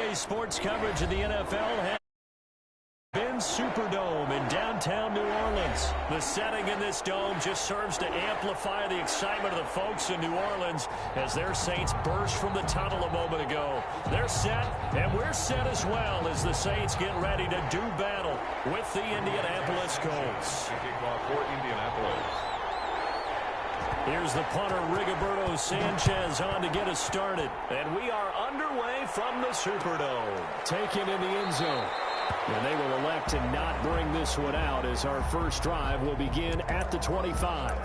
Today's sports coverage of the NFL has been Superdome in downtown New Orleans. The setting in this dome just serves to amplify the excitement of the folks in New Orleans as their Saints burst from the tunnel a moment ago. They're set, and we're set as well as the Saints get ready to do battle with the Indianapolis Colts. For Indianapolis. Here's the punter, Rigoberto Sanchez, on to get us started. And we are underway from the Superdome. Taken in the end zone. And they will elect to not bring this one out as our first drive will begin at the 25.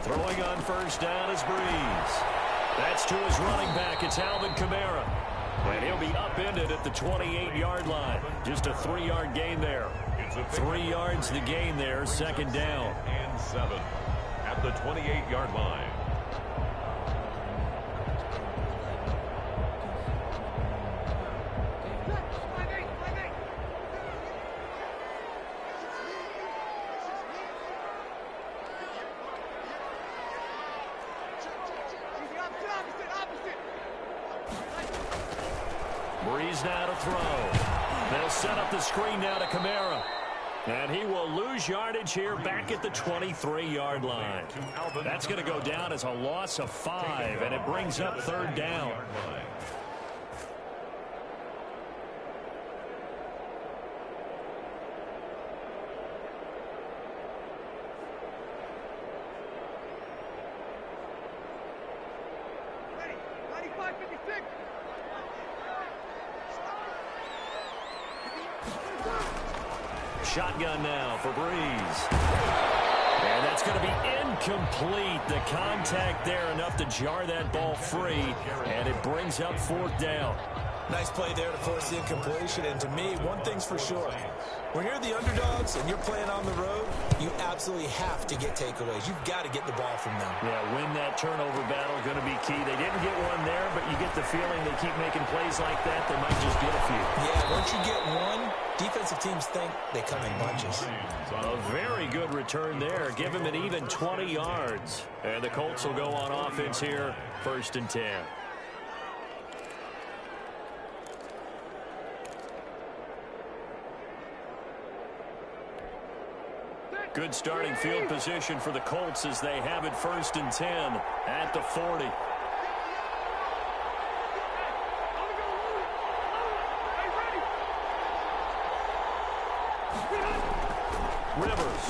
Throwing on first down is Breeze. That's to his running back. It's Alvin Kamara. And he'll be upended at the 28-yard line. Just a 3-yard gain there. 3 yards the gain there, second down. And 7 at the 28-yard line. Breeze now to throw. They'll set up the screen now to Kamara. And he will lose yardage here back at the 23-yard line. That's going to go down as a loss of 5, and it brings up third down. Shotgun now for Breeze. And that's going to be incomplete. The contact there enough to jar that ball free, and it brings up fourth down. Nice play there to force the incompletion, and to me, one thing's for sure. When you're the underdogs and you're playing on the road, you absolutely have to get takeaways. You've got to get the ball from them. Yeah, win that turnover battle, going to be key. They didn't get one there, but you get the feeling they keep making plays like that, they might just get a few. Yeah, once you get one, defensive teams think they come in bunches. A very good return there. Give him an even 20 yards. And the Colts will go on offense here, 1st and 10. Good starting field position for the Colts as they have it 1st and 10 at the 40. Rivers.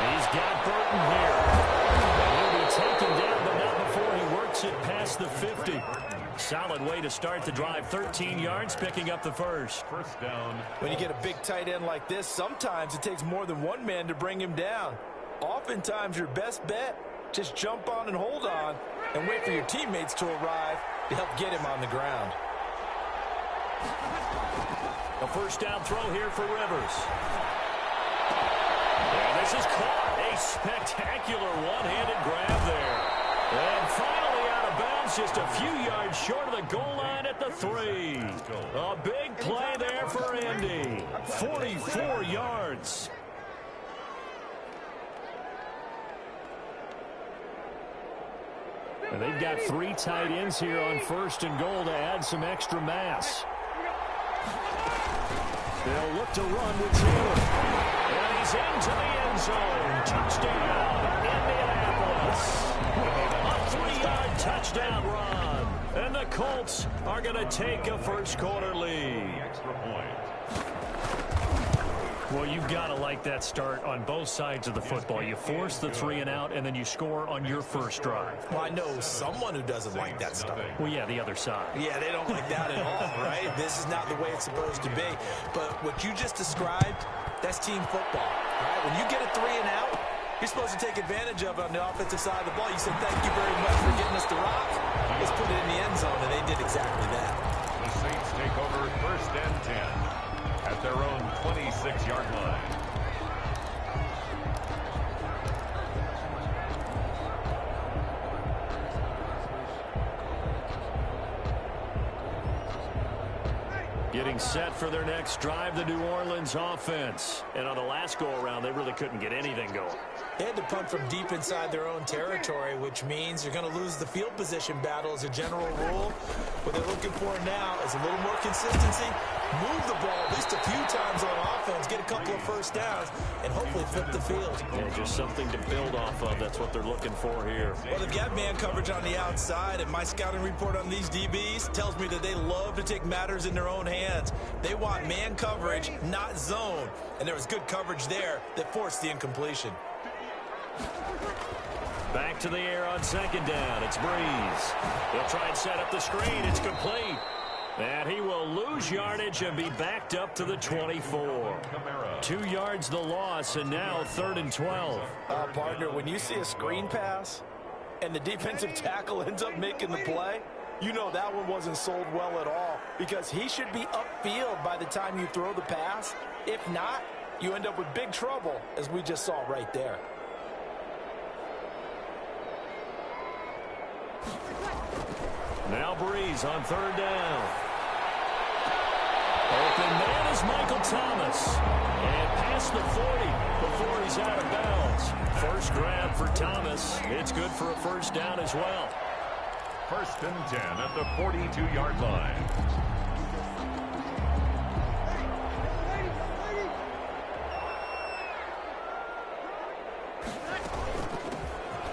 He's got Burton here. He'll be taken down, but not before he works it past the 50. Solid way to start the drive. 13 yards, picking up the first. First down. When you get a big tight end like this, sometimes it takes more than one man to bring him down. Oftentimes, your best bet, just jump on and hold on and wait for your teammates to arrive to help get him on the ground. A first down throw here for Rivers. And this is caught. A spectacular one-handed grab there. And finally out of bounds, just a few yards short of the goal line at the 3. A big play there for Indy. 44 yards. And they've got 3 tight ends here on 1st and goal to add some extra mass. They'll look to run with Taylor. And he's into the end zone. Touchdown, Indianapolis. A 3-yard touchdown run. And the Colts are going to take a first-quarter lead. Extra point. Well, you've got to like that start on both sides of the football. You force the 3 and out, and then you score on your first drive. Well, I know someone who doesn't like that start. Well, yeah, the other side. Yeah, they don't like that at all, right? This is not the way it's supposed to be. But what you just described, that's team football, right? When you get a 3 and out, you're supposed to take advantage of it on the offensive side of the ball. You said, thank you very much for getting us to rock. Let's put it in the end zone, and they did exactly that. Saints take over 1st and 10 at their own 26-yard line. Getting set for their next drive, the New Orleans offense. And on the last go-around, they really couldn't get anything going. They had to punt from deep inside their own territory, which means you're going to lose the field position battle as a general rule. What they're looking for now is a little more consistency, move the ball at least a few times on offense, get a couple of first downs, and hopefully flip the field. Yeah, just something to build off of. That's what they're looking for here. Well, they've got man coverage on the outside, and my scouting report on these DBs tells me that they love to take matters in their own hands. They want man coverage, not zone. And there was good coverage there that forced the incompletion. Back to the air on 2nd down. It's Breeze. They'll try and set up the screen. It's complete. And he will lose yardage and be backed up to the 24. 2 yards the loss, and now 3rd and 12. Partner, when you see a screen pass and the defensive tackle ends up making the play, you know that one wasn't sold well at all, because he should be upfield by the time you throw the pass. If not, you end up with big trouble, as we just saw right there. Now Breeze on 3rd down. Open man is Michael Thomas. And past the 40 before he's out of bounds. First grab for Thomas. It's good for a first down as well. 1st and 10 at the 42-yard line.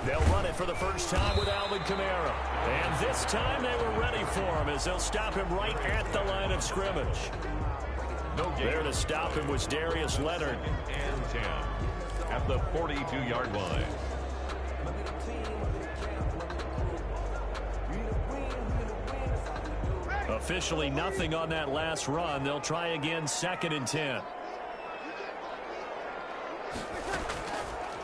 They'll run it for the first time with Alvin Kamara. And this time they were ready for him, as they'll stop him right at the line of scrimmage. There to stop him was Darius Leonard. And 10 at the 42-yard line. Officially nothing on that last run. They'll try again, 2nd and 10.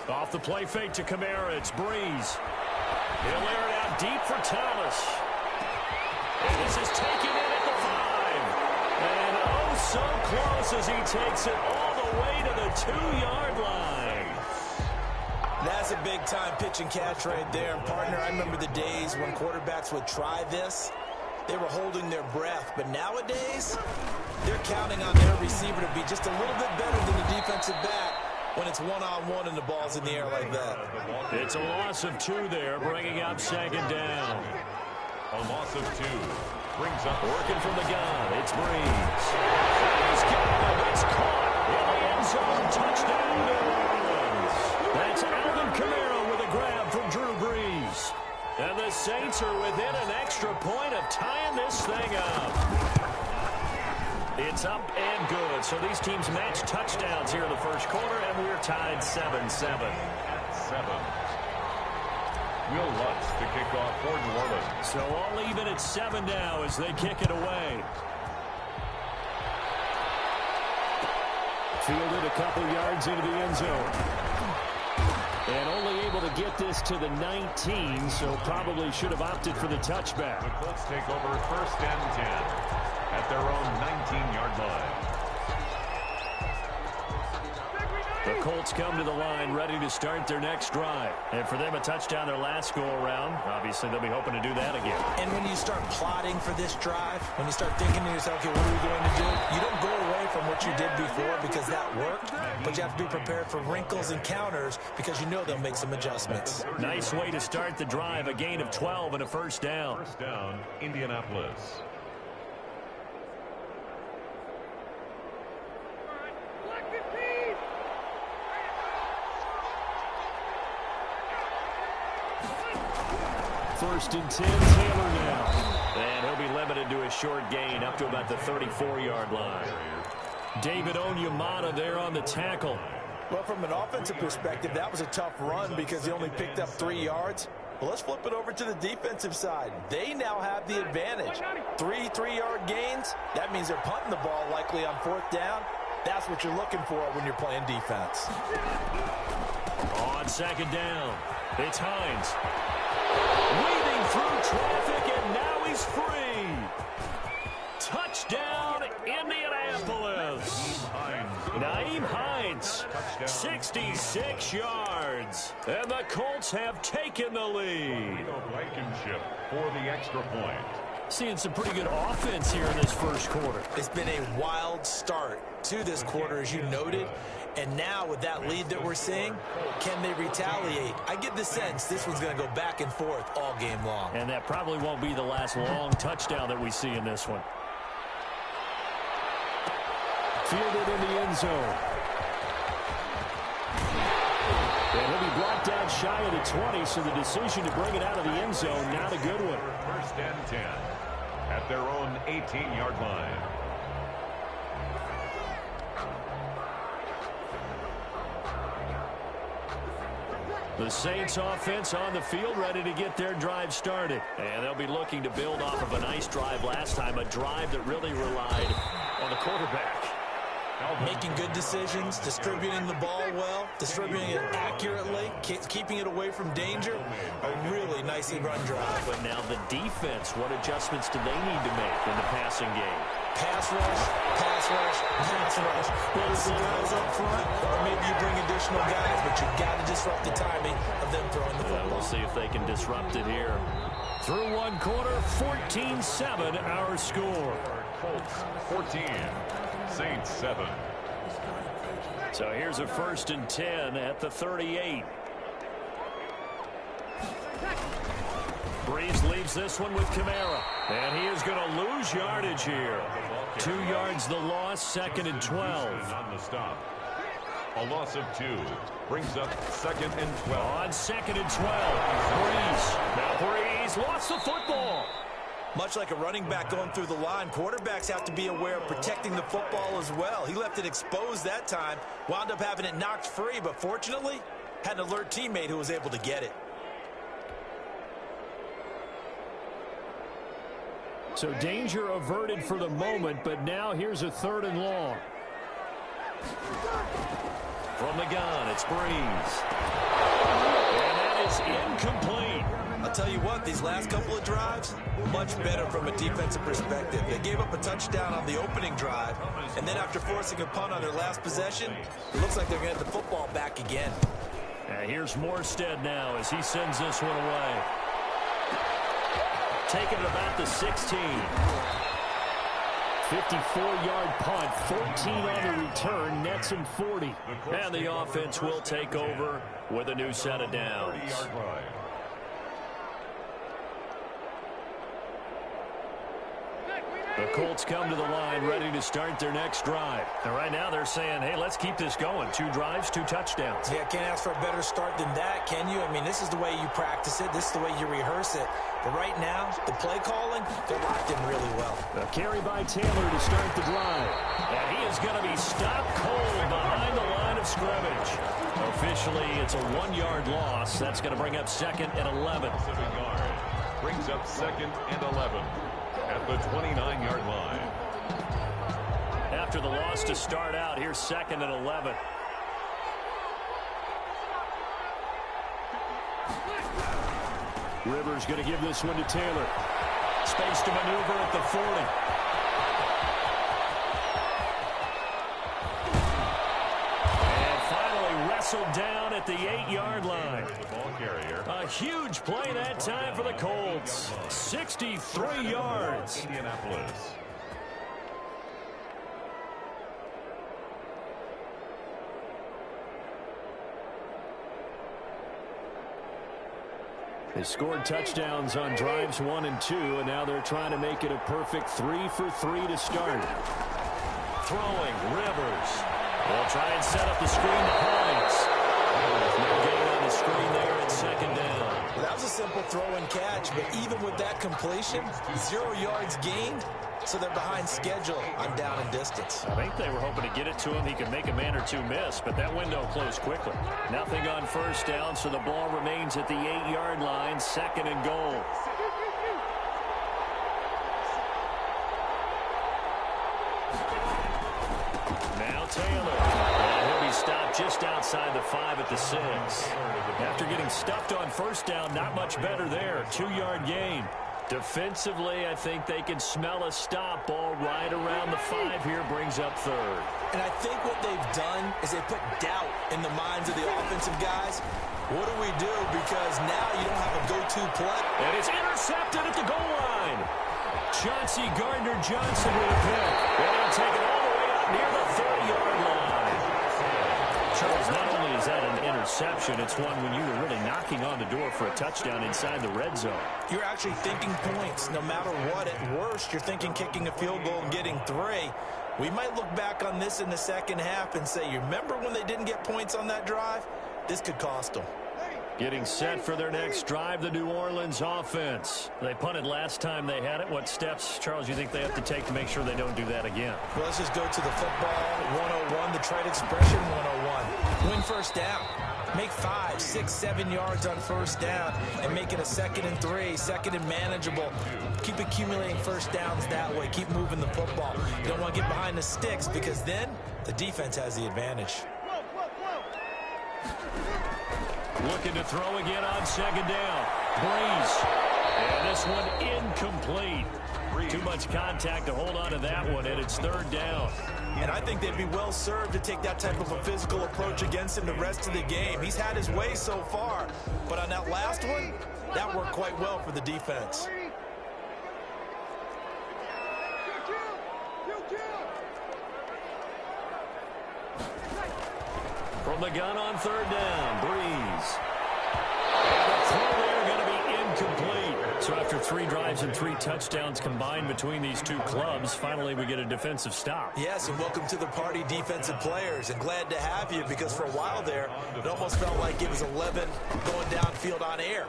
Off the play fake to Kamara, it's Breeze. He'll air it out deep for Thomas. And this is taken in at the 5. And oh, so close as he takes it all the way to the 2-yard line. That's a big-time pitch and catch right there. And partner, I remember the days when quarterbacks would try this. They were holding their breath. But nowadays, they're counting on their receiver to be just a little bit better than the defensive back when it's one-on-one and the ball's in the air like that. It's a loss of 2 there, bringing up 2nd down. A loss of 2 brings up working from the gun. It's Breeze. He's got it. It's caught in the end zone. Touchdown, New Orleans. That's Alvin Kamara with a grab from Drew Brees. And the Saints are within an extra point of tying this thing up. It's up and good. So these teams match touchdowns here in the first quarter, and we're tied 7-7. 7. Will Lutz to kick off for New Orleans. So all even at 7 now as they kick it away. Fielded a couple yards into the end zone. And only able to get this to the 19, so probably should have opted for the touchback. The Colts take over 1st and 10 at their own 19-yard line. The Colts come to the line ready to start their next drive. And for them, a touchdown their last go-around. Obviously, they'll be hoping to do that again. And when you start plotting for this drive, when you start thinking to yourself, okay, what are we going to do? You don't go away from what you did before because that worked, but you have to be prepared for wrinkles and counters because you know they'll make some adjustments. Nice way to start the drive, a gain of 12 and a first down. First down, Indianapolis. First and 10, Taylor now. And he'll be limited to a short gain up to about the 34-yard line. David Onyemata there on the tackle. Well, from an offensive perspective, that was a tough run because he only picked up 3 yards. Well, let's flip it over to the defensive side. They now have the advantage. 3 3-yard gains, that means they're punting the ball likely on 4th down. That's what you're looking for when you're playing defense. On 2nd down, it's Hines. Weaving through traffic, and now he's free. 66 yards. And the Colts have taken the lead. Blankenship for the extra point. Seeing some pretty good offense here in this first quarter. It's been a wild start to this quarter, as you noted. And now with that lead that we're seeing, can they retaliate? I get the sense this one's going to go back and forth all game long. And that probably won't be the last long touchdown that we see in this one. Fielded in the end zone. And he'll be brought down shy of the 20, so the decision to bring it out of the end zone, not a good one. First and 10 at their own 18-yard line. The Saints offense on the field, ready to get their drive started. And they'll be looking to build off of a nice drive last time, a drive that really relied on the quarterback. Making good decisions, distributing the ball well, distributing it accurately, keeping it away from danger. A really nicely run drive. But now the defense, what adjustments do they need to make in the passing game? Pass rush, pass rush, pass rush. Whether it's the guys up front, or maybe you bring additional guys, but you've got to disrupt the timing of them throwing the football. We'll see if they can disrupt it here. Through one quarter, 14-7 our score. Colts 14, Saints 7. So here's a 1st and 10 at the 38. Breeze leaves this one with Kamara. And he is going to lose yardage here. 2 yards the loss, 2nd and 12. On the stop. A loss of 2 brings up 2nd and 12. On 2nd and 12. Breeze. Now Breeze lost the football. Much like a running back going through the line, quarterbacks have to be aware of protecting the football as well. He left it exposed that time, wound up having it knocked free, but fortunately, had an alert teammate who was able to get it. So danger averted for the moment, but now here's a 3rd and long. From the gun, it's Breeze. And that is incomplete. I'll tell you what, these last couple of drives, much better from a defensive perspective. They gave up a touchdown on the opening drive, and then after forcing a punt on their last possession, it looks like they're going to get the football back again. And here's Morstead now as he sends this one away. Taking it about the 16. 54-yard punt, 14 on the return, nets him 40. And the offense will take over with a new set of downs. The Colts come to the line ready to start their next drive. And right now they're saying, hey, let's keep this going. 2 drives, 2 touchdowns. Yeah, can't ask for a better start than that, can you? I mean, this is the way you practice it. This is the way you rehearse it. But right now, the play calling, they're locked in really well. A carry by Taylor to start the drive. And he is going to be stopped cold behind the line of scrimmage. Officially, it's a 1-yard loss. That's going to bring up 2nd and 11. 7 yards. Brings up 2nd and 11. At the 29-yard line. After the loss to start out, here's 2nd and 11. Rivers going to give this one to Taylor. Space to maneuver at the 40. And finally wrestled down at the 8-yard line. A huge play that time for the Colts. 63 yards. Indianapolis. They scored touchdowns on drives 1 and 2, and now they're trying to make it a perfect 3 for 3 to start. Throwing, Rivers. They'll try and set up the screen to Hines. No gain on the screen there at 2nd down. Well, that was a simple throw and catch, but even with that completion, 0 yards gained, so they're behind schedule on down and distance. I think they were hoping to get it to him. He could make a man or 2 miss, but that window closed quickly. Nothing on 1st down, so the ball remains at the 8-yard line, 2nd and goal. Now Taylor. And he'll be stopped just outside the 5 at the 6. After getting stuffed on 1st down, not much better there. 2-yard gain. Defensively, I think they can smell a stop. Ball right around the 5 here, brings up third. And I think what they've done is they put doubt in the minds of the offensive guys. What do we do? Because now you don't have a go-to play. And it's intercepted at the goal line. Chauncey Gardner-Johnson with a pick. And he'll take it all the way up near the 30-yard line. Charles, not only is that an interception, it's one when you were really knocking on the door for a touchdown inside the red zone. You're actually thinking points. No matter what, at worst, you're thinking kicking a field goal and getting 3. We might look back on this in the second half and say, you remember when they didn't get points on that drive? This could cost them. Getting set for their next drive, the New Orleans offense. They punted last time they had it. What steps, Charles, you think they have to take to make sure they don't do that again? Well, let's just go to the football 101, the trade expression 101. Win first down. Make 5, 6, 7 yards on first down and make it a 2nd and 3, 2nd and manageable. Keep accumulating first downs that way. Keep moving the football. You don't want to get behind the sticks because then the defense has the advantage. Looking to throw again on 2nd down. Breeze. And this one incomplete. Too much contact to hold on to that one, and it's 3rd down. And I think they'd be well served to take that type of a physical approach against him the rest of the game. He's had his way so far, but on that last one, that worked quite well for the defense. From the gun on 3rd down, Breeze. The throw there going to be incomplete. So after 3 drives and 3 touchdowns combined between these two clubs, finally we get a defensive stop. Yes, and welcome to the party, defensive players. And glad to have you because for a while there, it almost felt like it was 11 going downfield on air.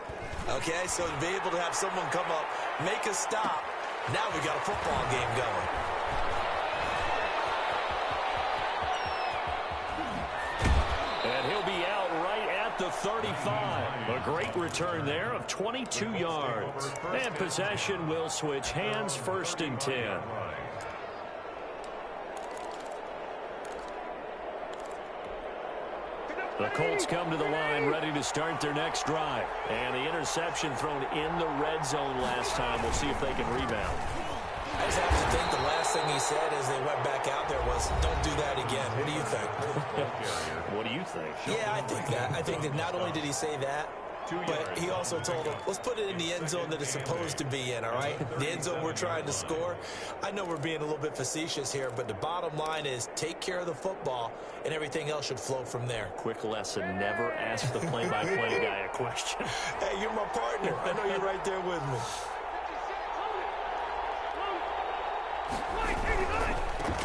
Okay, so to be able to have someone come up, make a stop, now we got a football game going. And he'll be out right at the 35. A great return there of 22 yards. And possession will switch hands, 1st and 10. The Colts come to the line ready to start their next drive. And the interception thrown in the red zone last time. We'll see if they can rebound. I just have to think the last thing he said as they went back out there was, don't do that again. What do you think? What do you think? Yeah, I think that. I think that not only did he say that, but he also told them, let's put it in the end zone that it's supposed to be in, all right? The end zone we're trying to score. I know we're being a little bit facetious here, but the bottom line is take care of the football, and everything else should flow from there. Quick lesson, never ask the play-by-play guy a question. Hey, you're my partner. I know you're right there with me.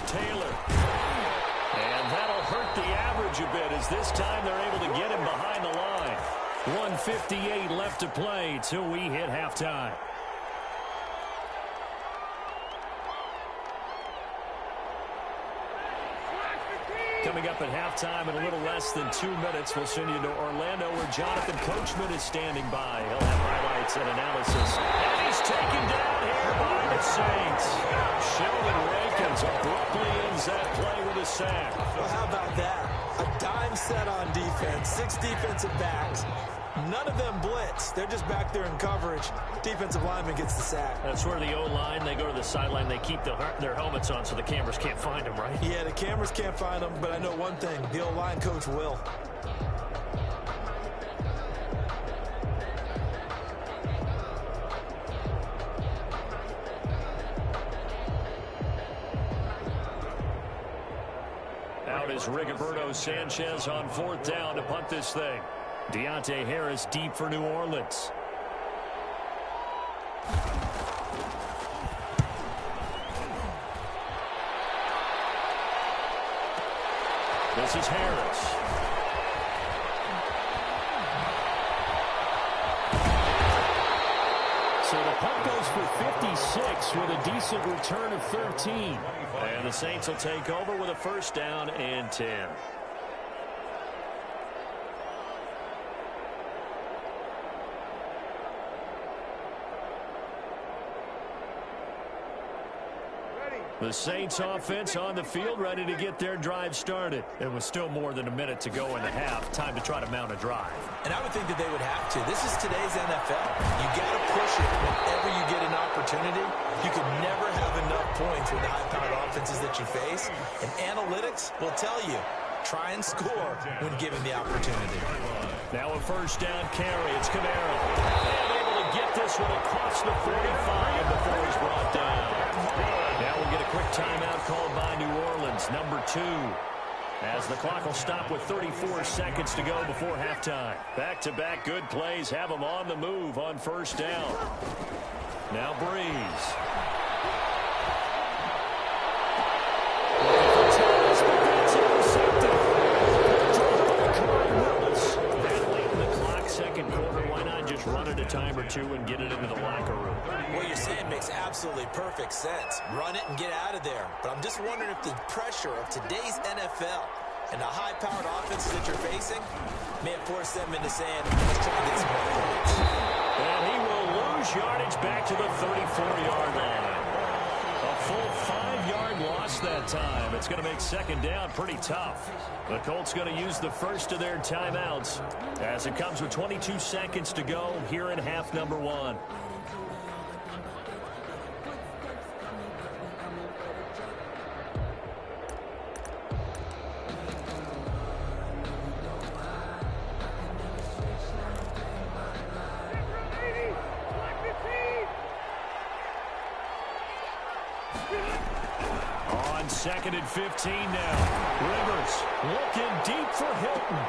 Taylor. And that'll hurt the average a bit as this time they're able to get him behind the line. 1:58 left to play till we hit halftime. Coming up at halftime in a little less than 2 minutes, we'll send you to Orlando where Jonathan Coachman is standing by. He'll have highlights and analysis. And he's taken down here by the Saints. Sheldon Rankins abruptly ends that play with a sack. Well, how about that? A dime set on defense, 6 defensive backs. None of them blitz. They're just back there in coverage. Defensive lineman gets the sack. That's where the O-line, they go to the sideline, they keep their helmets on so the cameras can't find them, right? Yeah, the cameras can't find them, but I know one thing. The O-line coach will. Out is Rigoberto Sanchez on 4th down to punt this thing. Deontay Harris deep for New Orleans. This is Harris. So the punt goes for 56 with a decent return of 13. And the Saints will take over with a 1st down and 10. The Saints offense on the field ready to get their drive started. It was still more than a minute to go in the half. Time to try to mount a drive. And I would think that they would have to. This is today's NFL. You got to push it whenever you get an opportunity, you can never have enough points with the high-powered offenses that you face. And analytics will tell you, try and score when given the opportunity. Now a first down carry. It's Kamara. And able to get this one across the 45 before he's brought down. Now we'll get a quick timeout called by New Orleans, number 2. As the clock will stop with 34 seconds to go before halftime. Back-to-back good plays have them on the move on first down. Now Breeze. Second quarter, why not just run it a time or two and get it into the locker room? What you're saying makes absolutely perfect sense. Run it and get out of there. But I'm just wondering if the pressure of today's NFL and the high-powered offenses that you're facing may have forced them into saying, let's try to get some more points. And he will lose yardage back to the 34-yard line. A full 5-yard loss that time. It's going to make second down pretty tough. The Colts going to use the first of their timeouts as it comes with 22 seconds to go here in half number 1. On second and 15 now. Rivers looking deep for Hilton.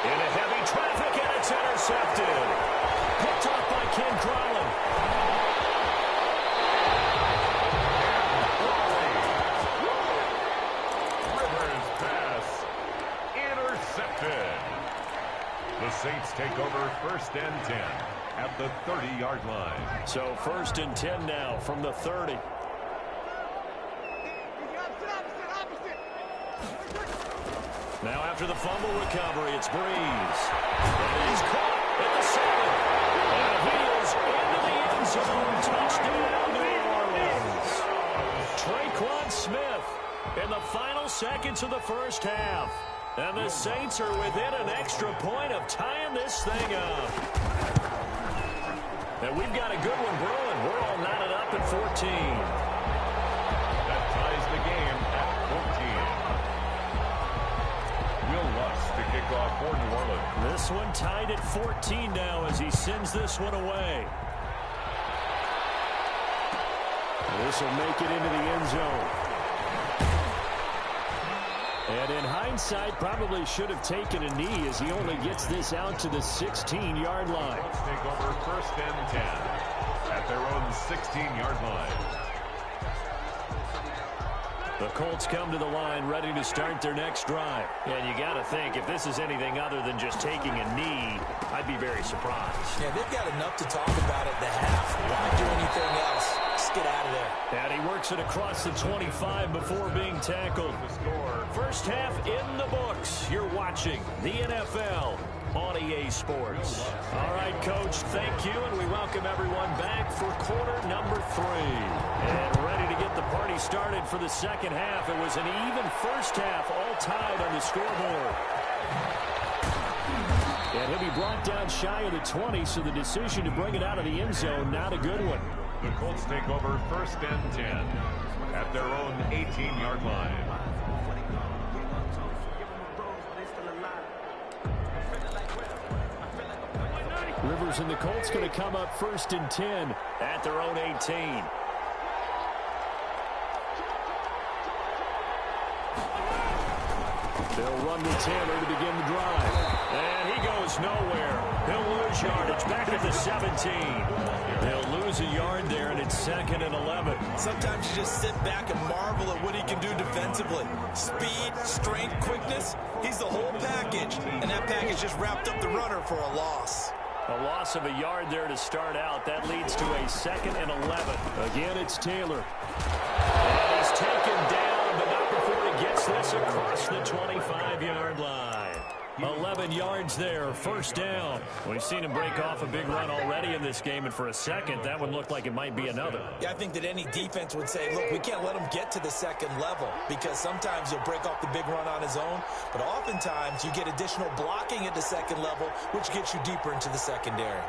Into heavy traffic, and it's intercepted. Picked off by Ken Crowley. Rivers pass intercepted. The Saints take over first and 10 at the 30-yard line. So first and 10 now from the 30. Now after the fumble recovery, it's Breeze. And he's caught at the 7. And he's into the end zone. Touchdown, New Orleans. Traquan Smith in the final seconds of the first half. And the Saints are within an extra point of tying this thing up. And we've got a good one brewing. We're all knotted up at 14. That ties the game at 14. Will Lutz to kick off for New Orleans. This one tied at 14 now as he sends this one away. This will make it into the end zone. And in hindsight, probably should have taken a knee as he only gets this out to the 16-yard line. Let's take over first and 10 at their own 16-yard line. The Colts come to the line ready to start their next drive. And you got to think, if this is anything other than just taking a knee, I'd be very surprised. Yeah, they've got enough to talk about at the half. Why do anything else? Just get out of there. And he works it across the 25 before being tackled. First half in the books. You're watching the NFL on EA Sports. All right, Coach, thank you, and we welcome everyone back for quarter number 3. And ready to get the party started for the second half. It was an even first half, all tied on the scoreboard. And he'll be brought down shy of the 20, so the decision to bring it out of the end zone, not a good one. The Colts take over first and 10 at their own 18-yard line. Rivers and the Colts going to come up first and 10 at their own 18. They'll run with Taylor to begin the drive. And he goes nowhere. He'll lose yardage back at the 17. They'll lose a yard there, and it's second and 11. Sometimes you just sit back and marvel at what he can do defensively. Speed, strength, quickness, he's the whole package. And that package just wrapped up the runner for a loss. A loss of a yard there to start out. That leads to a second and 11. Again, it's Taylor. And he's taken down, but not before he gets this across the 25-yard line. 11 yards there, first down. We've seen him break off a big run already in this game, and for a second, that one looked like it might be another. Yeah, I think that any defense would say, look, we can't let him get to the second level, because sometimes he'll break off the big run on his own, but oftentimes you get additional blocking at the second level, which gets you deeper into the secondary.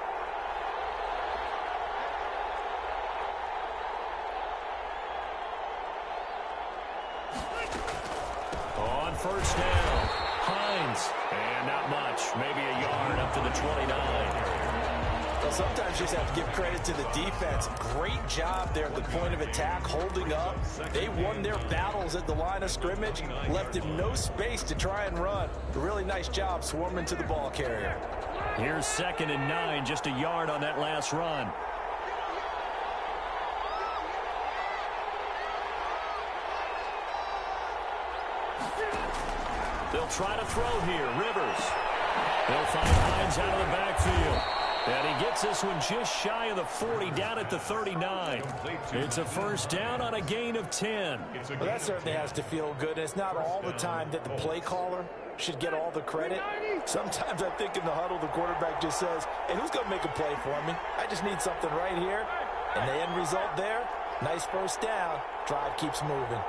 first down. Hines. And not much. Maybe a yard up to the 29. Well, sometimes you just have to give credit to the defense. Great job there at the point of attack, holding up. They won their battles at the line of scrimmage, left him no space to try and run. A really nice job swarming to the ball carrier. Here's 2nd and 9, just a yard on that last run. They'll try to throw here. Rivers. They'll find Hines out of the backfield. And he gets this one just shy of the 40, down at the 39. It's a first down on a gain of 10. Well, that certainly has to feel good. It's not all the time that the play caller should get all the credit. Sometimes I think in the huddle, the quarterback just says, hey, who's going to make a play for me? I just need something right here. And the end result there, nice first down. Drive keeps moving.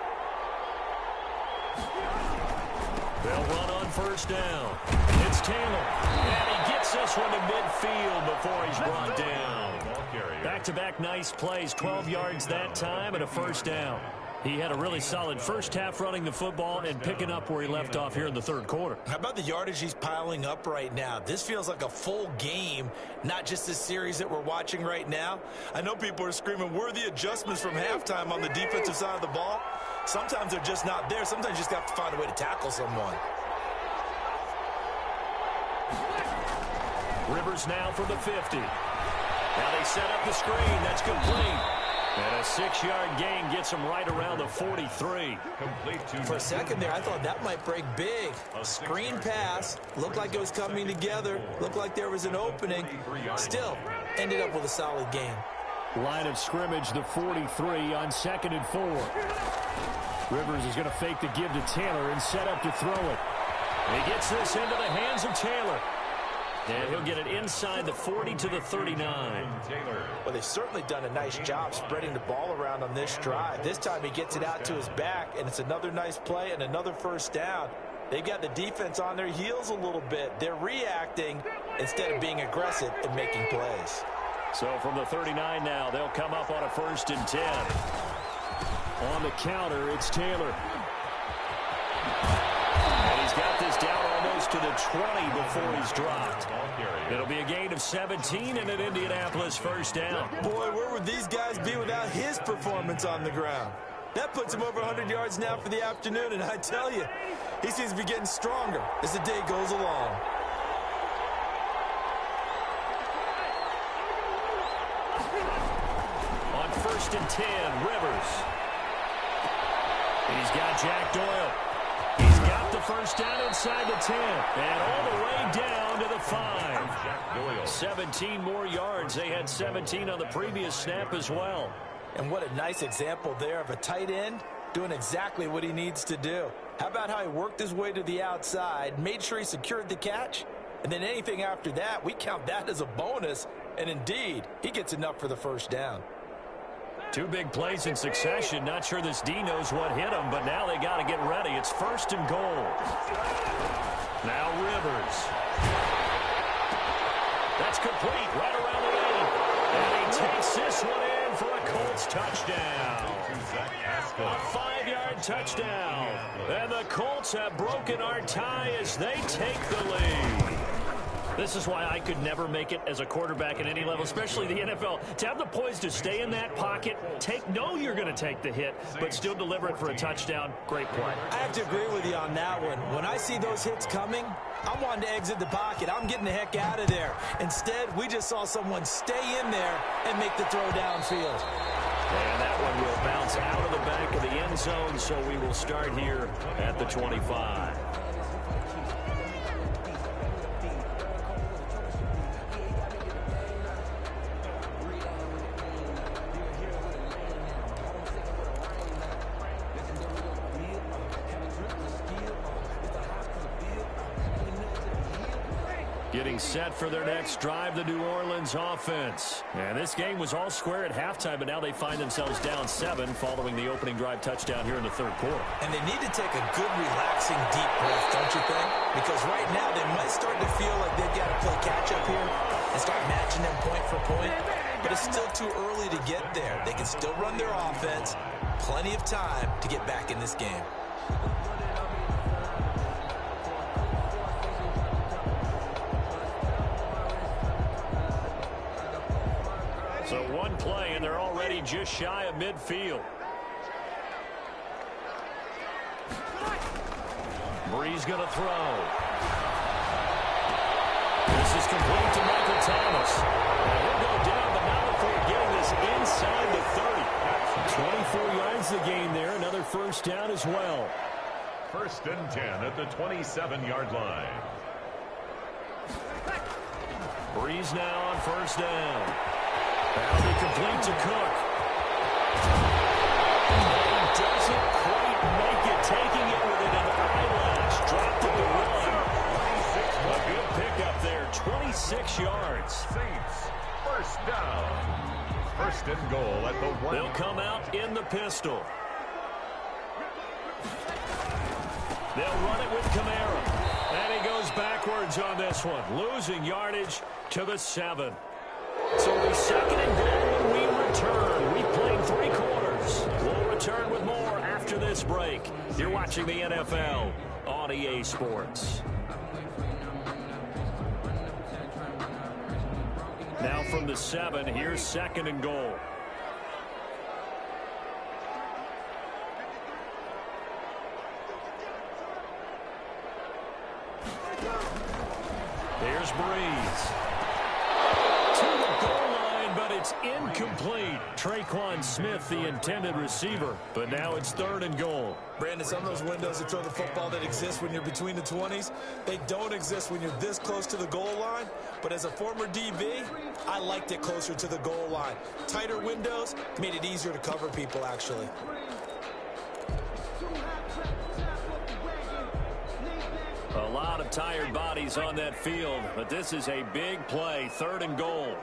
They'll run on first down. It's Taylor. And he gets this one to midfield before he's brought down. Back-to-back nice plays, 12 yards that time and a first down. He had a really solid first half running the football and picking up where he left off here in the third quarter. How about the yardage he's piling up right now? This feels like a full game, not just this series that we're watching right now. I know people are screaming, worthy adjustments from halftime on the defensive side of the ball. Sometimes they're just not there. Sometimes you just have to find a way to tackle someone. Rivers now from the 50. Now they set up the screen. That's complete. And a 6-yard gain gets him right around the 43. For a second there, I thought that might break big. Screen pass. Looked like it was coming together. Looked like there was an opening. Still, ended up with a solid gain. Line of scrimmage, the 43 on 2nd and 4. Rivers is going to fake the give to Taylor and set up to throw it. And he gets this into the hands of Taylor. And he'll get it inside the 40 to the 39. Well, they've certainly done a nice job spreading the ball around on this drive. This time he gets it out to his back, and it's another nice play and another first down. They've got the defense on their heels a little bit. They're reacting instead of being aggressive and making plays. So from the 39 now, they'll come up on a 1st and 10. On the counter, it's Taylor. And he's got this down almost to the 20 before he's dropped. It'll be a gain of 17 and an Indianapolis first down. Boy, where would these guys be without his performance on the ground? That puts him over 100 yards now for the afternoon, and I tell you, he seems to be getting stronger as the day goes along. On 1st and 10, Rivers. He's got Jack Doyle. He's got the first down inside the 10. And all the way down to the 5. 17 more yards. They had 17 on the previous snap as well. And what a nice example there of a tight end doing exactly what he needs to do. How about how he worked his way to the outside, made sure he secured the catch, and then anything after that, we count that as a bonus. And indeed, he gets enough for the first down. 2 big plays in succession. Not sure this D knows what hit him, but now they got to get ready. It's 1st and goal. Now Rivers. That's complete right around the 8. And he takes this one in for a Colts touchdown. A 5-yard touchdown. And the Colts have broken our tie as they take the lead. This is why I could never make it as a quarterback at any level, especially the NFL. To have the poise to stay in that pocket, know you're going to take the hit, but still deliver it for a touchdown. Great play. I have to agree with you on that one. When I see those hits coming, I'm wanting to exit the pocket. I'm getting the heck out of there. Instead, we just saw someone stay in there and make the throw downfield. And that one will bounce out of the back of the end zone, so we will start here at the 25. Getting set for their next drive, the New Orleans offense. And this game was all square at halftime, but now they find themselves down 7 following the opening drive touchdown here in the third quarter. And they need to take a good, relaxing, deep breath, don't you think? Because right now they might start to feel like they've got to play catch-up here and start matching them point for point. But it's still too early to get there. They can still run their offense. Plenty of time to get back in this game. play, and they're already just shy of midfield. Breeze going to throw. This is complete to Michael Thomas. And he'll go down, but not before getting this inside the 30. 24 yards the gain there. Another first down as well. 1st and 10 at the 27-yard line. Breeze now on first down. That'll be complete to Cook. He doesn't quite make it, taking it within an eyelash. Dropped at the run. A good pickup there, 26 yards. Saints, 1st down. 1st and goal at the 1. They'll come out in the pistol. They'll run it with Kamara. And he goes backwards on this one, losing yardage to the 7. So it'll be 2nd and goal when we return. We've played 3 quarters. We'll return with more after this break. You're watching the NFL on EA Sports. Now from the 7, here's 2nd and goal. Here's Breeze. To the goal line, but it's incomplete. Traquan Smith, the intended receiver, but now it's 3rd and goal. Brandon, some of those windows to throw the football that exist when you're between the 20s, they don't exist when you're this close to the goal line. But as a former DB, I liked it closer to the goal line. Tighter windows made it easier to cover people, actually. A lot of tired bodies on that field, but this is a big play, 3rd and goal.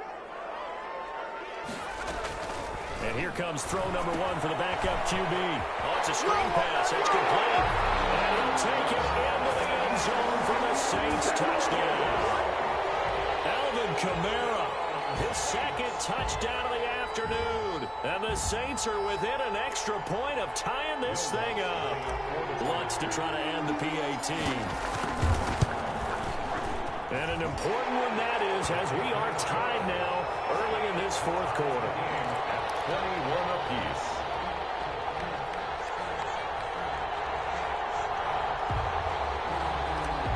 And here comes throw number 1 for the backup QB. Oh, it's a screen pass. It's complete. And he'll take it into the end zone for the Saints touchdown. Alvin Kamara, his 2nd touchdown of the afternoon. And the Saints are within an extra point of tying this thing up. Lutz to try to end the PAT. And an important one that is, as we are tied now early in this 4th quarter. 21 apiece.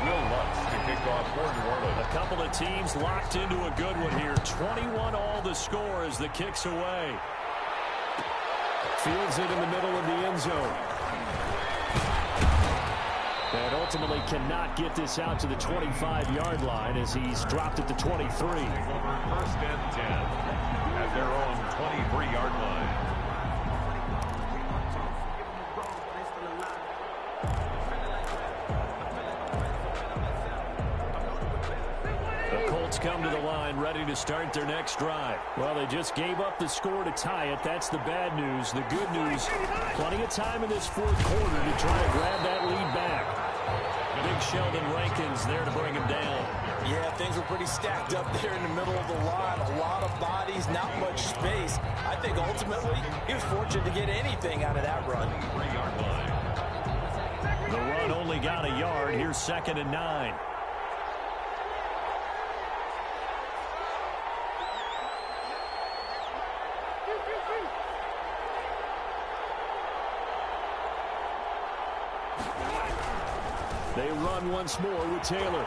Will Lutz to kick off for New Orleans. A couple of teams locked into a good one here. 21 all the score as the kick's away. Fields it in the middle of the end zone. And ultimately cannot get this out to the 25-yard line as he's dropped at the 23. 1st and 10 at their own 23-yard line. The Colts come to the line ready to start their next drive. Well, they just gave up the score to tie it. That's the bad news. The good news, plenty of time in this 4th quarter to try to grab that lead back. Big Sheldon Rankins there to bring him down. Yeah, things were pretty stacked up there in the middle of the line. A lot of bodies, not much space. I think ultimately he was fortunate to get anything out of that run. 3-yard line. The run only got a yard. Here's 2nd and 9. They run once more with Taylor.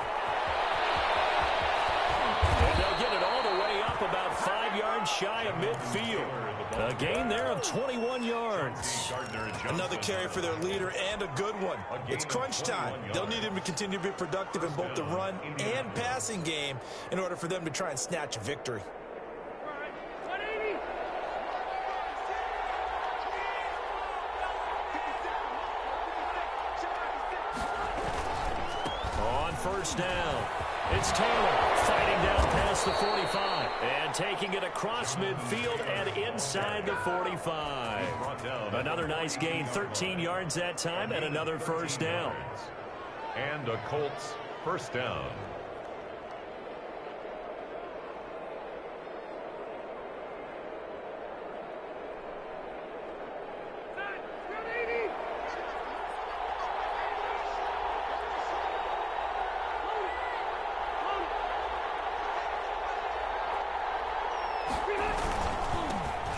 And they'll get it all the way up about 5 yards shy of midfield. A gain there of 21 yards. Another carry for their leader and a good one. It's crunch time. They'll need him to continue to be productive in both the run and passing game in order for them to try and snatch a victory. First down. It's Taylor fighting down past the 45 and taking it across midfield and inside the 45. Another nice gain, 13 yards that time, and another first down. And a Colts 1st down.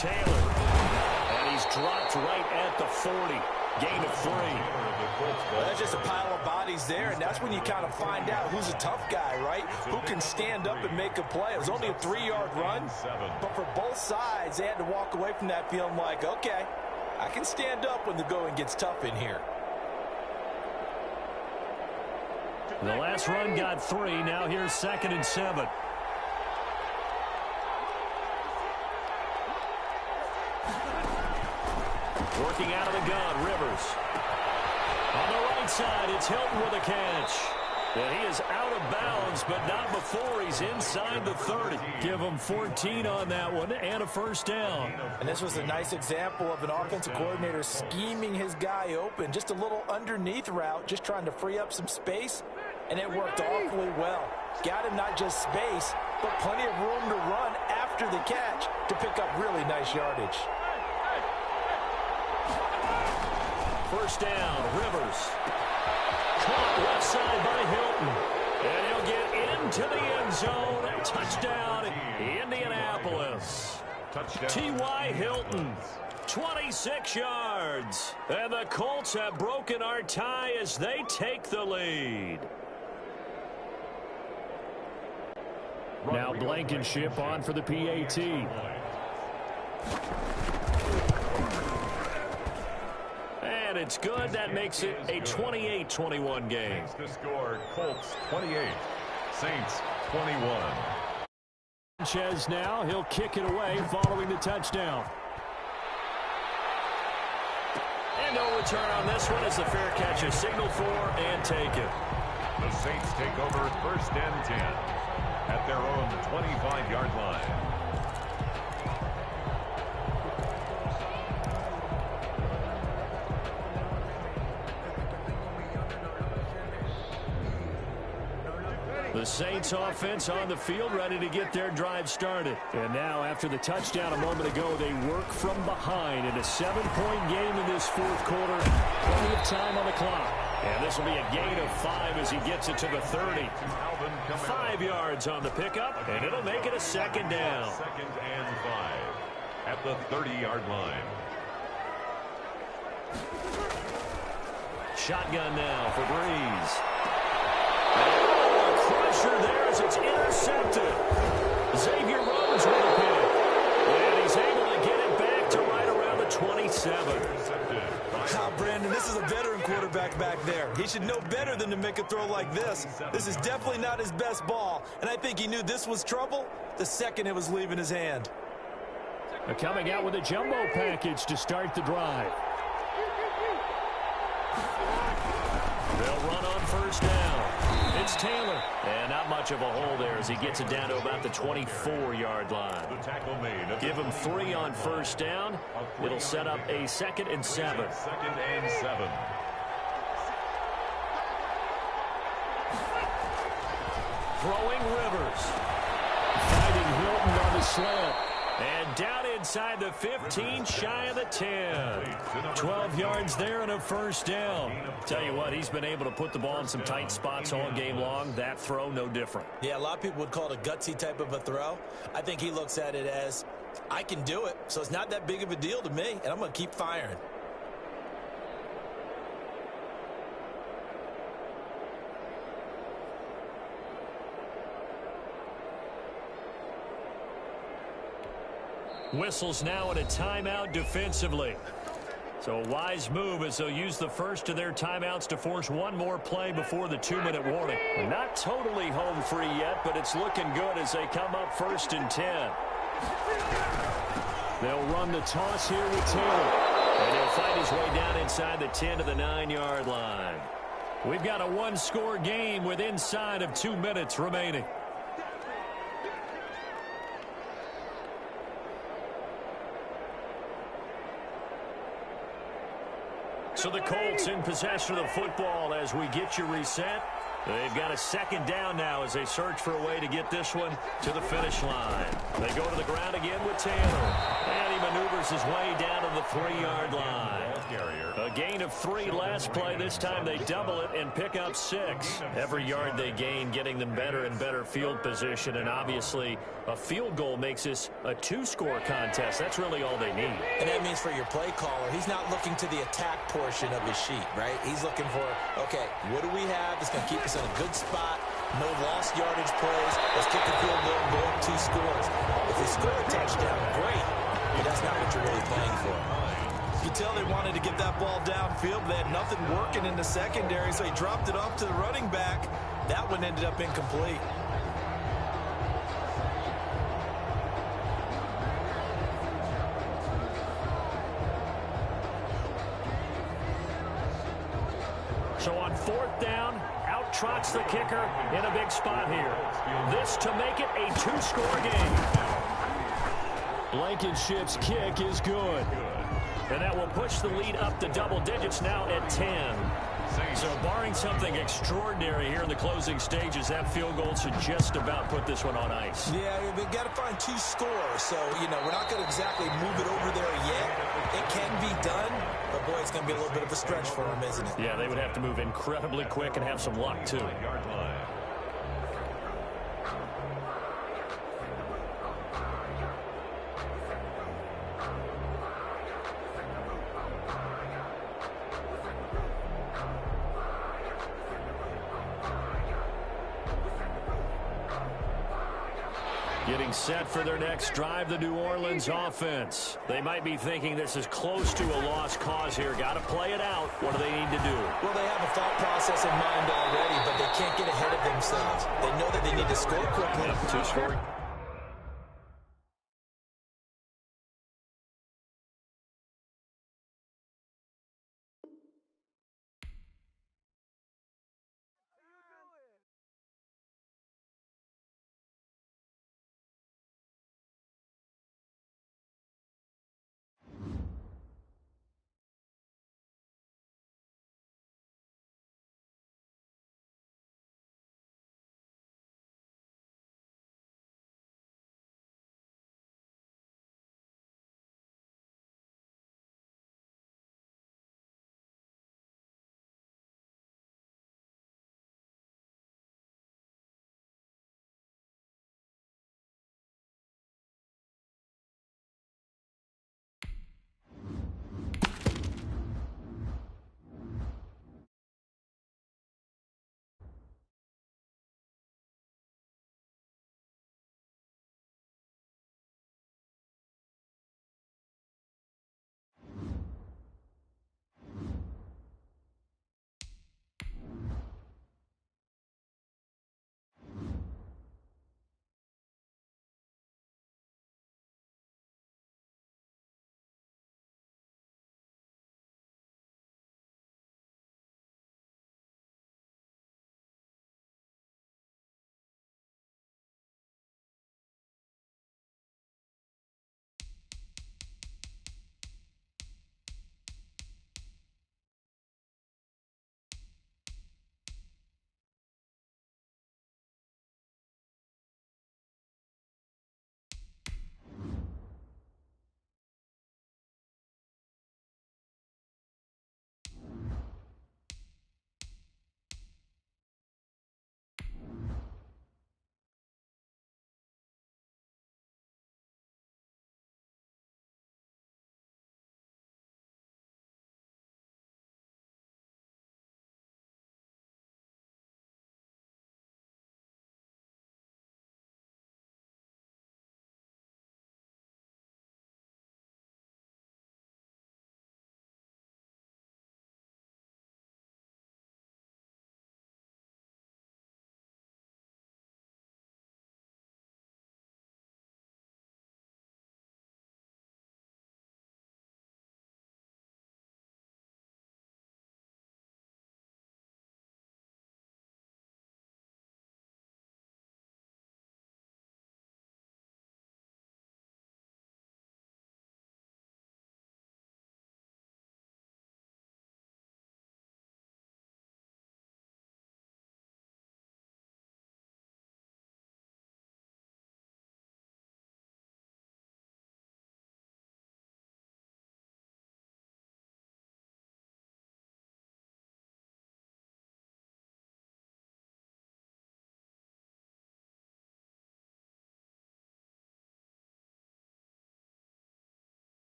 Taylor. And he's dropped right at the 40. Gain of 3. Well, that's just a pile of bodies there, and that's when you kind of find out who's a tough guy, right? Who can stand up and make a play. It was only a 3-yard run, but for both sides, they had to walk away from that feeling like, okay, I can stand up when the going gets tough in here. The last run got 3. Now here's 2nd and 7. Working out of the gun, Rivers. On the right side, it's Hilton with a catch. And he is out of bounds, but not before he's inside the 30. Give him 14 on that one and a first down. And this was a nice example of an offensive coordinator scheming his guy open. Just a little underneath route, just trying to free up some space, and it worked awfully well. Got him not just space, but plenty of room to run after the catch to pick up really nice yardage. First down, Rivers. Caught left side by Hilton. And he'll get into the end zone. Touchdown, Indianapolis. T.Y. Hilton, 26 yards. And the Colts have broken our tie as they take the lead. Now Blankenship on for the PAT. And it's good. That makes it a 28-21 game. The score, Colts 28, Saints 21. Sanchez now, he'll kick it away following the touchdown. And no return on this one as the fair catch is signaled for and taken. The Saints take over 1st and 10 at their own 25-yard line. The Saints offense on the field, ready to get their drive started. And now, after the touchdown a moment ago, they work from behind in a 7-point game in this 4th quarter. Plenty of time on the clock. And this will be a gain of 5 as he gets it to the 30. 5 yards on the pickup, and it'll make it a 2nd down. 2nd and 5 at the 30-yard line. Shotgun now for Breeze. Pressure there as it's intercepted. Xavier Rhodes with a pick. And he's able to get it back to right around the 27. Now, Brandon, this is a veteran quarterback back there. He should know better than to make a throw like this. This is definitely not his best ball, and I think he knew this was trouble the second it was leaving his hand. They're coming out with a jumbo package to start the drive. They'll run on first down. It's Taylor. And not much of a hole there as he gets it down to about the 24-yard line. Give him 3 on first down. It'll set up a 2nd and 7. 2nd and 7. Throwing Rivers. Fighting Hilton on the slant. And down inside the 15, shy of the 10. 12 yards there and a first down. Tell you what, he's been able to put the ball in some tight spots all game long. That throw, no different. Yeah, a lot of people would call it a gutsy type of a throw. I think he looks at it as, I can do it, so it's not that big of a deal to me, and I'm going to keep firing. Whistles now at a timeout defensively. So a wise move as they'll use the first of their timeouts to force one more play before the 2-minute warning. Not totally home free yet, but it's looking good as they come up 1st and 10. They'll run the toss here with Taylor. And he'll fight his way down inside the 10 to the 9-yard line. We've got a 1-score game with inside of 2 minutes remaining. So the Colts in possession of the football as we get you reset. They've got a 2nd down now as they search for a way to get this one to the finish line. They go to the ground again with Taylor. And he maneuvers maneuvers his way down to the 3-yard line. Carrier. A gain of 3 last play. This time they double it and pick up 6. Every yard they gain getting them better and better field position, and obviously a field goal makes this a 2-score contest. That's really all they need. And that means for your play caller, he's not looking to the attack portion of his sheet, right? He's looking for, okay, what do we have that's going to keep us in a good spot? No lost yardage plays. Let's kick the field goal and go up 2 scores. If we score a touchdown, great. But that's not what you're really playing for. You can tell they wanted to get that ball downfield. They had nothing working in the secondary, so he dropped it off to the running back. That one ended up incomplete. So on 4th down, out trots the kicker in a big spot here. This to make it a 2-score game. Blankenship's kick is good. And that will push the lead up to double digits now at 10. So barring something extraordinary here in the closing stages, that field goal should just about put this one on ice. Yeah, we've got to find 2 scores. So, we're not going to exactly move it over there yet. It can be done, but boy, it's going to be a little bit of a stretch for them, isn't it? Yeah, they would have to move incredibly quick and have some luck, too. Yard line. Getting set for their next drive, the New Orleans offense. They might be thinking this is close to a lost cause here. Got to play it out. What do they need to do? Well, they have a thought process in mind already, but they can't get ahead of themselves. They know that they need to score quickly. Yep, 2-score.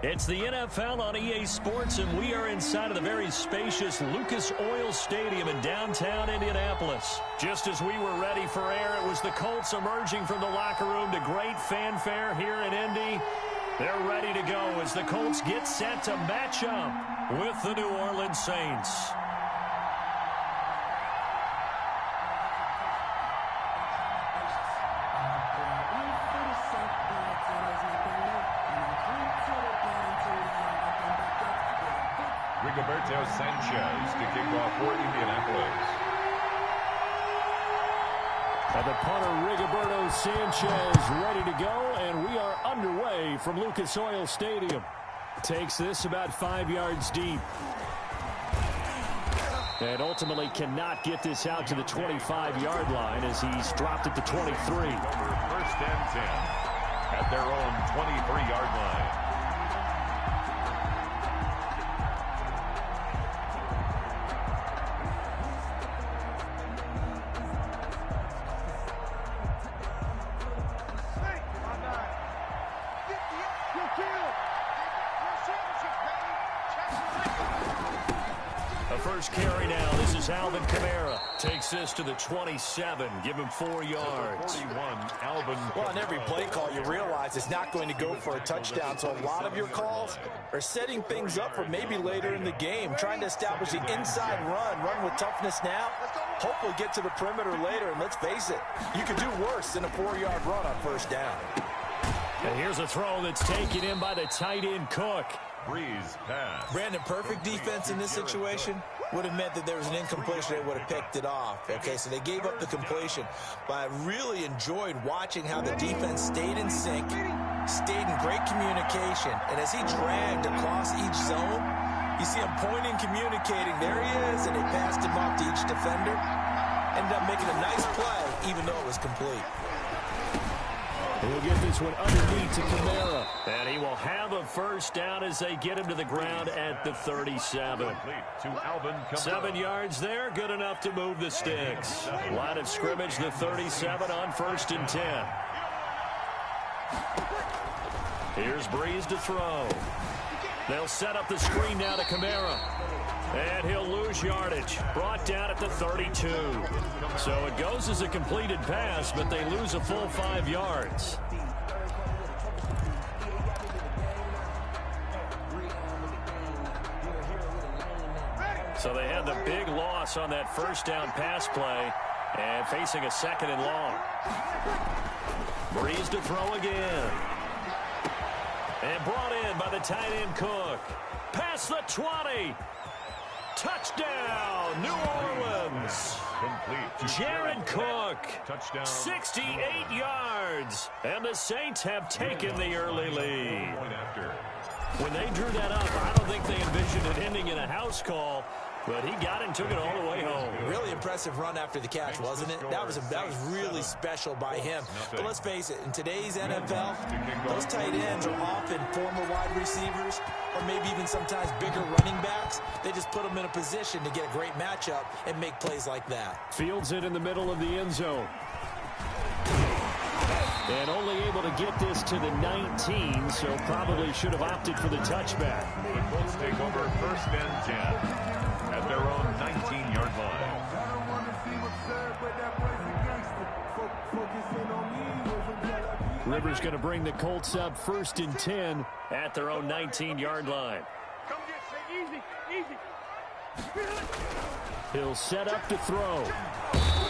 It's the NFL on EA Sports, and we are inside of the very spacious Lucas Oil Stadium in downtown Indianapolis. Just as we were ready for air, it was the Colts emerging from the locker room to great fanfare here in Indy. They're ready to go as the Colts get set to match up with the New Orleans Saints. Rigoberto Sanchez to kick off for Indianapolis. And the punter, Rigoberto Sanchez, ready to go, and we are underway from Lucas Oil Stadium. Takes this about 5 yards deep. And ultimately cannot get this out to the 25-yard line as he's dropped at the 23. First and 10 at their own 23-yard line. First carry now. This is Alvin Kamara. Takes this to the 27. Give him 4 yards. 41, Alvin. Well, on every play call, you realize it's not going to go for a touchdown. So a lot of your calls are setting things up for maybe later in the game, trying to establish the inside run with toughness now, hopefully get to the perimeter later. And let's face it, you could do worse than a 4-yard run on first down. And here's a throw that's taken in by the tight end Cook. Breeze pass. Brandon, perfect defense in this situation would have meant that there was an incompletion. They would have picked it off. Okay, so they gave up the completion. But I really enjoyed watching how the defense stayed in sync, stayed in great communication. And as he dragged across each zone, you see him pointing, communicating. There he is, and they passed him off to each defender. Ended up making a nice play, even though it was complete. He'll get this one underneath to Kamara. And he will have a first down as they get him to the ground at the 37. To Alvin Kamara. 7 yards there, good enough to move the sticks. Line of scrimmage, the 37 on 1st and 10. Here's Breeze to throw. They'll set up the screen now to Kamara. And he'll lose yardage. Brought down at the 32. So it goes as a completed pass, but they lose a full 5 yards. So they had the big loss on that first down pass play and facing a 2nd and long. Breeze to throw again. And brought in by the tight end Cook. Past the 20. Touchdown, New Orleans. Complete. Jared Cook. Touchdown. 68 yards. And the Saints have taken the early lead. Point after. When they drew that up, I don't think they envisioned it ending in a house call. But he got it and took it all the way home. Really impressive run after the catch, wasn't it? That was really special by him. But let's face it, in today's NFL, those tight ends are often former wide receivers or maybe even sometimes bigger running backs. They just put them in a position to get a great matchup and make plays like that. Fields it in the middle of the end zone. And only able to get this to the 19, so probably should have opted for the touchback. The Colts take over 1st and 10 at their own 19-yard line. Rivers going to bring the Colts up 1st and 10 at their own 19-yard line. He'll set up to throw.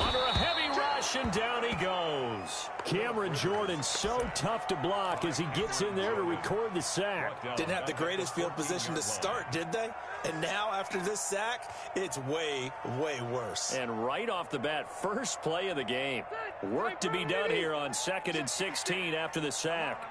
Under a heavy rush, and down he goes. Cameron Jordan so tough to block as he gets in there to record the sack. Didn't have the greatest field position to start, did they? And now, after this sack, it's way, way worse. And right off the bat, first play of the game. Work to be done here on 2nd and 16 after the sack.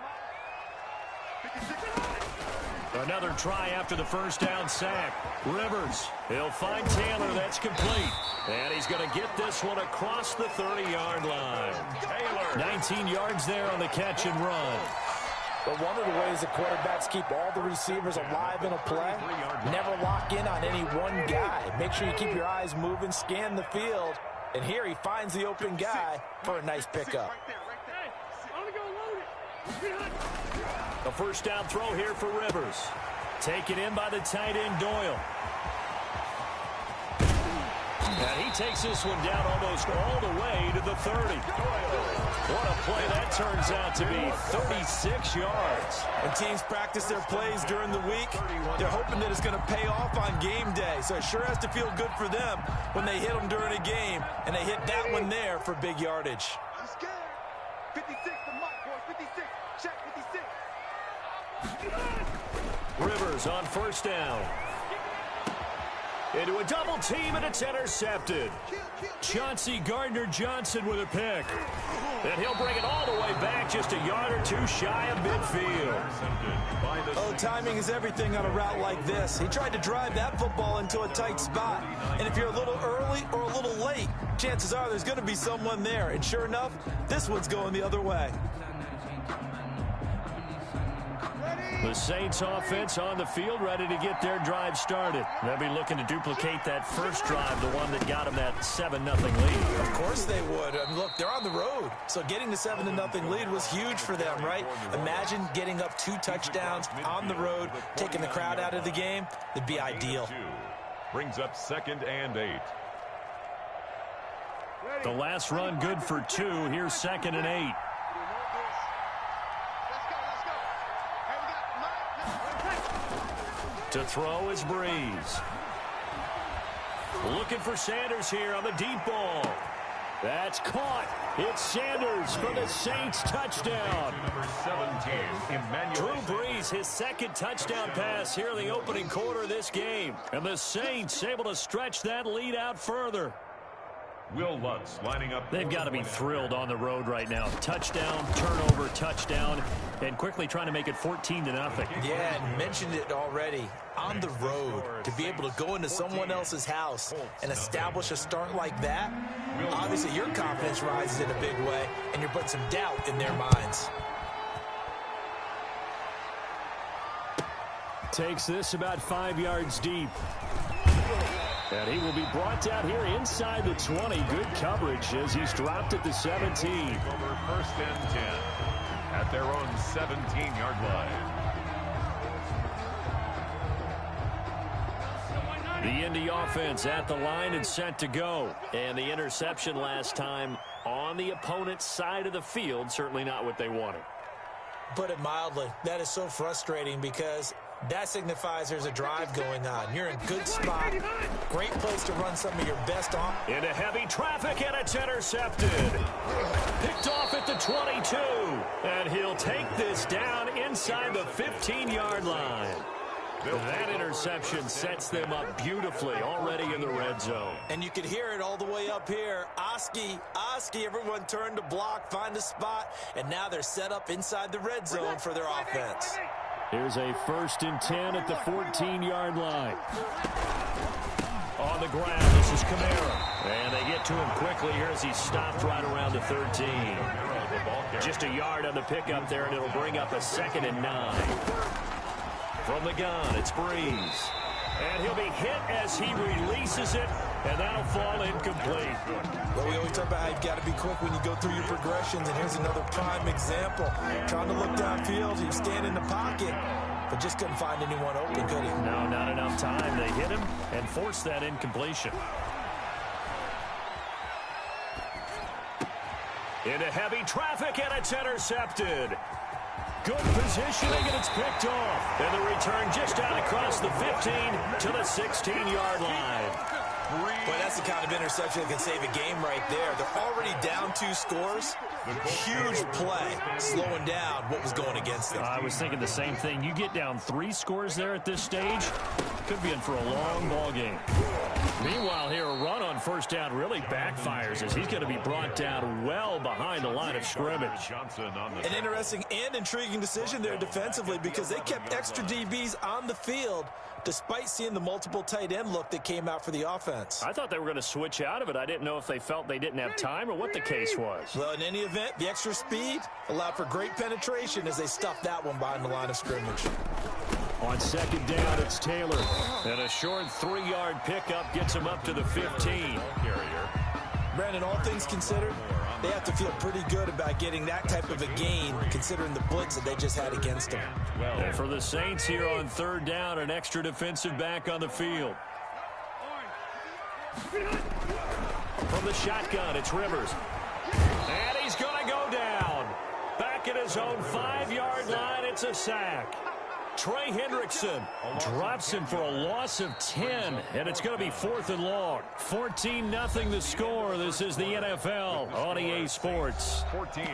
Another try after the first down sack. Rivers, he'll find Taylor. That's complete. And he's going to get this one across the 30-yard line. Taylor, 19 yards there on the catch and run. But one of the ways the quarterbacks keep all the receivers alive in a play, never lock in on any one guy. Make sure you keep your eyes moving, scan the field. And here he finds the open guy for a nice pickup. A first down throw here for Rivers. Taken in by the tight end, Doyle. And he takes this one down almost all the way to the 30. What a play that turns out to be, 36 yards. When teams practice their plays during the week, they're hoping that it's going to pay off on game day. So it sure has to feel good for them when they hit them during a game, and they hit that one there for big yardage. 56, the mark, boys, 56, check 56. Rivers on first down. Into a double team, and it's intercepted. Chauncey Gardner-Johnson with a pick. And he'll bring it all the way back just a yard or two shy of midfield. Oh, timing is everything on a route like this. He tried to drive that football into a tight spot. And if you're a little early or a little late, chances are there's going to be someone there. And sure enough, this one's going the other way. The Saints offense on the field, ready to get their drive started. They'll be looking to duplicate that first drive, the one that got them that 7-0 lead. Of course they would. Look, they're on the road. So getting the 7-0 lead was huge for them, right? Imagine getting up 2 touchdowns on the road, taking the crowd out of the game. It'd be ideal. Brings up 2nd and 8. The last run good for 2. Here's 2nd and 8. To throw is Breeze. Looking for Sanders here on the deep ball. That's caught. It's Sanders for the Saints touchdown. Number 17, Emmanuel. Drew Brees, his 2nd touchdown pass here in the opening quarter of this game. And the Saints able to stretch that lead out further. Will Lutz lining up. They've got to be thrilled on the road right now. Touchdown, turnover, touchdown, and quickly trying to make it 14-0. Yeah, and mentioned it already. On the road, to be able to go into someone else's house and establish a start like that, obviously your confidence rises in a big way, and you're putting some doubt in their minds. Takes this about 5 yards deep. And he will be brought down here inside the 20. Good coverage as he's dropped at the 17. Over 1st and 10 at their own 17-yard line. The Indy offense at the line and set to go. And the interception last time on the opponent's side of the field, certainly not what they wanted. Put it mildly, that is so frustrating because that signifies there's a drive going on. You're in good spot. Great place to run some of your best on. Into heavy traffic, and it's intercepted. Picked off at the 22. And he'll take this down inside the 15-yard line. That interception sets them up beautifully already in the red zone. And you can hear it all the way up here. Oski, everyone turned to block, find a spot, and now they're set up inside the red zone for their offense. Here's a 1st and 10 at the 14-yard line. On the ground, this is Kamara. And they get to him quickly here as he stopped right around the 13. Just a yard on the pickup there, and it'll bring up a 2nd and 9. From the gun, it's Breeze. And he'll be hit as he releases it, and that'll fall incomplete. Well, we always talk about how you've got to be quick when you go through your progressions, and here's another prime example. Trying to look downfield, he was standing in the pocket, but just couldn't find anyone open, could he? No, not enough time. They hit him and forced that incompletion. Into heavy traffic, and it's intercepted. Good positioning, and it's picked off. And the return just out across the 15 to the 16-yard line. Boy, that's the kind of interception that can save a game right there. They're already down 2 scores. Huge play, slowing down what was going against them. I was thinking the same thing. You get down 3 scores there at this stage, could be in for a long ball game. Meanwhile, here, a run on first down really backfires as he's going to be brought down well behind the line of scrimmage. An interesting and intriguing decision there defensively because they kept extra DBs on the field despite seeing the multiple tight end look that came out for the offense. I thought they were going to switch out of it. I didn't know if they felt they didn't have time or what the case was. Well, in any event, the extra speed allowed for great penetration as they stuffed that one behind the line of scrimmage. On 2nd down, it's Taylor. And a short 3-yard pickup gets him up to the 15. Brandon, all things considered, They have to feel pretty good about getting that type of a gain, considering the blitz that they just had against them. And for the Saints here on third down, an extra defensive back on the field. From the shotgun, it's Rivers. And he's going to go down. Back at his own 5-yard line, it's a sack. Trey Hendrickson drops him for a loss of 10, and it's going to be 4th and long. 14-0 the score. This is the NFL on EA Sports. 14.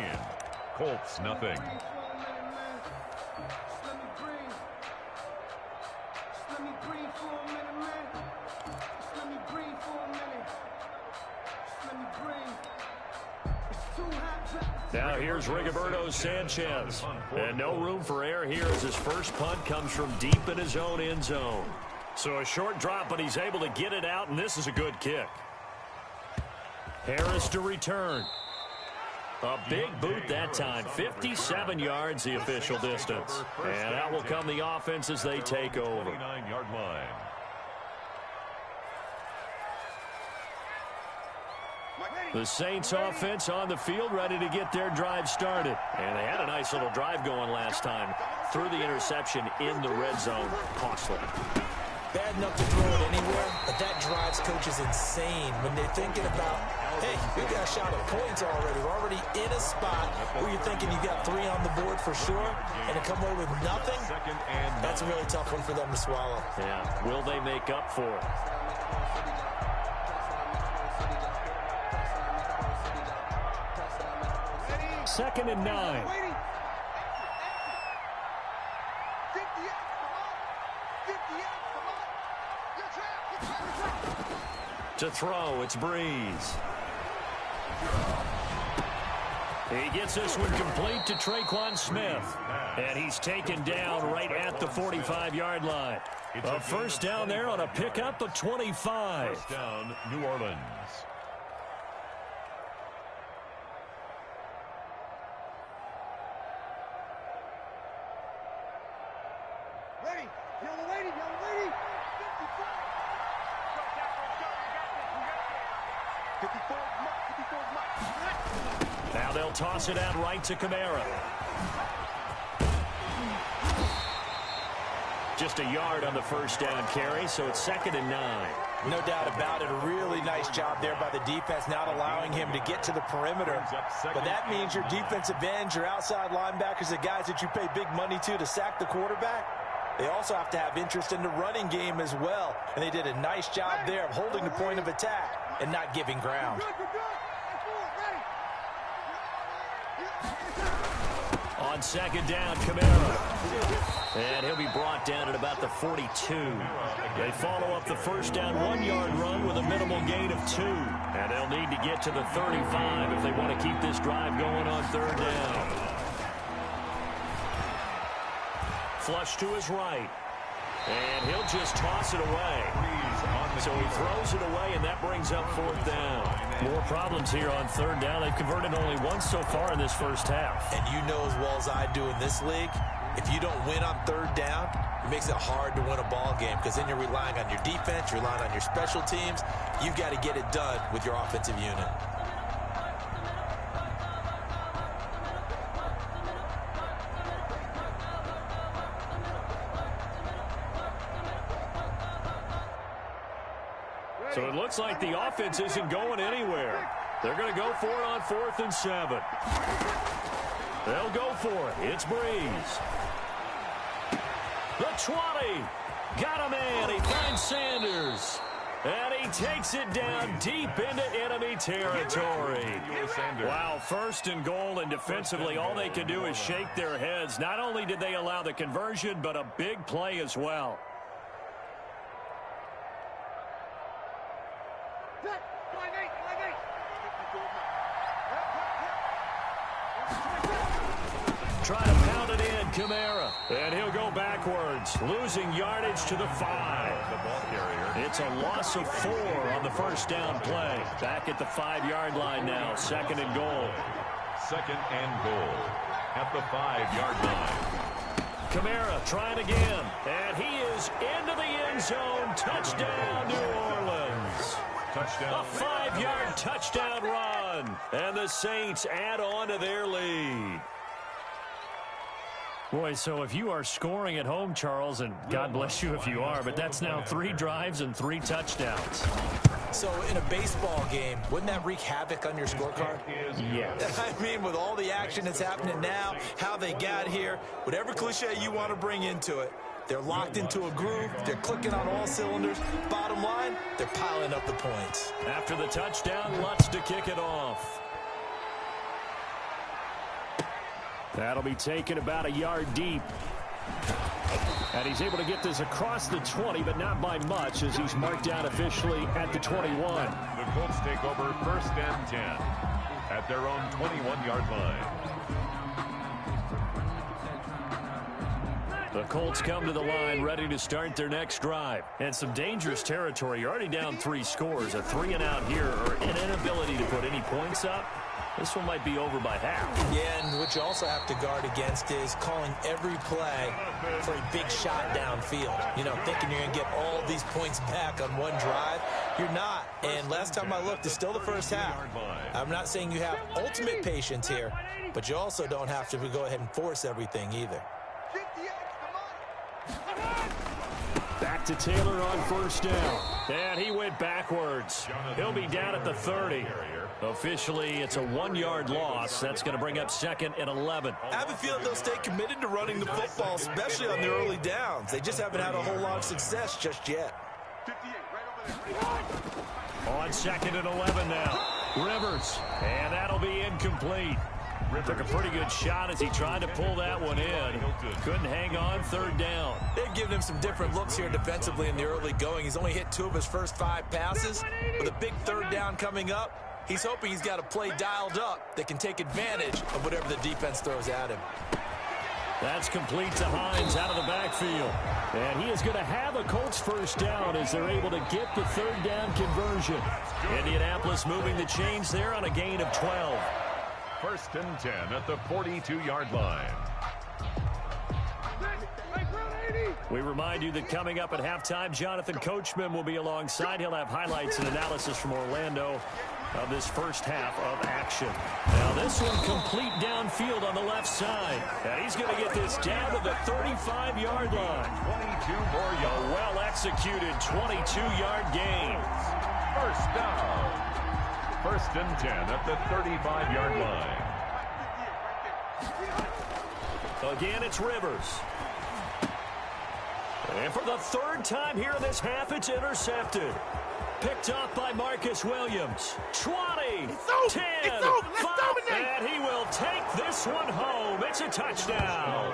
Colts, nothing. Now here's Rigoberto Sanchez. And no room for error here as his first punt comes from deep in his own end zone. So a short drop, but he's able to get it out, and this is a good kick. Harris to return. A big boot that time. 57 yards the official distance. And out will come the offense as they take over. 29-yard line. The Saints offense on the field ready to get their drive started. And they had a nice little drive going last time. Threw the interception in the red zone. Costly. Bad enough to throw it anywhere, but that drives coaches insane when they're thinking about, hey, we got a shot at points already. We're already in a spot where you're thinking you got 3 on the board for sure, and to come away with nothing, that's a really tough one for them to swallow. Yeah, will they make up for it? Second and 9. To throw, it's Breeze. He gets this one complete to Traquan Smith. And he's taken down right at the 45-yard line. A first down there on a pickup of 25. First down, New Orleans. Ready. Yellow lady. Yellow lady. 54. 54 Mike. Now they'll toss it out right to Kamara. Just a yard on the first down carry, so it's 2nd and 9. No doubt about it. A really nice job there by the defense, not allowing him to get to the perimeter. But that means your defensive ends, your outside linebackers, the guys that you pay big money to sack the quarterback, they also have to have interest in the running game as well. And they did a nice job there of holding the point of attack and not giving ground. On second down, Kamara. And he'll be brought down at about the 42. They follow up the first down 1-yard run with a minimal gain of 2. And they'll need to get to the 35 if they want to keep this drive going on third down. Flush to his right. And he'll just toss it away. So he throws it away, and that brings up 4th down. More problems here on third down. They've converted only once so far in this first half. And you know as well as I do in this league, if you don't win on third down, it makes it hard to win a ball game because then you're relying on your defense, you're relying on your special teams. You've got to get it done with your offensive unit. So it looks like the offense isn't going anywhere. They're going to go for it on 4th and 7. They'll go for it. It's Breeze. The 20. Got a man. He finds Sanders. And he takes it down deep into enemy territory. Wow, 1st and goal, and defensively all they can do is shake their heads. Not only did they allow the conversion, but a big play as well. Try to pound it in, Kamara. And he'll go backwards, losing yardage to the 5. The ball carrier. It's a loss of 4 on the first down play. Back at the 5-yard line now, 2nd and goal. 2nd and goal at the 5-yard line. Kamara trying again. And he is into the end zone. Touchdown, New Orleans. Touchdown. A 5-yard touchdown run. And the Saints add on to their lead. Boy, so if you are scoring at home, Charles, and God bless you if you are, but that's now 3 drives and 3 touchdowns. So in a baseball game, wouldn't that wreak havoc on your scorecard? Yes. I mean, with all the action that's happening now, how they got here, whatever cliche you want to bring into it, they're locked into a groove. They're clicking on all cylinders. Bottom line, they're piling up the points. After the touchdown, Lutz to kick it off. That'll be taken about a yard deep. And he's able to get this across the 20, but not by much, as he's marked down officially at the 21. The Colts take over 1st and 10 at their own 21-yard line. The Colts come to the line ready to start their next drive. And some dangerous territory. You're already down 3 scores. A 3-and-out here, or an inability to put any points up. This one might be over by half. Yeah, and what you also have to guard against is calling every play for a big shot downfield. You know, thinking you're going to get all these points back on one drive. You're not. And last time I looked, it's still the first half. I'm not saying you have ultimate patience here, but you also don't have to go ahead and force everything either. Back to Taylor on 1st down. And he went backwards. He'll be down at the 30. Officially, it's a 1-yard loss. That's going to bring up 2nd and 11. I have a feeling they'll stay committed to running the football, especially on their early downs. They just haven't had a whole lot of success just yet. On 2nd and 11 now. Rivers. And that'll be incomplete. Took a pretty good shot as he tried to pull that one in. Couldn't hang on 3rd down. They've given him some different looks here defensively in the early going. He's only hit 2 of his first 5 passes. With a big 3rd down coming up, he's hoping he's got a play dialed up that can take advantage of whatever the defense throws at him. That's complete to Hines out of the backfield. And he is going to have a Colts 1st down as they're able to get the 3rd down conversion. Indianapolis moving the chains there on a gain of 12. 1st and 10 at the 42-yard line. We remind you that coming up at halftime, Jonathan Coachman will be alongside. He'll have highlights and analysis from Orlando of this first half of action. Now this one complete downfield on the left side. And he's going to get this down to the 35-yard line. 22 more yards. A well-executed 22-yard gain. 1st down. 1st and 10 at the 35-yard line. Again, it's Rivers. And for the 3rd time here in this half, it's intercepted. Picked off by Marcus Williams. 20, 10, 5, and he will take this one home. It's a touchdown.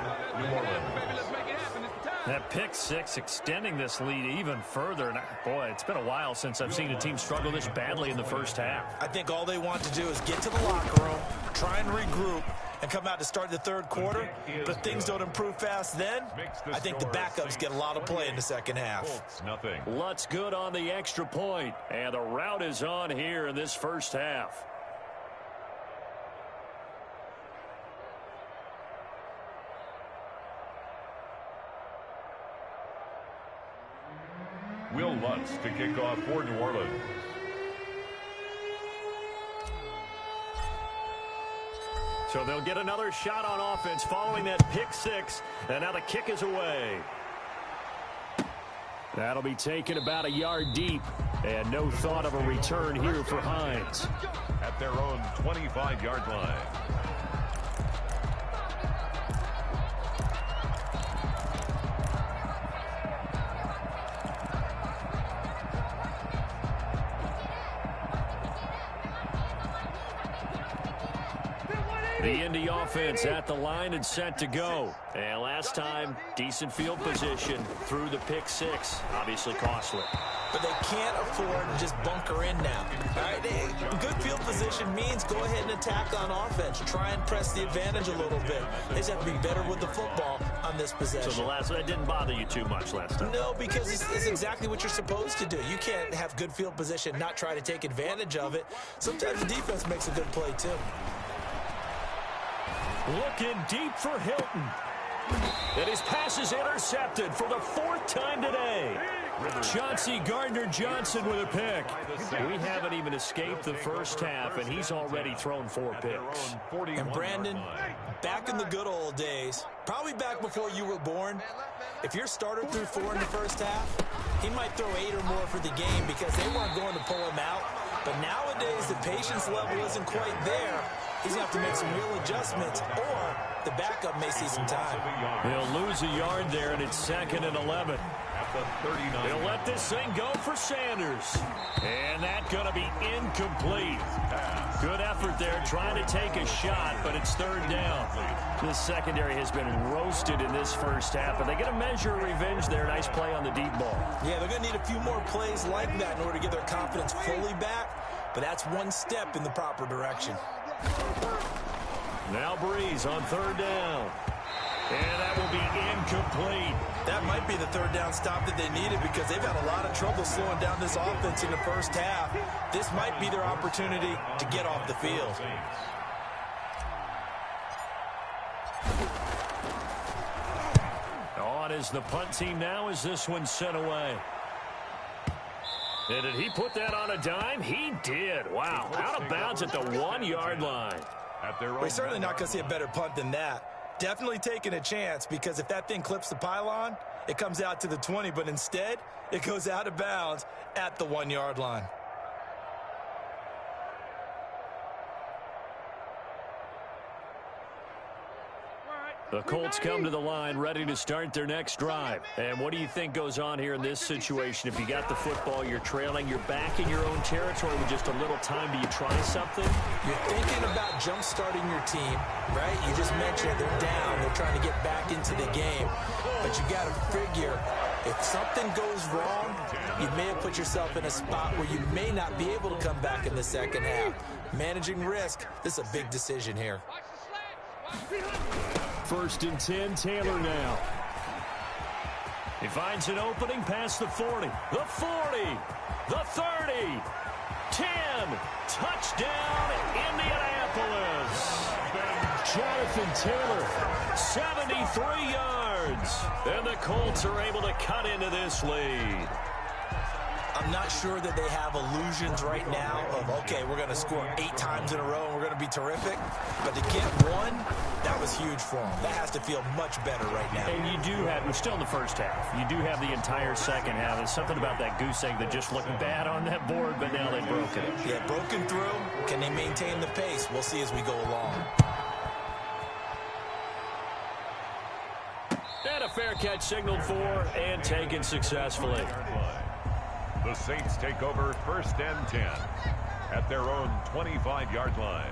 That pick 6 extending this lead even further. And boy, it's been a while since I've seen a team struggle this badly in the first half. I think all they want to do is get to the locker room, try and regroup, and come out to start the 3rd quarter. But if things don't improve fast then, I think the backups get a lot of play in the 2nd half. Nothing. Lutz good on the extra point. And the route is on here in this first half. Will Lutz to kick off for New Orleans. So they'll get another shot on offense following that pick 6. And now the kick is away. That'll be taken about a yard deep. And no thought of a return here for Hines. At their own 25-yard line. The Indy offense at the line and set to go. And last time, decent field position through the pick 6. Obviously costly. But they can't afford to just bunker in now. All right, good field position means go ahead and attack on offense. Try and press the advantage a little bit. They just have to be better with the football on this possession. So that didn't bother you too much last time? No, because it's exactly what you're supposed to do. You can't have good field position, not try to take advantage of it. Sometimes the defense makes a good play, too. Looking deep for Hilton. And his pass is intercepted for the 4th time today. Chauncey Gardner-Johnson with a pick. We haven't even escaped the first half, and he's already thrown 4 picks. And Brandon, back in the good old days, probably back before you were born, if your starter threw 4 in the first half, he might throw 8 or more for the game because they weren't going to pull him out. But nowadays, the patience level isn't quite there. He's going to have to make some real adjustments, or the backup may see some time. He'll lose a yard there, and it's 2nd and 11. At the 39. He'll let this thing go for Sanders. And that's going to be incomplete. Good effort there, trying to take a shot, but it's 3rd down. The secondary has been roasted in this first half, but they get a measure of revenge there. Nice play on the deep ball. Yeah, they're going to need a few more plays like that in order to get their confidence fully back, but that's one step in the proper direction. Now Breeze on 3rd down. And that will be incomplete. That might be the 3rd down stop that they needed because they've had a lot of trouble slowing down this offense in the first half. This might be their opportunity to get off the field. On is the punt team now as this one's sent away. And did he put that on a dime? He did. Wow. Out of bounds at the 1-yard line. We're certainly not going to see a better punt than that. Definitely taking a chance because if that thing clips the pylon, it comes out to the 20, but instead it goes out of bounds at the 1-yard line. The Colts come to the line ready to start their next drive. And what do you think goes on here in this situation? If you got the football, you're trailing, you're back in your own territory with just a little time. Do you try something? You're thinking about jump-starting your team, right? You just mentioned they're down. They're trying to get back into the game. But you got to figure if something goes wrong, you may have put yourself in a spot where you may not be able to come back in the second half. Managing risk, this is a big decision here. 1st and 10, Taylor now. He finds an opening past the 40, the 40, the 30, 10. Touchdown, Indianapolis. Jonathan Taylor, 73 yards. And the Colts are able to cut into this lead. I'm not sure that they have illusions right now of, okay, we're going to score 8 times in a row and we're going to be terrific. But to get one, that was huge for them. That has to feel much better right now. And you do have, we're still in the first half. You do have the entire second half. There's something about that goose egg that just looked bad on that board, but now they've broken it. Yeah, broken through. Can they maintain the pace? We'll see as we go along. And a fair catch signaled for and taken successfully. The Saints take over 1st and 10 at their own 25-yard line.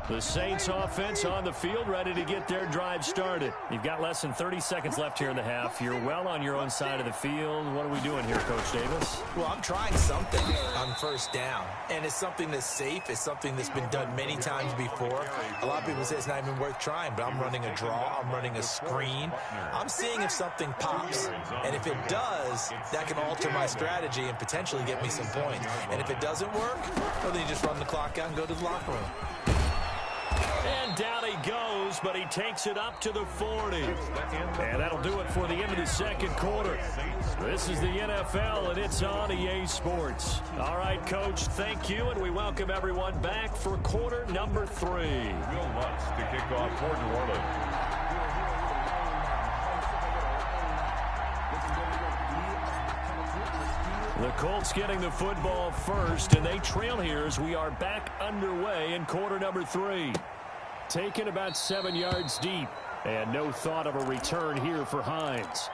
The Saints offense on the field, ready to get their drive started. You've got less than 30 seconds left here in the half. You're well on your own side of the field. What are we doing here, Coach Davis? Well, I'm trying something on 1st down, and it's something that's safe. It's something that's been done many times before. A lot of people say it's not even worth trying, but I'm running a draw. I'm running a screen. I'm seeing if something pops, and if it does, that can alter my strategy and potentially get me some points. And if it doesn't work, well, then you just run the clock out and go to the locker room. And down he goes, but he takes it up to the 40. And that'll do it for the end of the second quarter. This is the NFL, and it's on EA Sports. All right, Coach, thank you, and we welcome everyone back for quarter number 3. Will Lutz to kick off for New Orleans. The Colts getting the football first, and they trail here as we are back underway in quarter number 3. Taken about 7 yards deep, and no thought of a return here for Hines.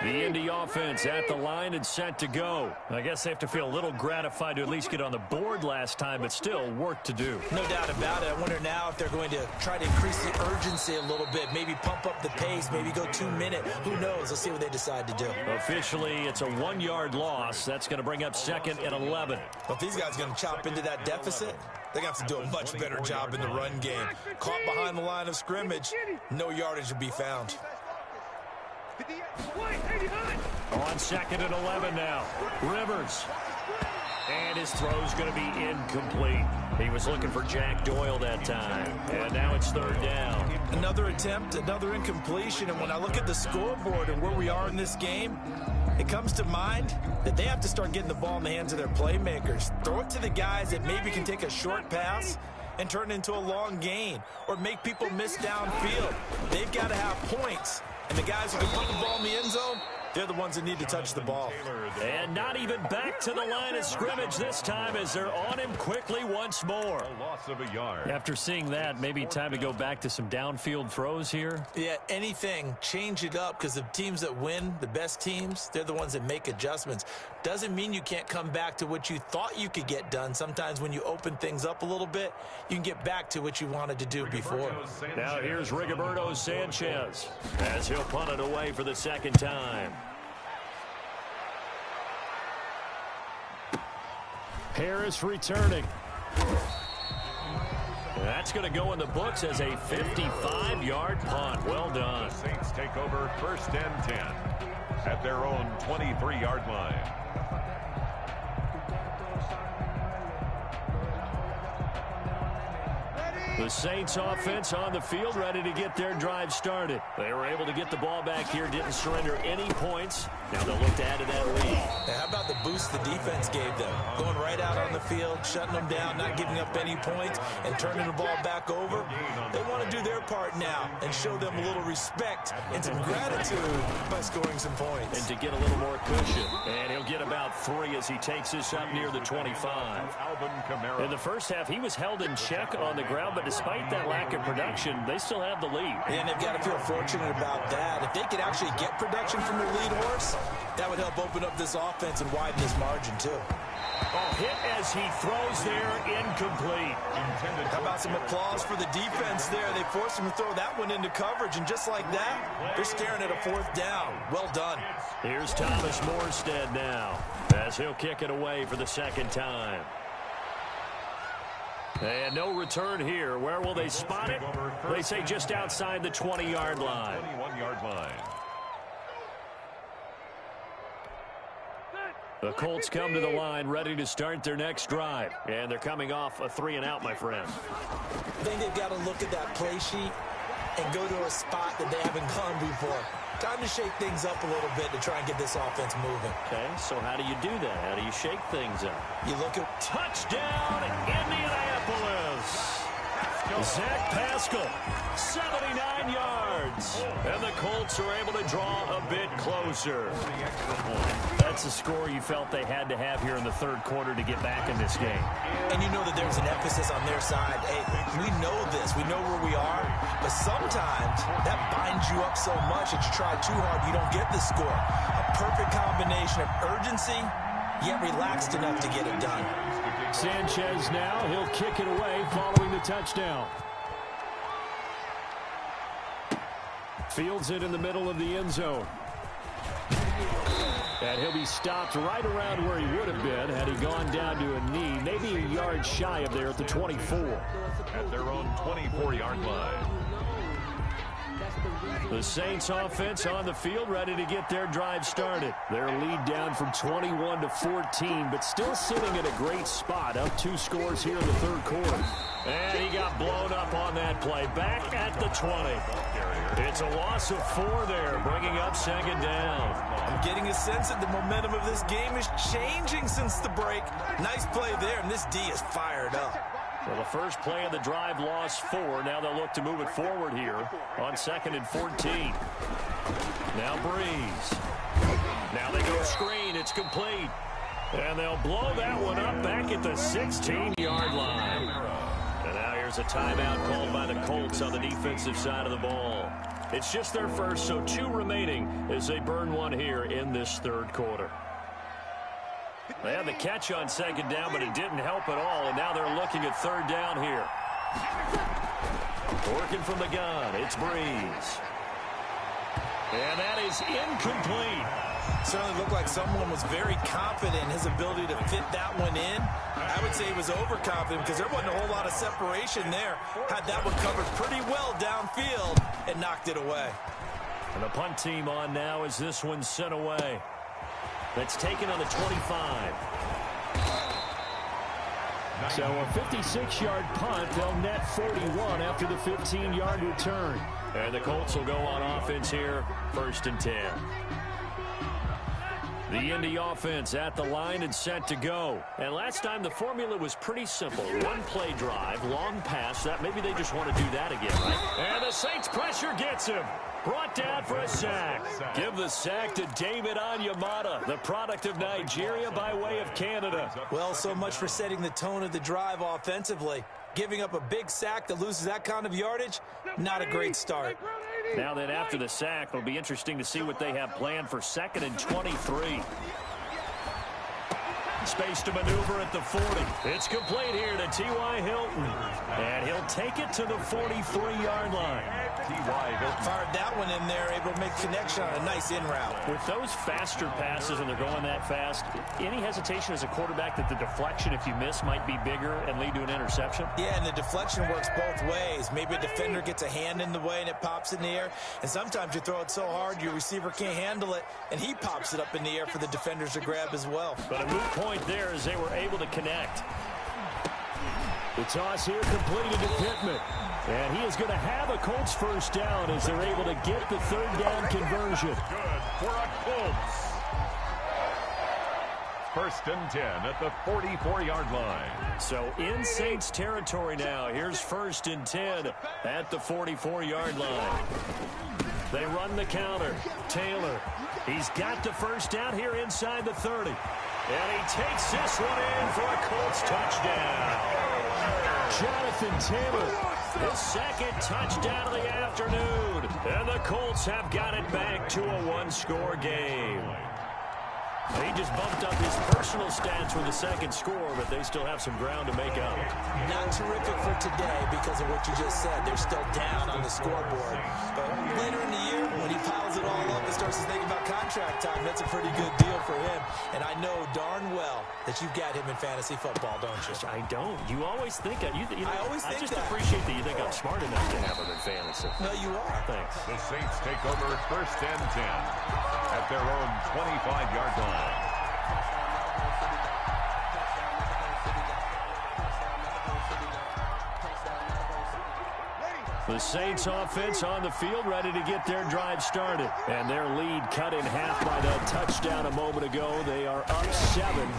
The Indy offense at the line and set to go. I guess they have to feel a little gratified to at least get on the board last time, but still work to do. No doubt about it. I wonder now if they're going to try to increase the urgency a little bit, maybe pump up the pace, maybe go 2-minute. Who knows? Let's see what they decide to do. Officially, it's a 1-yard loss. That's going to bring up 2nd and 11. Well, if these guys are going to chop into that deficit, They're going to have to do a much better job in the run game. Caught behind the line of scrimmage, no yardage to be found. On 2nd and 11 now. Rivers. And his throw's going to be incomplete. He was looking for Jack Doyle that time. And now it's 3rd down. Another attempt, another incompletion. And when I look at the scoreboard and where we are in this game, it comes to mind that they have to start getting the ball in the hands of their playmakers. Throw it to the guys that maybe can take a short pass and turn it into a long gain or make people miss downfield. They've got to have points. And the guys who can put the ball in the end zone, they're the ones that need to touch the ball. And not even back to the line of scrimmage this time as they're on him quickly once more. A loss of a yard. After seeing that, maybe time to go back to some downfield throws here. Yeah, anything, change it up, because the teams that win, the best teams, they're the ones that make adjustments. Doesn't mean you can't come back to what you thought you could get done. Sometimes when you open things up a little bit, you can get back to what you wanted to do before. Now here's Rigoberto Sanchez as he'll punt it away for the 2nd time. Harris returning. That's going to go in the books as a 55-yard punt. Well done. The Saints take over 1st and 10 at their own 23-yard line. The Saints offense on the field, ready to get their drive started. They were able to get the ball back here, didn't surrender any points. Now they'll look to add to that lead. Now, how about the boost the defense gave them? Going right out on the field, shutting them down, not giving up any points, and turning the ball back over. They want to do their part now and show them a little respect and some gratitude by scoring some points. And to get a little more cushion. And he'll get about 3 as he takes this up near the 25. Alvin Kamara. In the first half, he was held in check on the ground, but despite that lack of production, they still have the lead. And they've got to feel fortunate about that. If they could actually get production from their lead horse, that would help open up this offense and widen this margin, too. Oh, hit as he throws there, incomplete. How about some applause for the defense there? They forced him to throw that one into coverage, and just like that, they're staring at a 4th down. Well done. Here's Thomas Morstead now as he'll kick it away for the 2nd time. And no return here. Where will they spot it? They say just outside the 20-yard line. 21-yard line. The Colts come to the line ready to start their next drive. And they're coming off a 3-and-out, my friend. I think they've got to look at that play sheet and go to a spot that they haven't gone before. Time to shake things up a little bit to try and get this offense moving. Okay, so how do you do that? How do you shake things up? You look at... Touchdown, Indianapolis! Zach Pascal, 79 yards. And the Colts are able to draw a bit closer. That's a score you felt they had to have here in the 3rd quarter to get back in this game. And you know that there's an emphasis on their side. Hey, we know this. We know where we are. But sometimes that binds you up so much that you try too hard, you don't get the score. A perfect combination of urgency, yet relaxed enough to get it done. Sanchez now, he'll kick it away following the touchdown. Fields it in the middle of the end zone. And he'll be stopped right around where he would have been had he gone down to a knee, maybe a yard shy of there at the 24. At their own 24-yard line. The Saints offense on the field ready to get their drive started. Their lead down from 21 to 14, but still sitting at a great spot, up 2 scores here in the 3rd quarter. And he got blown up on that play, back at the 20. It's a loss of 4 there, bringing up 2nd down. I'm getting a sense that the momentum of this game is changing since the break. Nice play there, and this D is fired up. Well, the first play of the drive lost 4. Now they'll look to move it forward here on 2nd and 14. Now Breeze. Now they go screen. It's complete. And they'll blow that one up back at the 16-yard line. And now here's a timeout called by the Colts on the defensive side of the ball. It's just their first, so 2 remaining as they burn one here in this 3rd quarter. They had the catch on 2nd down, but it didn't help at all, and now they're looking at 3rd down here. Working from the gun, it's Breeze. And that is incomplete. Certainly looked like someone was very confident in his ability to fit that one in. I would say he was overconfident because there wasn't a whole lot of separation there. Had that one covered pretty well downfield and knocked it away. And the punt team on now as this one's sent away. That's taken on the 25. So a 56-yard punt. They'll net 41 after the 15-yard return. And the Colts will go on offense here, 1st and 10. The Indy offense at the line and set to go. And last time the formula was pretty simple. One play drive, long pass. That maybe they just want to do that again, right? And the Saints pressure gets him. Brought down for a sack. Give the sack to David Onyemata, the product of Nigeria by way of Canada. Well, so much for setting the tone of the drive offensively. Giving up a big sack that loses that kind of yardage, not a great start. Now then, after the sack, it'll be interesting to see what they have planned for 2nd and 23. Space to maneuver at the 40. It's complete here to T.Y. Hilton. And he'll take it to the 43-yard line. T.Y. Hilton fired that one in there, able to make connection on a nice in route. With those faster passes and they're going that fast, any hesitation as a quarterback that the deflection, if you miss, might be bigger and lead to an interception? Yeah, and the deflection works both ways. Maybe a defender gets a hand in the way and it pops in the air. And sometimes you throw it so hard your receiver can't handle it, and he pops it up in the air for the defenders to grab as well. But a moot point there as they were able to connect. The toss here completed to Pittman. And he is going to have a Colts 1st down as they're able to get the 3rd down conversion. Good for a Colts. 1st and 10 at the 44-yard line. So in Saints territory now. Here's 1st and 10 at the 44-yard line. They run the counter. Taylor. He's got the 1st down here inside the 30. And he takes this one in for a Colts touchdown. Jonathan Taylor. His 2nd touchdown of the afternoon. And the Colts have got it back to a 1-score game. He just bumped up his personal stats with the 2nd score, but they still have some ground to make up. Not terrific for today because of what you just said. They're still down on the scoreboard. But later in the year, when he piles it all up and starts to think about contract time, that's a pretty good deal for him. And I know darn well that you've got him in fantasy football, don't you? I don't. You always think I always think I just that. appreciate that you think I'm smart enough to have him in fantasy. No, you are. Thanks. The Saints take over 1st and 10 at their own 25-yard line. The Saints offense on the field ready to get their drive started. And their lead cut in half by that touchdown a moment ago. They are up 7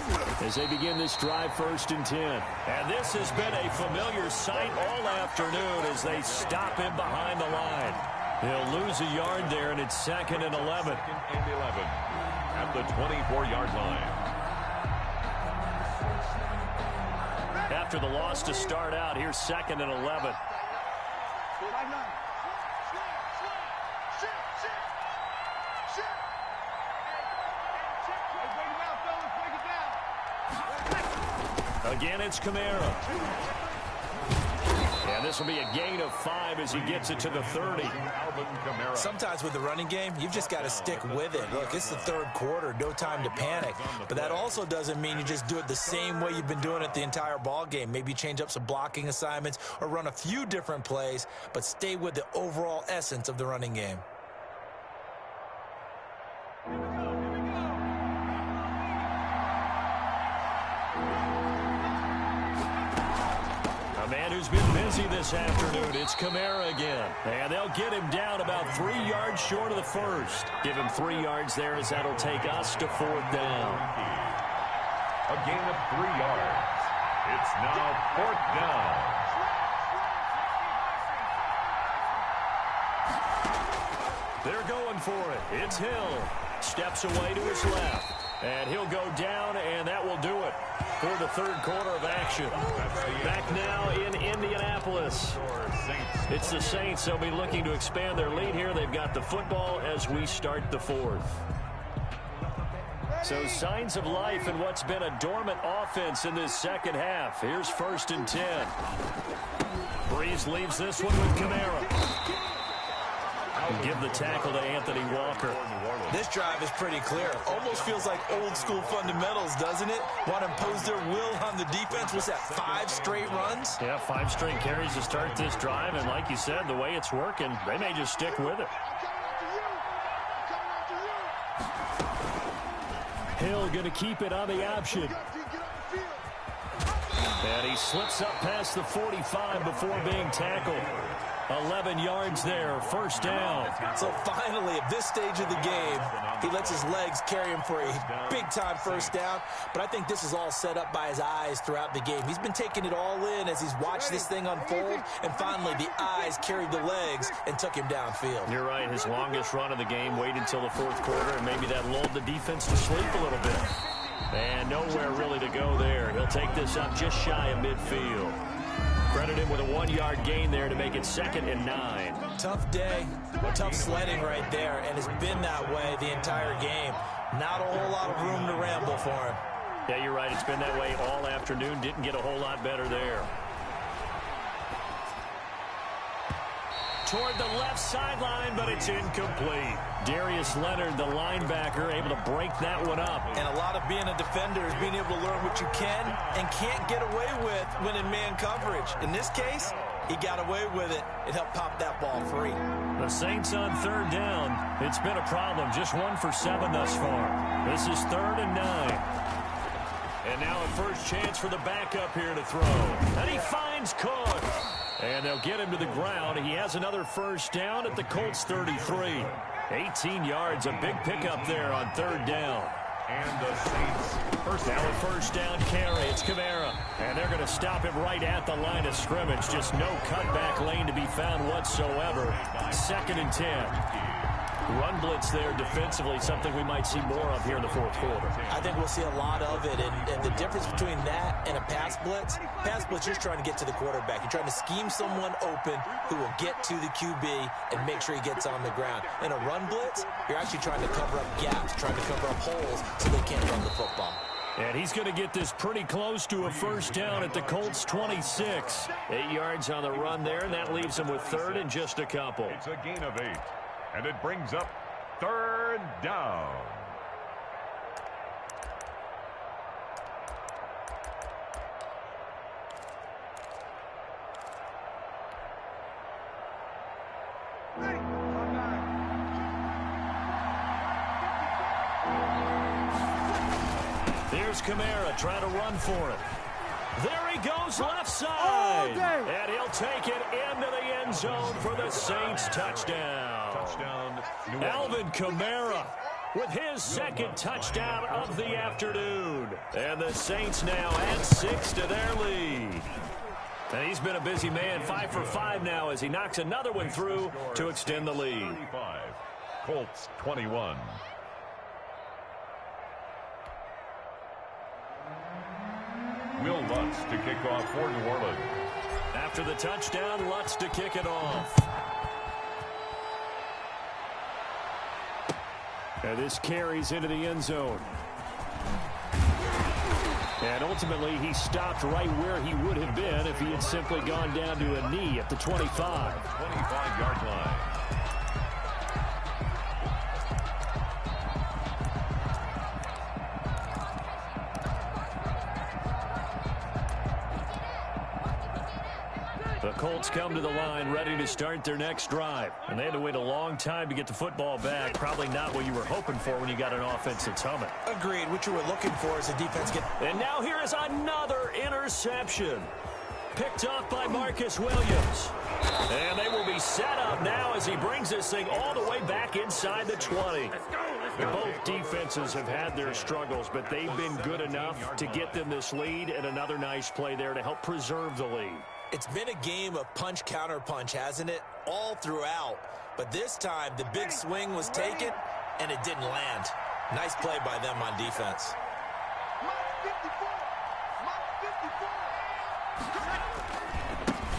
as they begin this drive 1st and 10. And this has been a familiar sight all afternoon as they stop him behind the line. He'll lose a yard there, and it's 2nd and 11. 2nd and 11 at the 24-yard line. After the loss to start out, here's 2nd and 11. Again, it's Kamara. And this will be a gain of 5 as he gets it to the 30. Sometimes with the running game, you've just got to stick with it. Look, it's the 3rd quarter, no time to panic. But that also doesn't mean you just do it the same way you've been doing it the entire ball game. Maybe change up some blocking assignments or run a few different plays, but stay with the overall essence of the running game. A man who's been busy this afternoon. It's Kamara again. And they'll get him down about 3 yards short of the 1st. Give him 3 yards there as that'll take us to 4th down. A gain of 3 yards. It's now 4th down. They're going for it. It's Hill. Steps away to his left. And he'll go down, and that will do it for the 3rd quarter of action. Back now in Indianapolis. It's the Saints. They'll be looking to expand their lead here. They've got the football as we start the 4th. So signs of life in what's been a dormant offense in this 2nd half. Here's 1st and 10. Breeze leaves this one with Kamara. Give the tackle to Anthony Walker. This drive is pretty clear. Almost feels like old school fundamentals, doesn't it? Want to impose their will on the defense. Was that 5 straight runs? Yeah, 5 straight carries to start this drive. And like you said, the way it's working, they may just stick with it. Hill going to keep it on the option. And he slips up past the 45 before being tackled. 11 yards there, first down. So finally, at this stage of the game, he lets his legs carry him for a big-time first down. But I think this is all set up by his eyes throughout the game. He's been taking it all in as he's watched this thing unfold. And finally, the eyes carried the legs and took him downfield. You're right. His longest run of the game waited until the fourth quarter, and maybe that lulled the defense to sleep a little bit. And nowhere really to go there. He'll take this up just shy of midfield. Credit him with a 1-yard gain there to make it 2nd and 9. Tough day, tough sledding right there, and it's been that way the entire game. Not a whole lot of room to ramble for him. Yeah, you're right. It's been that way all afternoon. Didn't get a whole lot better there. Toward the left sideline, but it's incomplete. Darius Leonard, the linebacker, able to break that one up. And a lot of being a defender is being able to learn what you can and can't get away with when in man coverage. In this case, he got away with it. It helped pop that ball free. The Saints on 3rd down. It's been a problem. Just 1 for 7 thus far. This is 3rd and 9. And now a first chance for the backup here to throw. And he finds Cook. And they'll get him to the ground. He has another first down at the Colts 33. 18 yards, a big pickup there on 3rd down. And the Saints Now a first down carry. It's Kamara. And they're going to stop him right at the line of scrimmage. Just no cutback lane to be found whatsoever. 2nd and 10. Run blitz there defensively, something we might see more of here in the fourth quarter. I think we'll see a lot of it, and the difference between that and a pass blitz, you're just trying to get to the quarterback. You're trying to scheme someone open who will get to the QB and make sure he gets on the ground. In a run blitz, you're actually trying to cover up gaps, trying to cover up holes so they can't run the football. And he's going to get this pretty close to a first down at the Colts 26. 8 yards on the run there, and that leaves him with 3rd and just a couple. It's a gain of 8. And it brings up 3rd down. Ready? Here's Kamara trying to run for it. There he goes left side. And he'll take it into the end zone for the Saints touchdown. Alvin Kamara with his 2nd touchdown of the afternoon. And the Saints now add 6 to their lead. And he's been a busy man, 5 for 5 now as he knocks another one through to extend the lead. 35, Colts 21. Will Lutz to kick off for New Orleans. After the touchdown, Lutz to kick it off. And this carries into the end zone. And ultimately, he stopped right where he would have been if he had simply gone down to a knee at the 25. 25-yard line. The Colts come to the line ready to start their next drive. And they had to wait a long time to get the football back. Probably not what you were hoping for when you got an offense that's humming. Agreed. What you were looking for is a defense get... And now here is another interception. Picked off by Marcus Williams. And they will be set up now as he brings this thing all the way back inside the 20. Both defenses have had their struggles, but they've been good enough to get them this lead, and another nice play there to help preserve the lead. It's been a game of punch-counter-punch, hasn't it? All throughout. But this time, the big swing was taken, and it didn't land. Nice play by them on defense.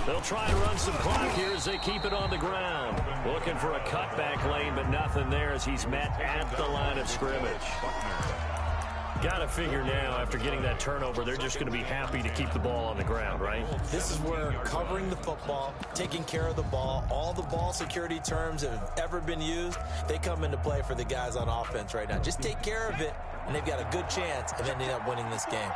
They'll try and run some clock here as they keep it on the ground. Looking for a cutback lane, but nothing there as he's met at the line of scrimmage. Got to figure now, after getting that turnover, they're just going to be happy to keep the ball on the ground, right? This is where covering the football, taking care of the ball, all the ball security terms that have ever been used, they come into play for the guys on offense right now. Just take care of it, and they've got a good chance of ending up winning this game.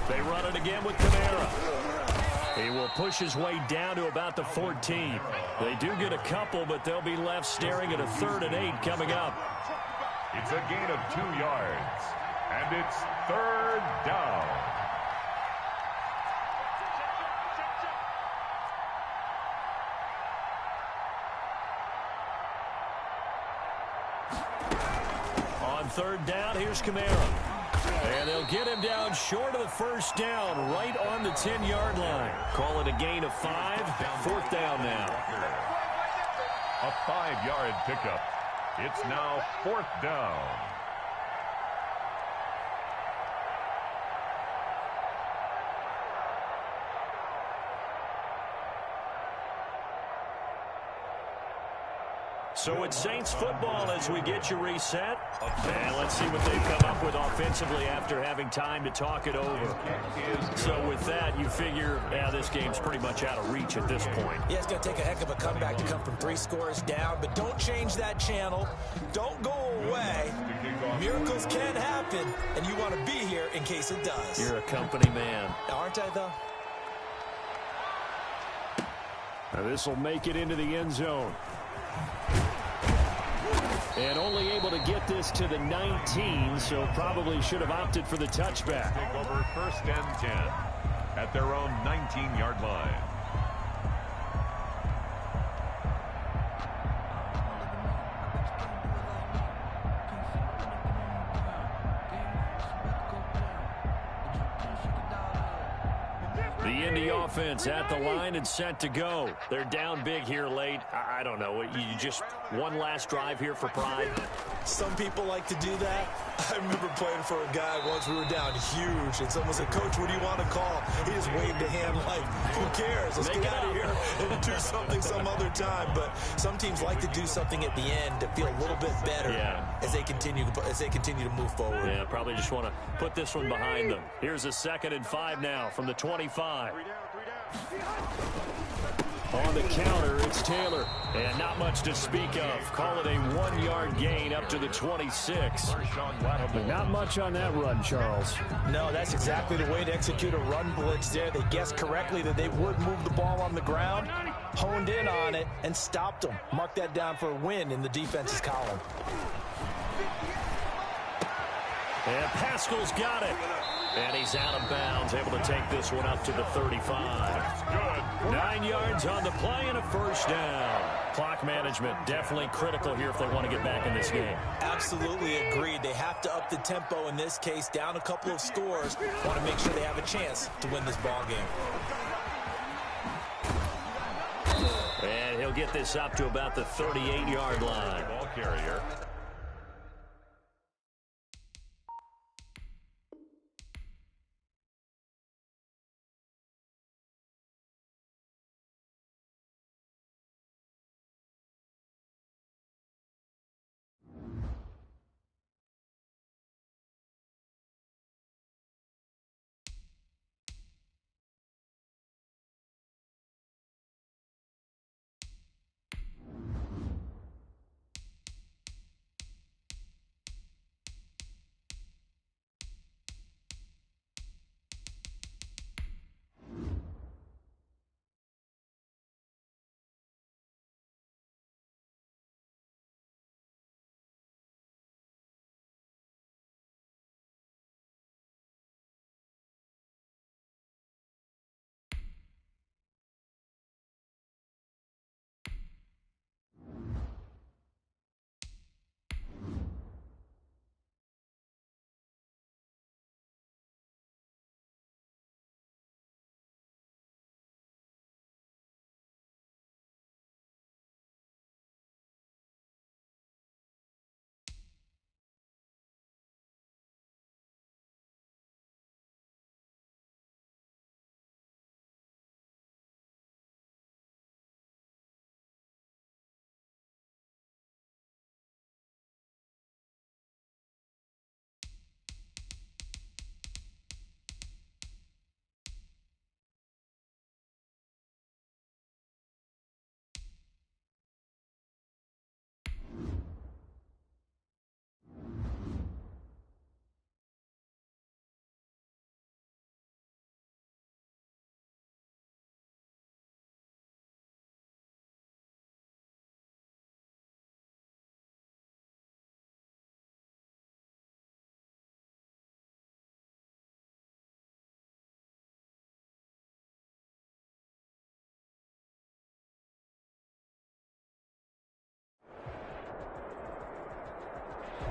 They run it again with Kamara. He will push his way down to about the 14. They do get a couple, but they'll be left staring at a 3rd and 8 coming up. It's a gain of 2 yards, and it's 3rd down. On 3rd down, here's Kamara. And they'll get him down short of the 1st down, right on the 10-yard line. Call it a gain of 5, 4th down now. A 5-yard pickup. It's now 4th down. So it's Saints football as we get you reset. And let's see what they've come up with offensively after having time to talk it over. So with that, you figure, yeah, this game's pretty much out of reach at this point. Yeah, it's going to take a heck of a comeback to come from 3 scores down, but don't change that channel. Don't go away. Miracles can happen, and you want to be here in case it does. You're a company man. Aren't I, though? Now this will make it into the end zone. And only able to get this to the 19, so probably should have opted for the touchback. Take over 1st and 10 at their own 19-yard line. The Indy offense at the line and set to go. They're down big here late. I don't know. You just one last drive here for pride. Some people like to do that. I remember playing for a guy once. We were down huge, and someone said, "Coach, what do you want to call?" He just waved a hand like, "Who cares? Let's get out of here and do something some other time." But some teams like to do something at the end to feel a little bit better as they continue to move forward. Yeah, probably just want to put this one behind them. Here's a 2nd and 5 now from the 25. On the counter, it's Taylor. And not much to speak of. Call it a 1-yard gain up to the 26. But not much on that run, Charles. No, that's exactly the way to execute a run blitz there. They guessed correctly that they would move the ball on the ground, honed in on it, and stopped them. Mark that down for a win in the defense's column. And Pascal's got it. And he's out of bounds, able to take this one up to the 35. 9 yards on the play and a 1st down. Clock management definitely critical here if they want to get back in this game. Absolutely agreed. They have to up the tempo in this case, down a couple of scores. Want to make sure they have a chance to win this ball game. And he'll get this up to about the 38-yard line. Ball carrier.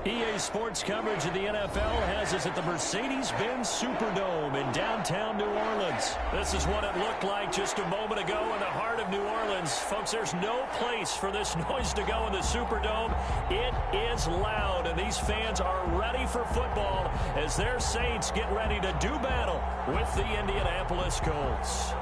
EA Sports coverage of the NFL has us at the Mercedes-Benz Superdome in downtown New Orleans. This is what it looked like just a moment ago in the heart of New Orleans. Folks, there's no place for this noise to go in the Superdome. It is loud, and these fans are ready for football as their Saints get ready to do battle with the Indianapolis Colts.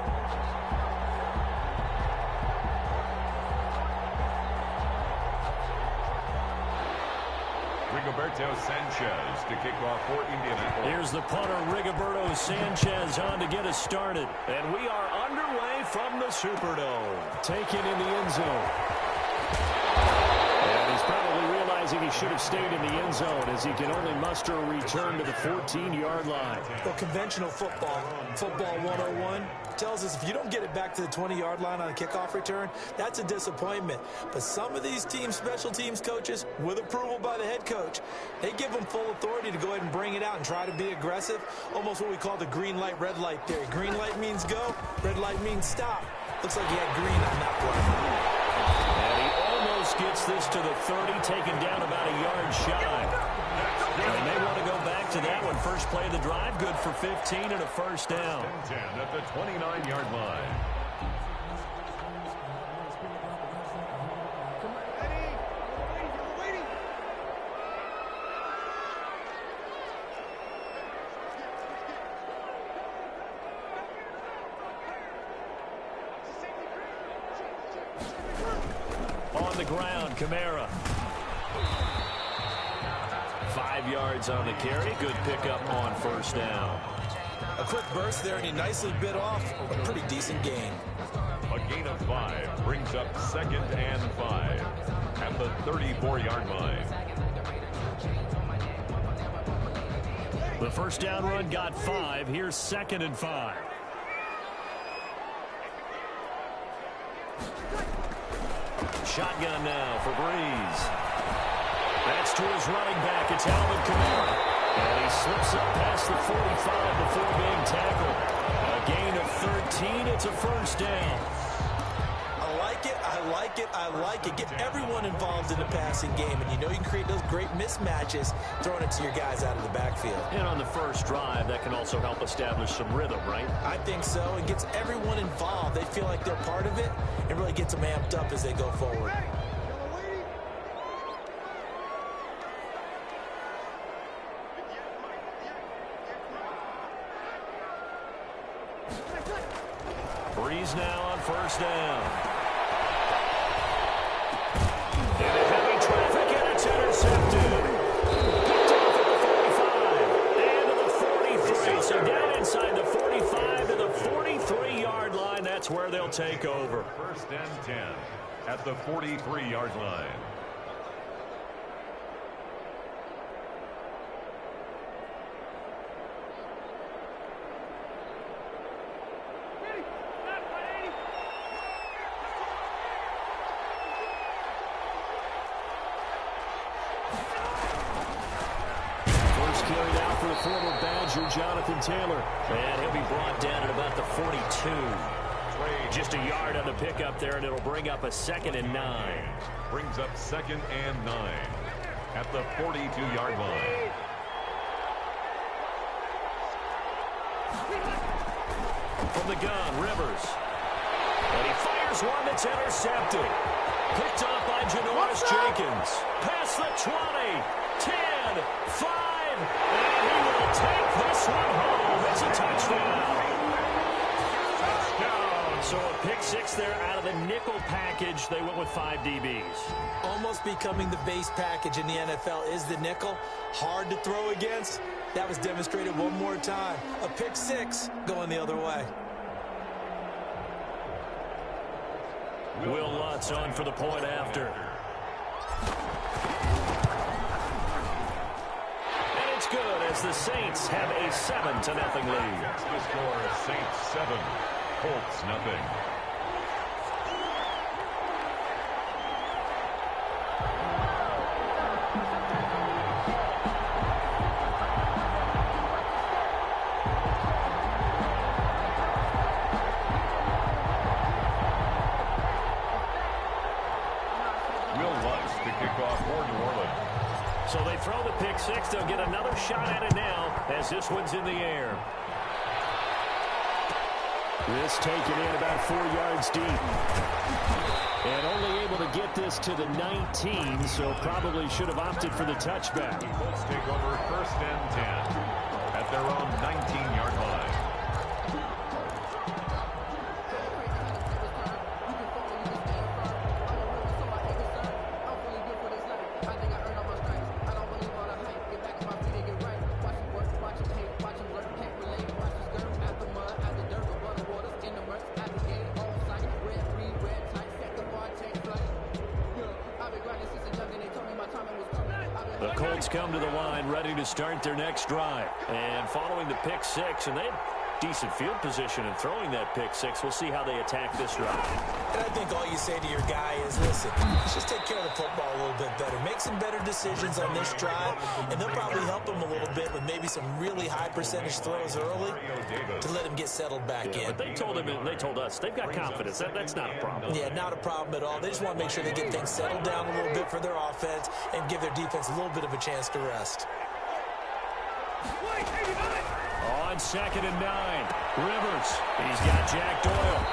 Rigoberto Sanchez to kick off for Indianapolis. Here's the punter, Rigoberto Sanchez, on to get us started. And we are underway from the Superdome. Taken in the end zone. And he's probably realizing he should have stayed in the end zone as he can only muster a return to the 14-yard line. Well, conventional football 101, tells us if you don't get it back to the 20-yard line on a kickoff return, that's a disappointment. But some of these special teams coaches, with approval by the head coach, they give them full authority to go ahead and bring it out and try to be aggressive, almost what we call the green light, red light theory. Green light means go, red light means stop. Looks like he had green on that play. And he almost gets this to the 30, taken down about a yard shy. And they may want to go back to that one. First play of the drive, good for 15 and a first down. 10 at the 29-yard line. On the ground, Kamara. 5 yards on the carry. Good pickup on first down. A quick burst there, and he nicely bit off a pretty decent gain. A gain of 5 brings up 2nd and 5 at the 34-yard line. The first down run got 5. Here's 2nd and 5. Shotgun now for Breeze. That's to his running back. It's Alvin Kamara. And he slips up past the 45 before being tackled. A gain of 13. It's a first down. I like it. I like it. I like it. Get everyone involved in the passing game. And you know you can create those great mismatches throwing it to your guys out of the backfield. And on the first drive, that can also help establish some rhythm, right? I think so. It gets everyone involved. They feel like they're part of it. It really gets them amped up as they go forward. Breeze now on first down. Into heavy traffic, and it's intercepted. Picked off at the 45 and to the 43. So down inside the 45 to the 43-yard line. That's where they'll take over. 1st and 10 at the 43-yard line. Carried out for the former Badger, Jonathan Taylor. And he'll be brought down at about the 42. Just a yard on the pickup there, and it'll bring up a 2nd and 9. Brings up 2nd and 9 at the 42-yard line. From the gun, Rivers. And he fires one that's intercepted. Picked off by Janoris Jenkins. Past the 20, 10, 5. And he will take this one home. It's a touchdown. So a pick 6 there out of the nickel package. They went with 5 DBs. Almost becoming the base package in the NFL is the nickel. Hard to throw against. That was demonstrated one more time. A pick 6 going the other way. Will Lutz on for the point after. Good as the Saints have a 7-0 lead. That's the score. Saints 7, Colts nothing. Will Lutz to kick off for New Orleans. So they throw pick six. They'll get another shot at it now as this one's in the air. This taken in about 4 yards deep. And only able to get this to the 19, so probably should have opted for the touchback. Colts take over 1st and 10 at their own 19-yard line. The Colts come to the line ready to start their next drive. And following the pick six, and they have decent field position in throwing that pick six. We'll see how they attack this drive. And I think all you say to your guy is, listen, just take care of the football a little bit better. Make some better decisions on this drive, and they'll probably help him a little bit with maybe some really high percentage throws early to let him get settled back in. But they told him, and they told us, they've got confidence. That's not a problem. Yeah, not a problem at all. They just want to make sure they get things settled down a little bit for their offense and give their defense a little bit of a chance to rest. On 2nd and 9, Rivers. He's got Jack Doyle.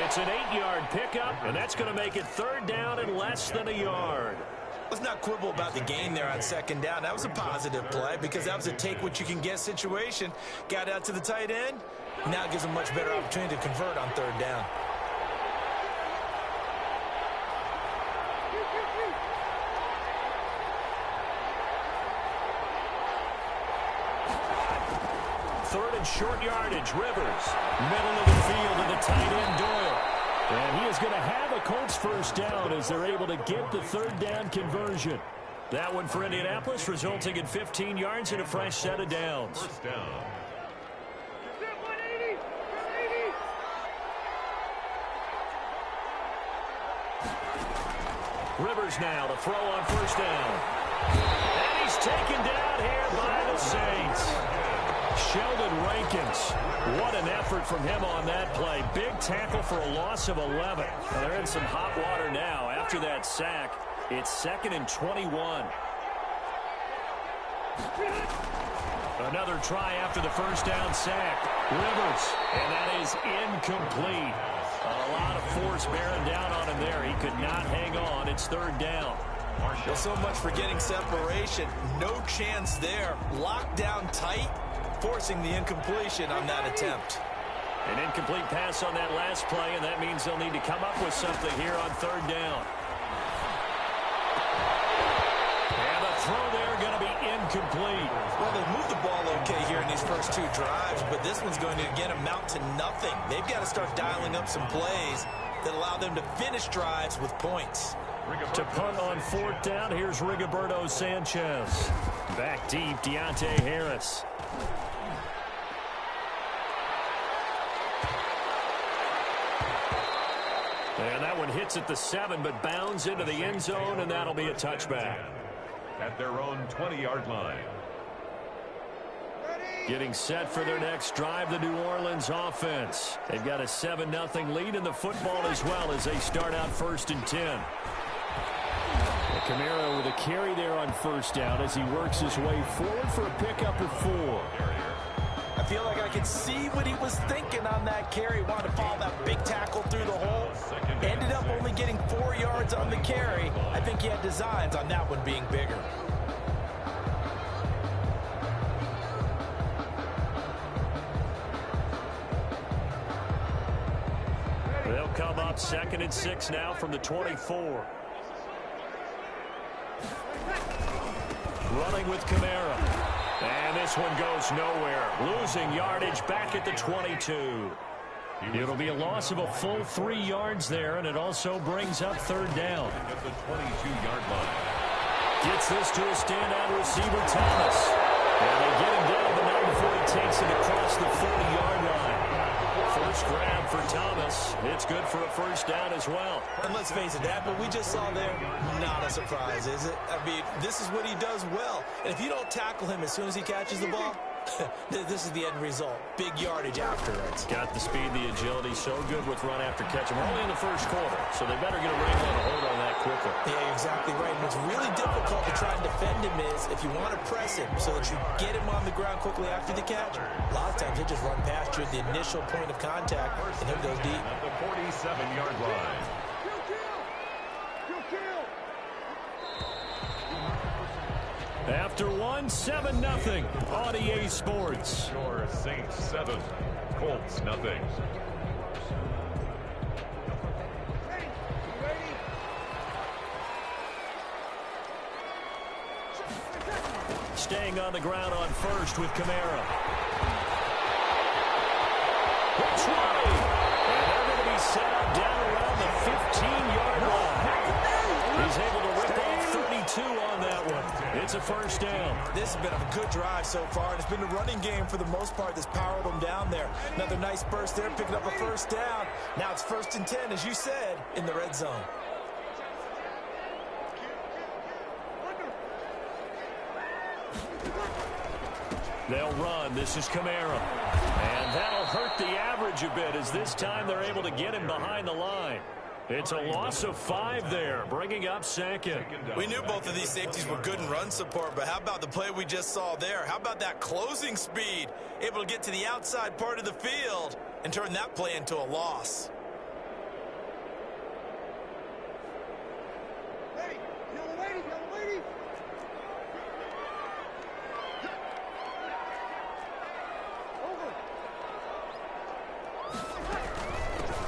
It's an 8-yard pickup, and that's going to make it 3rd down and less than a yard. Let's not quibble about the gain there on 2nd down. That was a positive play because that was a take-what-you-can-get situation. Got out to the tight end. Now it gives them a much better opportunity to convert on 3rd down. Third and short yardage, Rivers. Middle of the field to the tight end, Doyle. And he is going to have a Colts 1st down as they're able to get the 3rd down conversion. That one for Indianapolis, resulting in 15 yards and a fresh set of downs. 1st down. Rivers now to throw on 1st down. And he's taken down here by the Saints. Sheldon Rankins, what an effort from him on that play. Big tackle for a loss of 11. They're in some hot water now after that sack. It's 2nd and 21. Another try after the 1st down sack. Rivers, and that is incomplete. A lot of force bearing down on him there. He could not hang on. It's 3rd down. Well, so much for getting separation. No chance there. Locked down tight, forcing the incompletion on that attempt. An incomplete pass on that last play, and that means they'll need to come up with something here on 3rd down. And the throw there going to be incomplete. Well, they've moved the ball okay here in these first 2 drives, but this one's going to, again, amount to nothing. They've got to start dialing up some plays that allow them to finish drives with points. To punt on 4th down, here's Rigoberto Sanchez. Back deep, Deontay Harris. And that one hits at the 7, but bounds into the end zone, and that'll be a touchback. At their own 20-yard line. Getting set for their next drive, the New Orleans offense. They've got a 7-0 lead in the football as well as they start out 1st and 10. Kamara with a carry there on 1st down as he works his way forward for a pickup of 4. I feel like I can see what he was thinking on that carry. Wanted to follow that big tackle through the hole. Ended up only getting 4 yards on the carry. I think he had designs on that one being bigger. They'll come up 2nd and 6 now from the 24. Running with Kamara. And this one goes nowhere. Losing yardage back at the 22. It'll be a loss of a full 3 yards there, and it also brings up 3rd down. At the 22-yard line. Gets this to a standout receiver, Thomas. And they get him down the 9 before he takes it across the 40-yard line. First grab for Thomas. It's good for a 1st down as well. And let's face it, that what we just saw there, not a surprise, is it? I mean, this is what he does well. And if you don't tackle him as soon as he catches the ball, This is the end result. Big yardage afterwards. Got the speed, the agility, so good with run after catch. And we're only in the first quarter, so they better get a wrangle and a hold on that quickly. Yeah, you're exactly right. And what's really difficult to try and defend him is if you want to press him so that you get him on the ground quickly after the catch, a lot of times he'll just run past you at the initial point of contact, and he'll go deep. At the 47-yard line. After one, 7-0 on EA Sports. Your Saints 7, Colts nothing. Staying on the ground on first with Kamara. Which way? And they're going to be set up down around the 15-yard line. He's able to rip off 32 on that one. It's a first down. This has been a good drive so far, and it's been the running game for the most part that's powered them down there. Another nice burst there, picking up a first down. Now it's 1st and 10, as you said, in the red zone. They'll run. This is Kamara. And that'll hurt the average a bit as this time they're able to get him behind the line. It's a loss of 5 there, bringing up 2nd. We knew both of these safeties were good in run support, but how about the play we just saw there? How about that closing speed? Able to get to the outside part of the field and turn that play into a loss. Ready, yellow lady, yellow lady.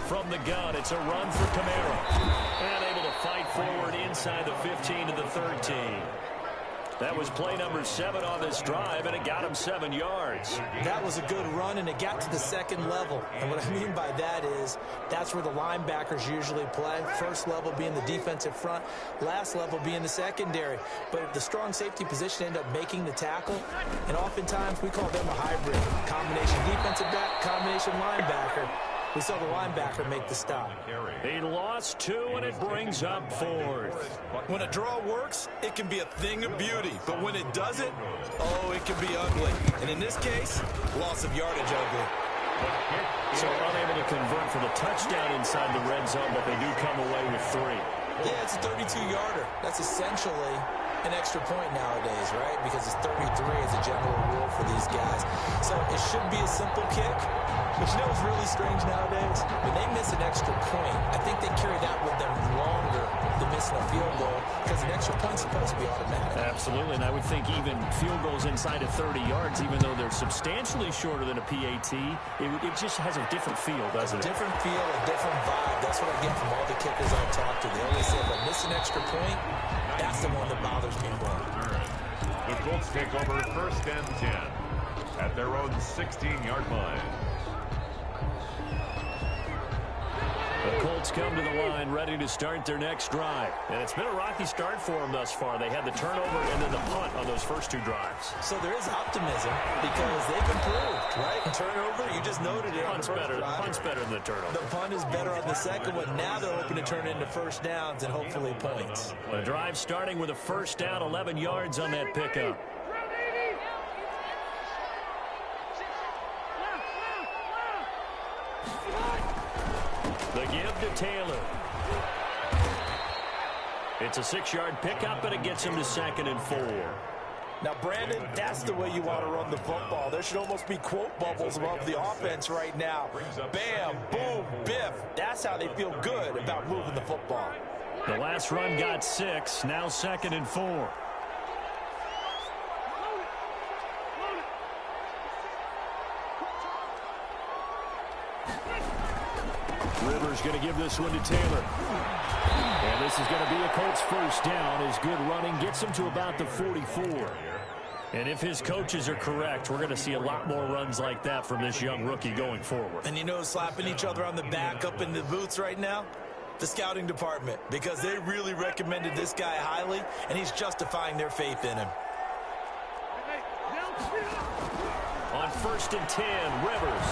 From the gun, it's a run for Kamara. And able to fight forward inside the 15 to the 13. That was play number 7 on this drive, and it got him 7 yards. That was a good run, and it got to the 2nd level. And what I mean by that is that's where the linebackers usually play. First level being the defensive front, last level being the secondary. But the strong safety position ended up making the tackle, and oftentimes we call them a hybrid. Combination defensive back, combination linebacker. We saw the linebacker make the stop. He lost 2, and it brings up 4th. When a draw works, it can be a thing of beauty. But when it doesn't, oh, it can be ugly. And in this case, loss of yardage ugly. So unable to convert for the touchdown inside the red zone, but they do come away with 3. Yeah, it's a 32-yarder. That's essentially an extra point nowadays, right? Because it's 33 as a general rule for these guys. So it should be a simple kick. But you know what's really strange nowadays? When they miss an extra point, I think they carry that with them longer than missing a field goal because an extra point's supposed to be automatic. Absolutely, and I would think even field goals inside of 30 yards, even though they're substantially shorter than a PAT, it just has a different feel, doesn't it? Different feel, a different vibe. That's what I get from all the kickers I talk to. They always say, if I miss an extra point, that's the one that bothers me more. The Colts take over 1st and 10 at their own 16-yard line. The Colts come to the line ready to start their next drive. And it's been a rocky start for them thus far. They had the turnover and then the punt on those first 2 drives. So there is optimism because they've improved, right? And turnover, you just noted it. Punt's better than the turnover. The punt is better on the second one. Now they're hoping to turn it into first downs and hopefully points. The drive starting with a first down, 11 yards on that pickup. The give to Taylor. It's a 6-yard pickup, and it gets him to 2nd and 4. Now, Brandon, that's the way you want to run the football. There should almost be quote bubbles above the offense right now. Bam, boom, biff. That's how they feel good about moving the football. The last run got 6, now 2nd and 4. Rivers going to give this one to Taylor. And this is going to be a Colts first down as good running gets him to about the 44. And if his coaches are correct, we're going to see a lot more runs like that from this young rookie going forward. And you know, slapping each other on the back up in the boots right now? The scouting department, because they really recommended this guy highly, and he's justifying their faith in him. On 1st and 10, Rivers.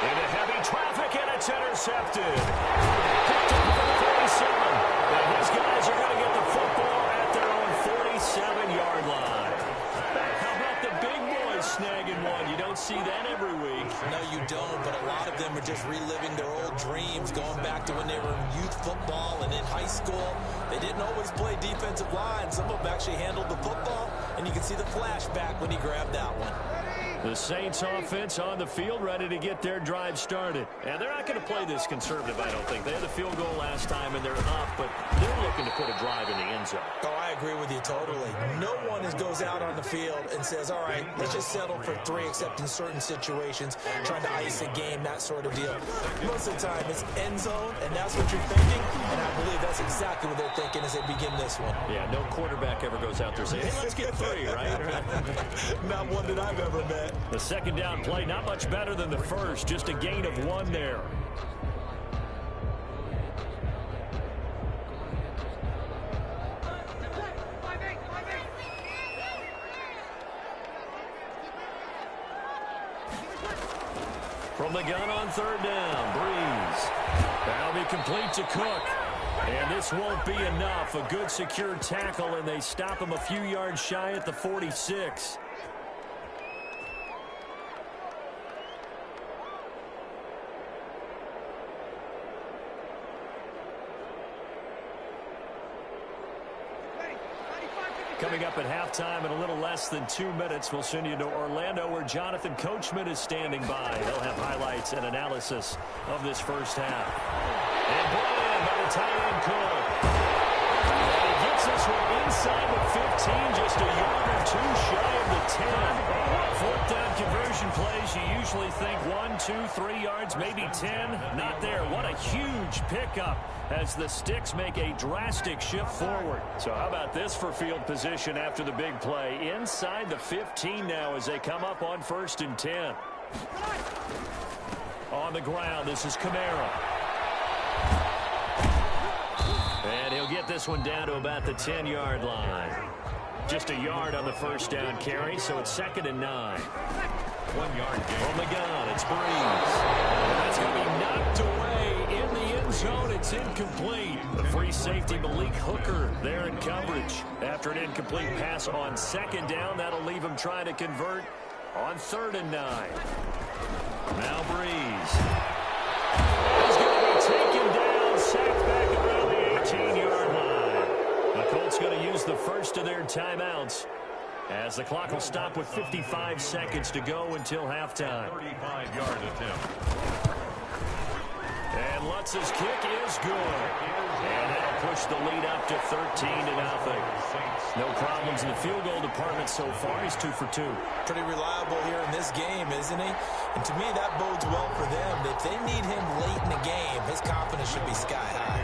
Into heavy traffic, and it's intercepted. Picked up for the 47. And his guys are going to get the football at their own 47-yard line. don't see that every week. No, you don't, but a lot of them are just reliving their old dreams, going back to when they were in youth football and in high school. They didn't always play defensive line. Some of them actually handled the football, and you can see the flashback when he grabbed that one. The Saints offense on the field, ready to get their drive started. And they're not going to play this conservative, I don't think. They had the field goal last time, and they're up, but they're looking to put a drive in the end zone. Oh, I agree with you totally. No one goes out on the field and says, all right, let's just settle for 3, except in certain situations, trying to ice a game, that sort of deal. Most of the time, it's end zone, and that's what you're thinking, and I believe that's exactly what they're thinking as they begin this one. Yeah, no quarterback ever goes out there saying, hey, let's get 3, right? Not one that I've ever met. The second down play, not much better than the first, just a gain of 1 there. From the gun on third down, Breeze. That'll be complete to Cook. And this won't be enough. A good secure tackle, and they stop him a few yards shy at the 46. Coming up at halftime in a little less than 2 minutes, we'll send you to Orlando where Jonathan Coachman is standing by. He'll have highlights and analysis of this first half. And brought in by the tight end Cook. And he gets this one inside the 15, just a yard or 2 shy of the 10. Fourth down conversion plays, you usually think 1, 2, 3 yards, maybe 10. Not there. What a huge pickup as the Sticks make a drastic shift forward. So how about this for field position after the big play? Inside the 15 now as they come up on 1st and 10. On the ground, this is Kamara. And he'll get this one down to about the 10-yard line. Just a yard on the first down carry, so it's 2nd and 9. 1 yard gain. From the gun, it's Breeze. That's going to be knocked away in the end zone. It's incomplete. The free safety, Malik Hooker, there in coverage. After an incomplete pass on 2nd down, that'll leave him trying to convert on 3rd and 9. Now Breeze. He's going to be taken down, sacked back around the 18-yard line. The Colts going to use the first of their timeouts as the clock will stop with 55 seconds to go until halftime. 35-yard attempt. And Lutz's kick is good. And that'll push the lead up to 13-0. No problems in the field goal department so far. He's 2 for 2. Pretty reliable here in this game, isn't he? And to me, that bodes well for them. If they need him late in the game, his confidence should be sky high.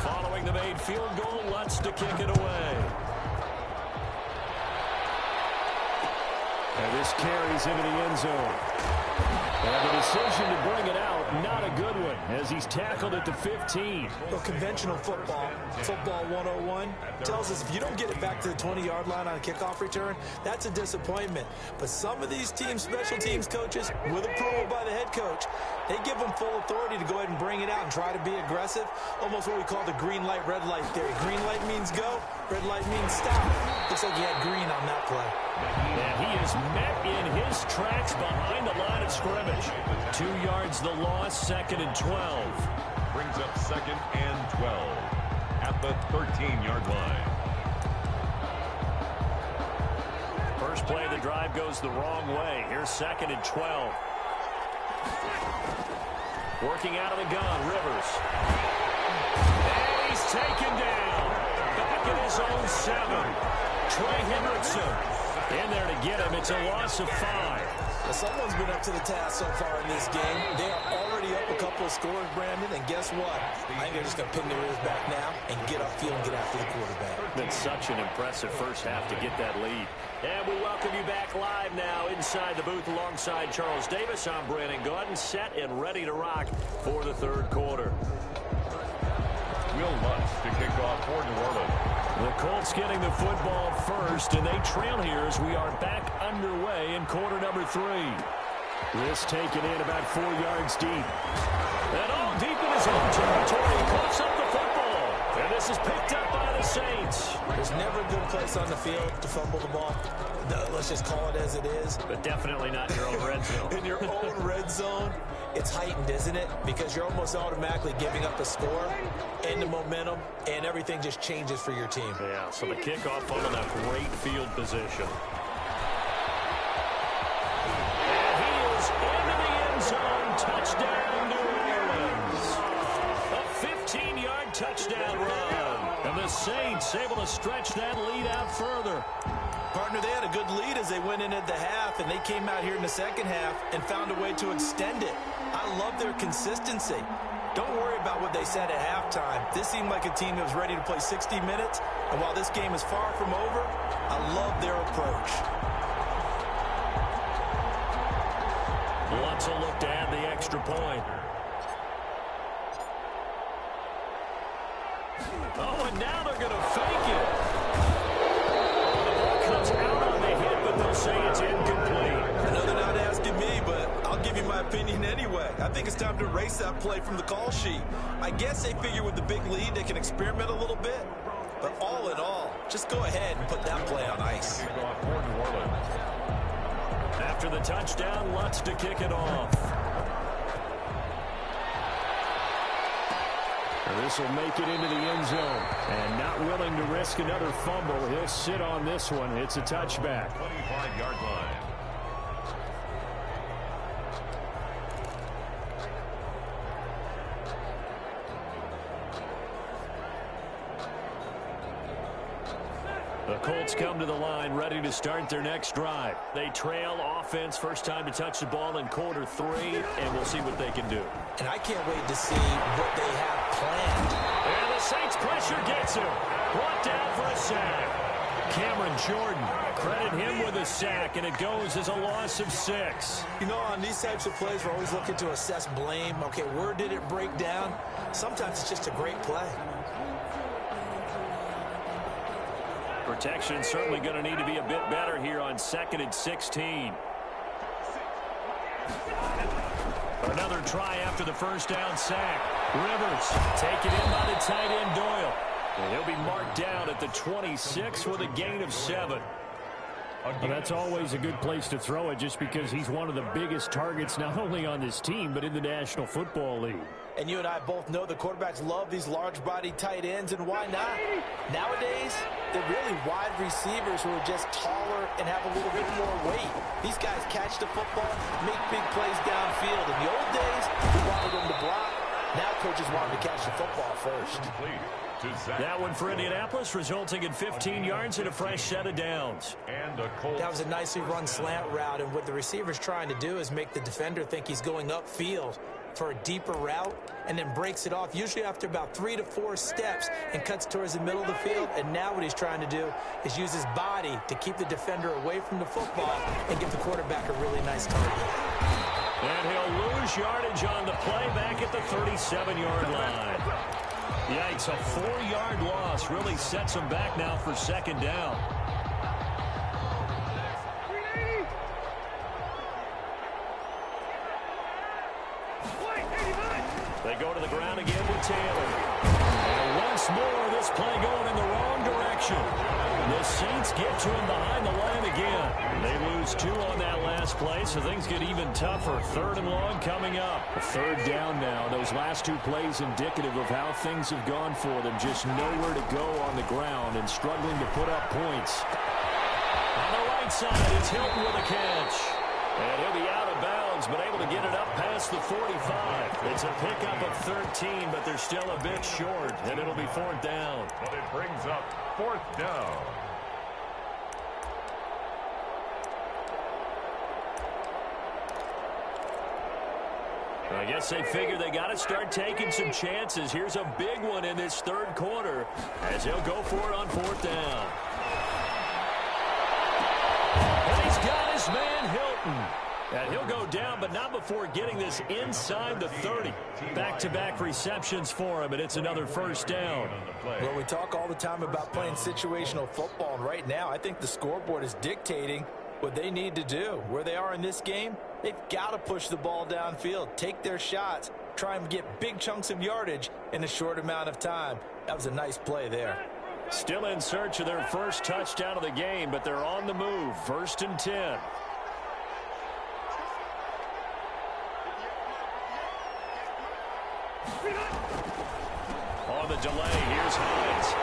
Following the made field goal, Lutz to kick it away. And this carries into the end zone. And the decision to bring it out, not a good one, as he's tackled at the 15. Well, conventional football 101, tells us if you don't get it back to the 20-yard line on a kickoff return, that's a disappointment. But some of these teams, special teams coaches, with approval by the head coach, they give them full authority to go ahead and bring it out and try to be aggressive. Almost what we call the green light, red light theory. Green light means go, red light means stop. Looks like he had green on that play. And he is met in his tracks behind the line of scrimmage. 2 yards the loss, 2nd and 12. Brings up 2nd and 12 at the 13-yard line. First play of the drive goes the wrong way. Here's 2nd and 12. Working out of the gun, Rivers. And he's taken down. Back in his own 7. Trey Hendrickson in there to get him. It's a loss of 5. Well, someone's been up to the task so far in this game. They are already up a couple of scores, Brandon, and guess what? I think they're just going to pin their ears back now and get upfield and get after the quarterback. Been such an impressive first half to get that lead. And we welcome you back live now inside the booth alongside Charles Davis. I'm Brandon Gaudin, set and ready to rock for the third quarter. Will Lutz to kick off for New Orleans. The Colts getting the football first, and they trail here as we are back underway in quarter number 3. This taken in about 4 yards deep. And all deep in his own territory. He coughs up the football. And this is picked up by the Saints. There's never a good place on the field to fumble the ball. No, let's just call it as it is. But definitely not in your own red zone. In your own red zone, it's heightened, isn't it? Because you're almost automatically giving up a score and the momentum, and everything just changes for your team. Yeah, so the kickoff on a great field position. And he is into the end zone. Touchdown, New Orleans. A 15-yard touchdown run. And the Saints able to stretch that lead out further. Partner, they had a good lead as they went into the half, and they came out here in the second half and found a way to extend it. I love their consistency. Don't worry about what they said at halftime. This seemed like a team that was ready to play 60 minutes, and while this game is far from over, I love their approach. Wants a look to add the extra point. Oh, and now they're going to fake it. The ball comes out on the hit, but they'll say it's incomplete. I know they're not asking me, but I'll give you my opinion anyway. I think it's time to erase that play from the call sheet. I guess they figure with the big lead they can experiment a little bit. But all in all, just go ahead and put that play on ice. After the touchdown, Lutz to kick it off. This will make it into the end zone. And not willing to risk another fumble. He'll sit on this one. It's a touchback. 25-yard line. The Colts come to the line ready to start their next drive. They trail offense, first time to touch the ball in quarter 3, and we'll see what they can do. And I can't wait to see what they have planned. And the Saints pressure gets him. Brought down for a sack. Cameron Jordan, credit him with a sack, and it goes as a loss of 6. You know, on these types of plays, we're always looking to assess blame. Okay, where did it break down? Sometimes it's just a great play. Protection certainly going to need to be a bit better here on 2nd and 16. Another try after the first down sack. Rivers taken in by the tight end Doyle. And he'll be marked down at the 26 with a gain of 7. Well, that's always a good place to throw it just because he's one of the biggest targets not only on this team but in the National Football League. And you and I both know the quarterbacks love these large-bodied tight ends, and why not? Nowadays, they're really wide receivers who are just taller and have a little bit more weight. These guys catch the football, make big plays downfield. In the old days, we wanted them to block. Now coaches want them to catch the football first. That one for Indianapolis, resulting in 15 yards and a fresh set of downs. That was a nicely run slant route, and what the receiver's trying to do is make the defender think he's going upfield for a deeper route, and then breaks it off, usually after about 3 to 4 steps, and cuts towards the middle of the field. And now what he's trying to do is use his body to keep the defender away from the football and give the quarterback a really nice target. And he'll lose yardage on the play back at the 37-yard line. Yikes, a 4-yard loss really sets him back now for 2nd down. They go to the ground again with Taylor. And once more, this play going in the wrong direction. The Saints get to him behind the line again. They lose 2 on that last play, so things get even tougher. 3rd and long coming up. A 3rd down now. Those last 2 plays indicative of how things have gone for them. Just nowhere to go on the ground and struggling to put up points. On the right side, it's Hilton with a catch. And he'll be out of bounds, but able to get it up past the 45. It's a pickup of 13, but they're still a bit short, and it'll be 4th down. But it brings up 4th down. I guess they figure they got to start taking some chances. Here's a big one in this 3rd quarter as he'll go for it on 4th down. And he's got his man Hilton. And he'll go down, but not before getting this inside the 30. Back-to-back receptions for him, and it's another 1st down. Well, we talk all the time about playing situational football, and right now I think the scoreboard is dictating what they need to do. Where they are in this game, they've got to push the ball downfield, take their shots, try and get big chunks of yardage in a short amount of time. That was a nice play there. Still in search of their first touchdown of the game, but they're on the move. 1st and 10. On the delay, here's Hines.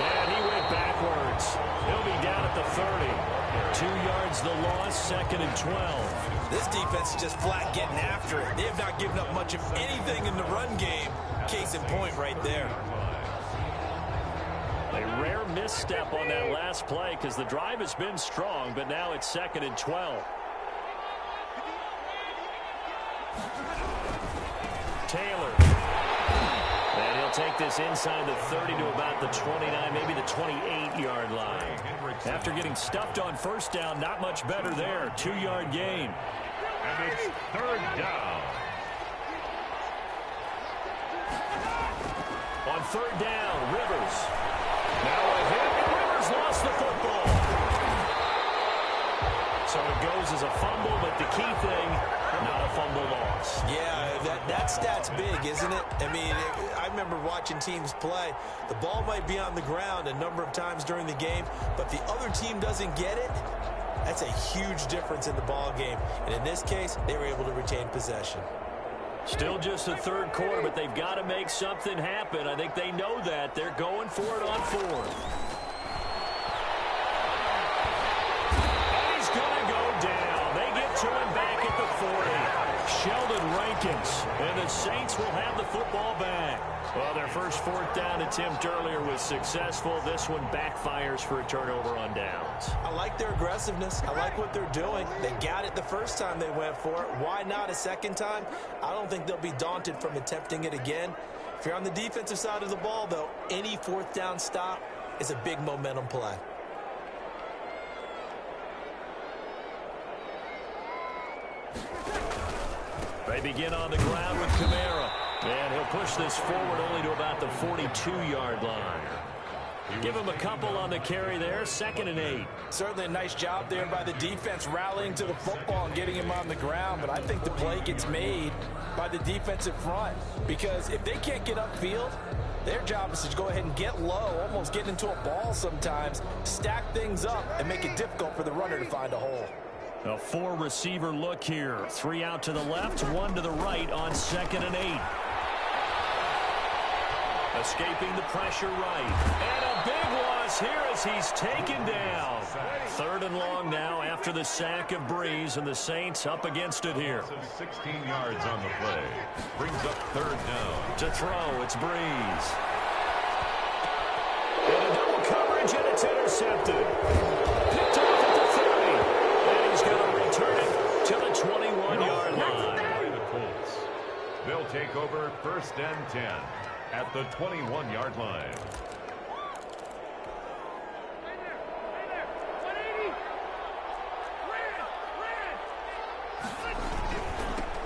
And he went backwards. He'll be down at the 30. 2 yards the loss, 2nd and 12. This defense is just flat getting after it. They have not given up much of anything in the run game. Case in point right there. A rare misstep on that last play because the drive has been strong, but now it's 2nd and 12. Taylor. And he'll take this inside the 30 to about the 29, maybe the 28-yard line. After getting stuffed on 1st down, not much better there. 2-yard gain. And it's 3rd down. On 3rd down, Rivers. Now a hit, and Rivers lost the football. So it goes as a fumble, but the key thing, not a fumble loss. Yeah, that stat's big, isn't it? I mean, I remember watching teams play. The ball might be on the ground a number of times during the game, but if the other team doesn't get it, that's a huge difference in the ball game. And in this case, they were able to retain possession. Still just the 3rd quarter, but they've got to make something happen. I think they know that. They're going for it on 4th. And he's going to go down. They get to him back at the 40. Sheldon Rankins. And the Saints will have the football back. Well, their first 4th down attempt earlier was successful. This one backfires for a turnover on downs. I like their aggressiveness. I like what they're doing. They got it the first time they went for it. Why not a second time? I don't think they'll be daunted from attempting it again. If you're on the defensive side of the ball, though, any 4th down stop is a big momentum play. They begin on the ground with Kamara. And he'll push this forward only to about the 42-yard line. Give him a couple on the carry there. 2nd and 8. Certainly a nice job there by the defense rallying to the football and getting him on the ground. But I think the play gets made by the defensive front. Because if they can't get upfield, their job is to go ahead and get low, almost get into a ball sometimes, stack things up, and make it difficult for the runner to find a hole. A 4-receiver look here. 3 out to the left, 1 to the right on 2nd and 8. Escaping the pressure right. And a big loss here as he's taken down. 3rd and long now after the sack of Breeze, and the Saints up against it here. 16 yards on the play. Brings up 3rd down. To throw, it's Breeze. And a double coverage, and it's intercepted. Picked off at the 30. And he's going to return it to the 21-yard line. The Colts. They'll take over 1st and 10 at the 21-yard line.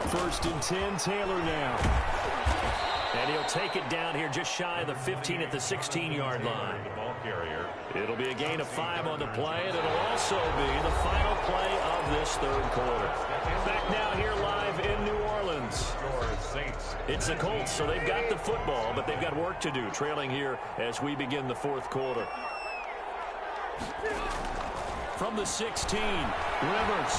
First and 10, Taylor now. And he'll take it down here just shy of the 15 at the 16-yard line. The ball carrier. It'll be a gain of 5 on the play, and it'll also be the final play of this 3rd quarter. Back now here live in New Orleans. It's the Colts, so they've got the football, but they've got work to do, trailing here as we begin the 4th quarter. From the 16, Rivers.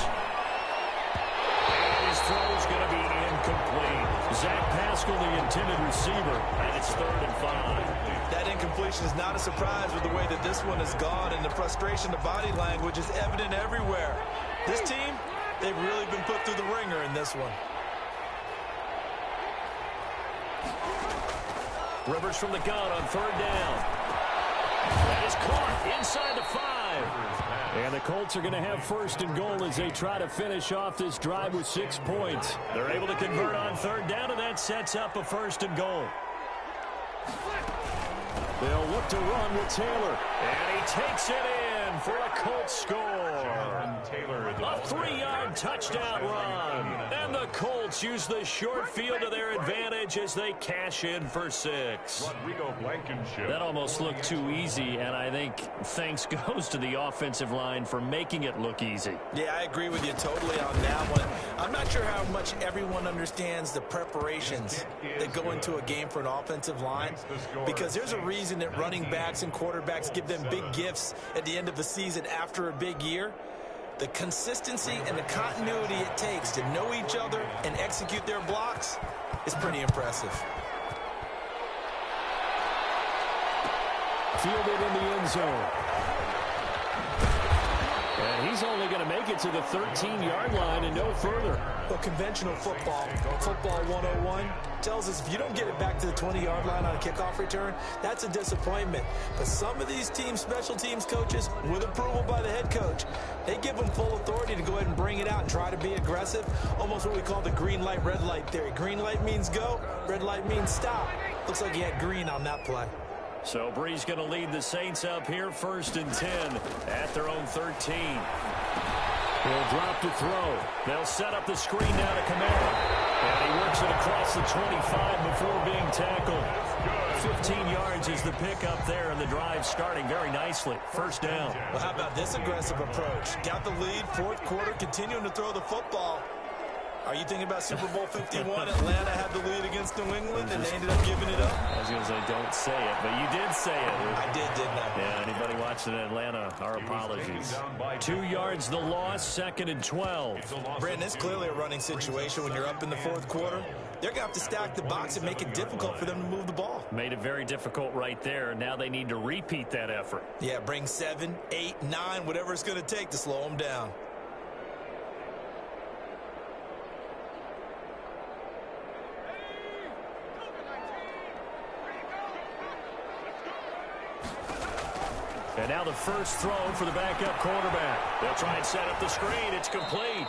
And his throw's going to be incomplete. Zach Pascal, the intended receiver, and it's 3rd and 5. That incompletion is not a surprise with the way that this one has gone, and the frustration, the body language is evident everywhere. This team, they've really been put through the ringer in this one. Rivers from the gun on 3rd down. That is caught inside the 5. And the Colts are going to have 1st and goal as they try to finish off this drive with 6 points. They're able to convert on 3rd down, and that sets up a 1st and goal. They'll look to run with Taylor. And he takes it in. down for a Colts score. A 3-yard touchdown run. And the Colts use the short field to their advantage as they cash in for 6. That almost looked too easy, and I think thanks goes to the offensive line for making it look easy. Yeah, I agree with you totally on that one. I'm not sure how much everyone understands the preparations that go into a game for an offensive line, because there's a reason that running backs and quarterbacks give them big gifts at the end of the season after a big year. The consistency and the continuity it takes to know each other and execute their blocks is pretty impressive. Fielded in the end zone. And he's only going to make it to the 13-yard line and no further. Well, conventional football 101, tells us if you don't get it back to the 20-yard line on a kickoff return, that's a disappointment. But some of these teams, special teams coaches, with approval by the head coach, they give them full authority to go ahead and bring it out and try to be aggressive, almost what we call the green light, red light theory. Green light means go, red light means stop. Looks like he had green on that play. So Brees going to lead the Saints up here, 1st and 10 at their own 13. He'll drop to throw. They'll set up the screen now to Kamara. And he works it across the 25 before being tackled. 15 yards is the pickup there, and the drive starting very nicely. 1st down. Well, how about this aggressive approach? Got the lead, 4th quarter, continuing to throw the football. Are you thinking about Super Bowl 51? Atlanta had the lead against New England, and they ended up giving it up? I was going to say, don't say it, but you did say it. I didn't I? Yeah, anybody watching Atlanta, our apologies. 2 yards the loss, 2nd and 12. Brandon, it's clearly a running situation when you're up in the 4th quarter. They're going to have to stack the box and make it difficult for them to move the ball. Made it very difficult right there. Now they need to repeat that effort. Yeah, bring 7, 8, 9, whatever it's going to take to slow them down. And now the first throw for the backup quarterback. They'll try and set up the screen. It's complete.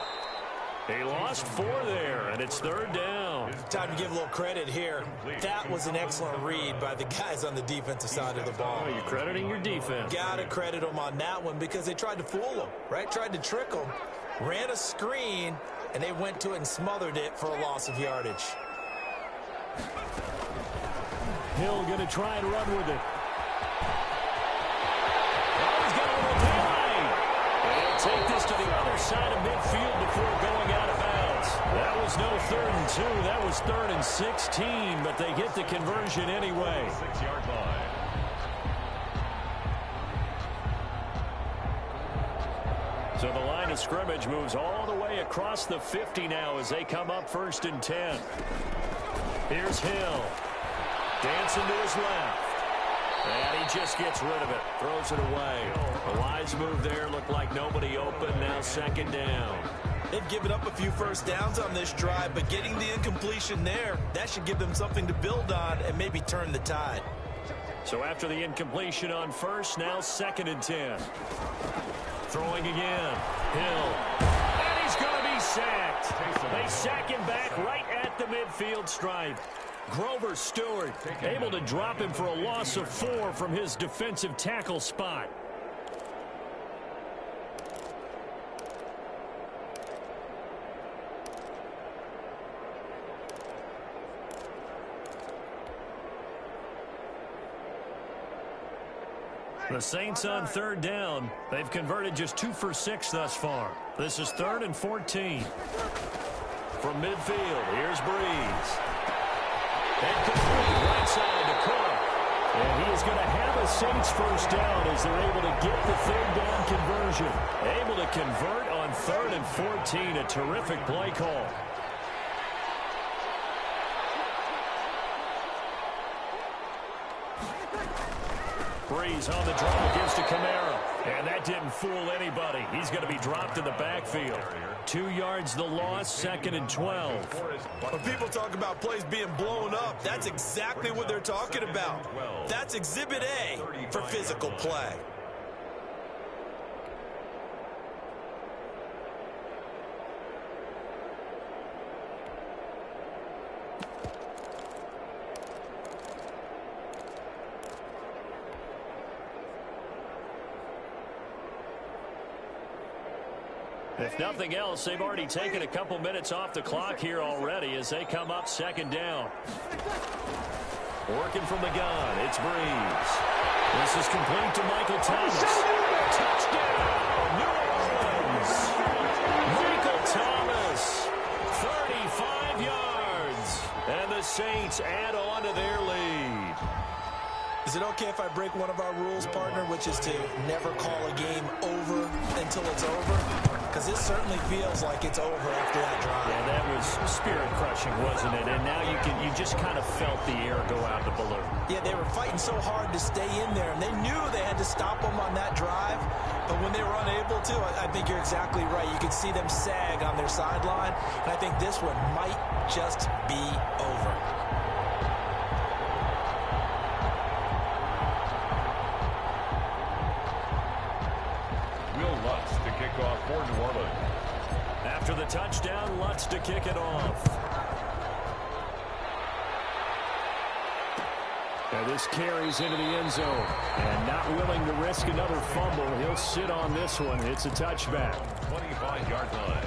He lost 4 there, and it's 3rd down. Time to give a little credit here. That was an excellent read by the guys on the defensive side of the ball. Oh, you're crediting your defense. Got to credit them on that one because they tried to fool them, right? Tried to trick them. Ran a screen, and they went to it and smothered it for a loss of yardage. Hill going to try and run with it. Take this to the other side of midfield before going out of bounds. That was no 3rd and 2. That was 3rd and 16, but they get the conversion anyway. 6-yard line. So the line of scrimmage moves all the way across the 50 now as they come up 1st and 10. Here's Hill. Dancing to his left. And he just gets rid of it. Throws it away. A wise move there. Looked like nobody open. Now 2nd down. They've given up a few first downs on this drive, but getting the incompletion there, that should give them something to build on and maybe turn the tide. So after the incompletion on 1st, now 2nd and 10. Throwing again. Hill. And he's going to be sacked. They sack him back right at the midfield stripe. Grover Stewart able to drop him for a loss of 4 from his defensive tackle spot. The Saints on 3rd down. They've converted just 2 for 6 thus far. This is 3rd and 14. From midfield, here's Brees. And complete right side to Cook. And he is going to have a Saints first down as they're able to get the 3rd down conversion. Able to convert on 3rd and 14. A terrific play call. Brees on the draw, gives to Kamara. And that didn't fool anybody. He's going to be dropped in the backfield. 2 yards the loss, 2nd and 12. When people talk about plays being blown up, that's exactly what they're talking about. That's Exhibit A for physical play. If nothing else, they've already taken a couple minutes off the clock here already as they come up second down. Working from the gun, it's Breeze. This is complete to Michael Thomas. Touchdown, New Orleans. Michael Thomas, 35 yards. And the Saints add on to their lead. Is it okay if I break one of our rules, partner, which is to never call a game over until it's over? Because it certainly feels like it's over after that drive. Yeah, that was spirit-crushing, wasn't it? And now you just kind of felt the air go out of the balloon. Yeah, they were fighting so hard to stay in there, and they knew they had to stop them on that drive. But when they were unable to, I think you're exactly right. You could see them sag on their sideline, and I think this one might just be over. Will Lutz to kick off for New Orleans. After the touchdown, Lutz to kick it off. And this carries into the end zone. And not willing to risk another fumble. He'll sit on this one. It's a touchback. 25-yard line.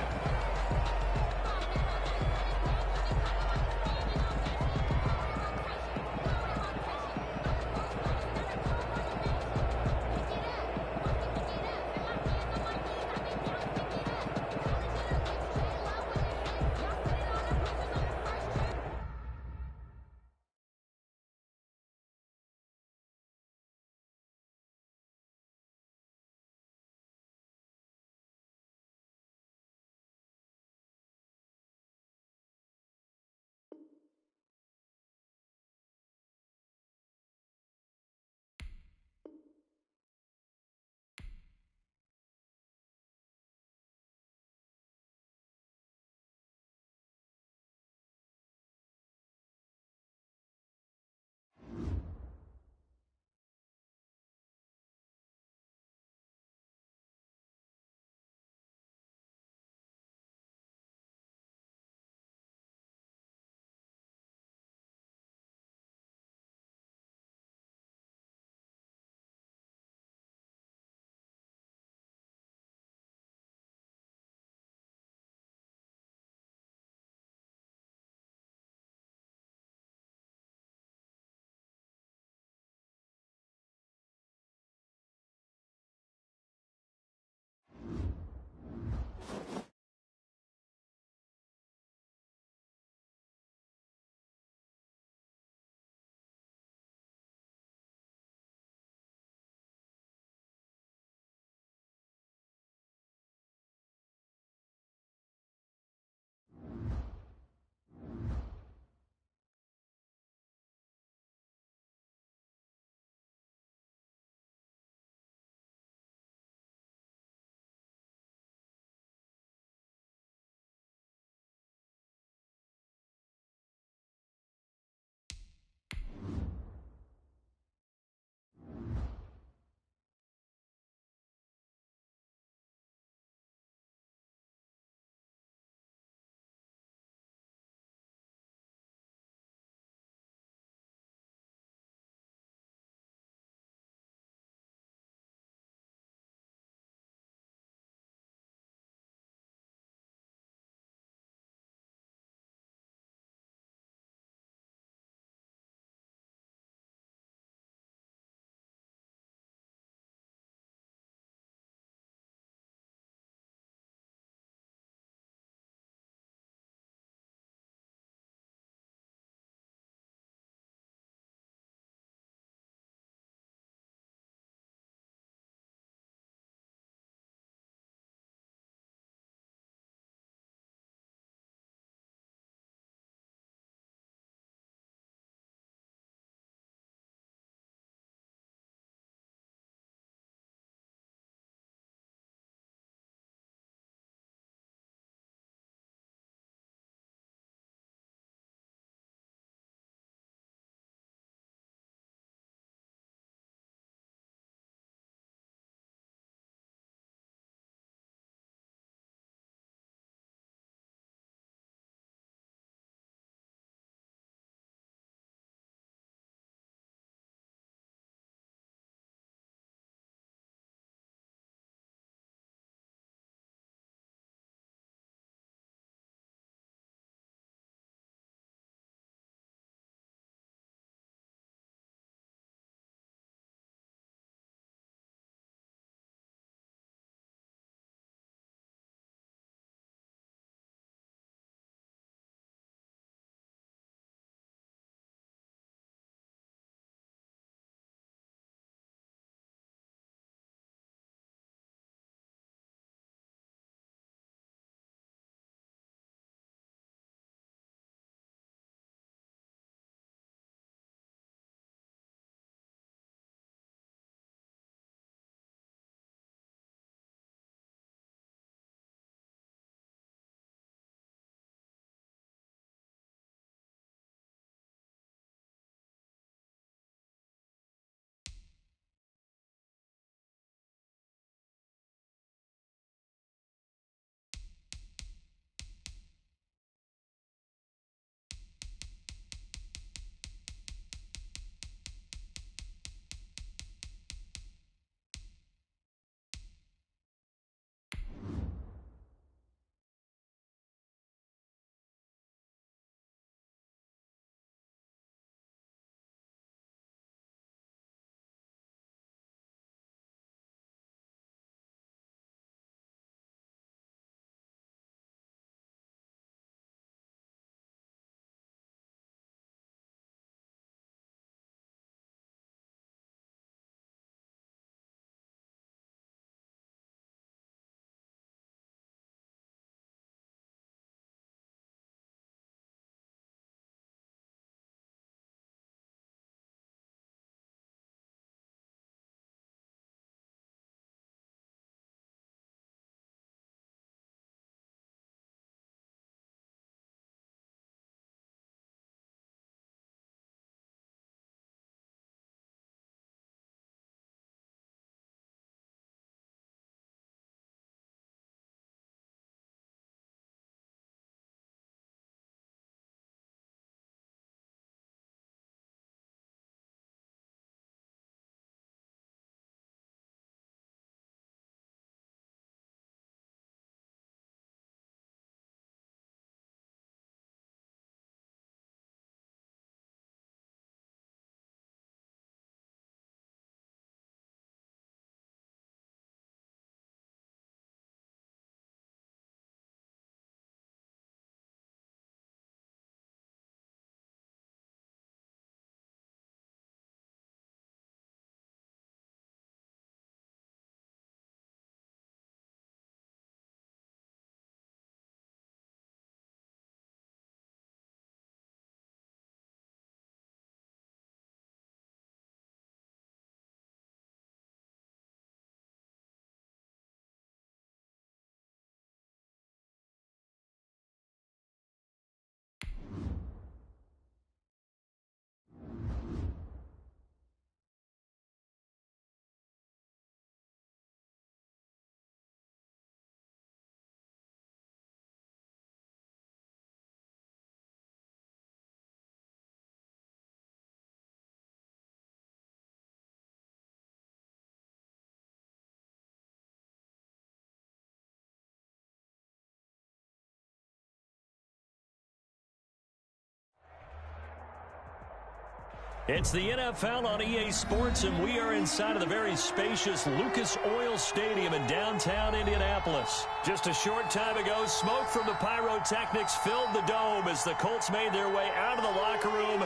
It's the NFL on EA Sports, and we are inside of the very spacious Lucas Oil Stadium in downtown Indianapolis. Just a short time ago, smoke from the pyrotechnics filled the dome as the Colts made their way out of the locker room.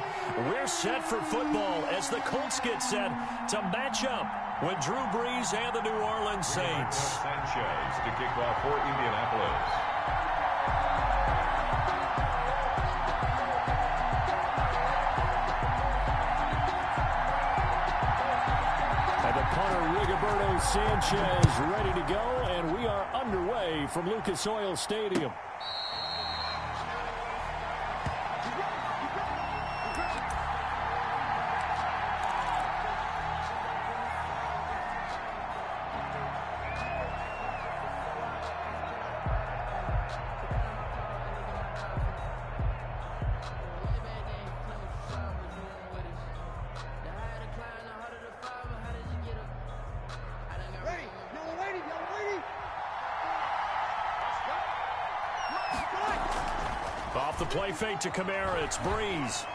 We're set for football as the Colts get set to match up with Drew Brees and the New Orleans Saints. Sanchez to kick off for Indianapolis. Punter Rigoberto Sanchez ready to go, and we are underway from Lucas Oil Stadium. Off the play fake to Kamara, it's Brees.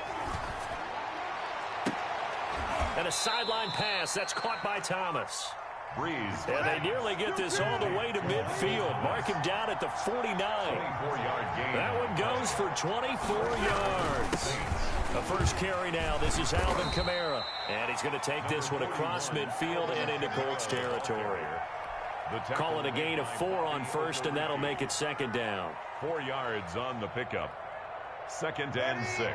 And a sideline pass, that's caught by Thomas. Brees. And they nearly get this all the way to midfield. Mark him down at the 49. 24-yard gain. That one goes for 24 yards. The first carry now, this is Alvin Kamara. And he's going to take this one across midfield and into Colts territory. Call it a gain of 4 on first, and that'll make it second down. 4 yards on the pickup. 2nd and 6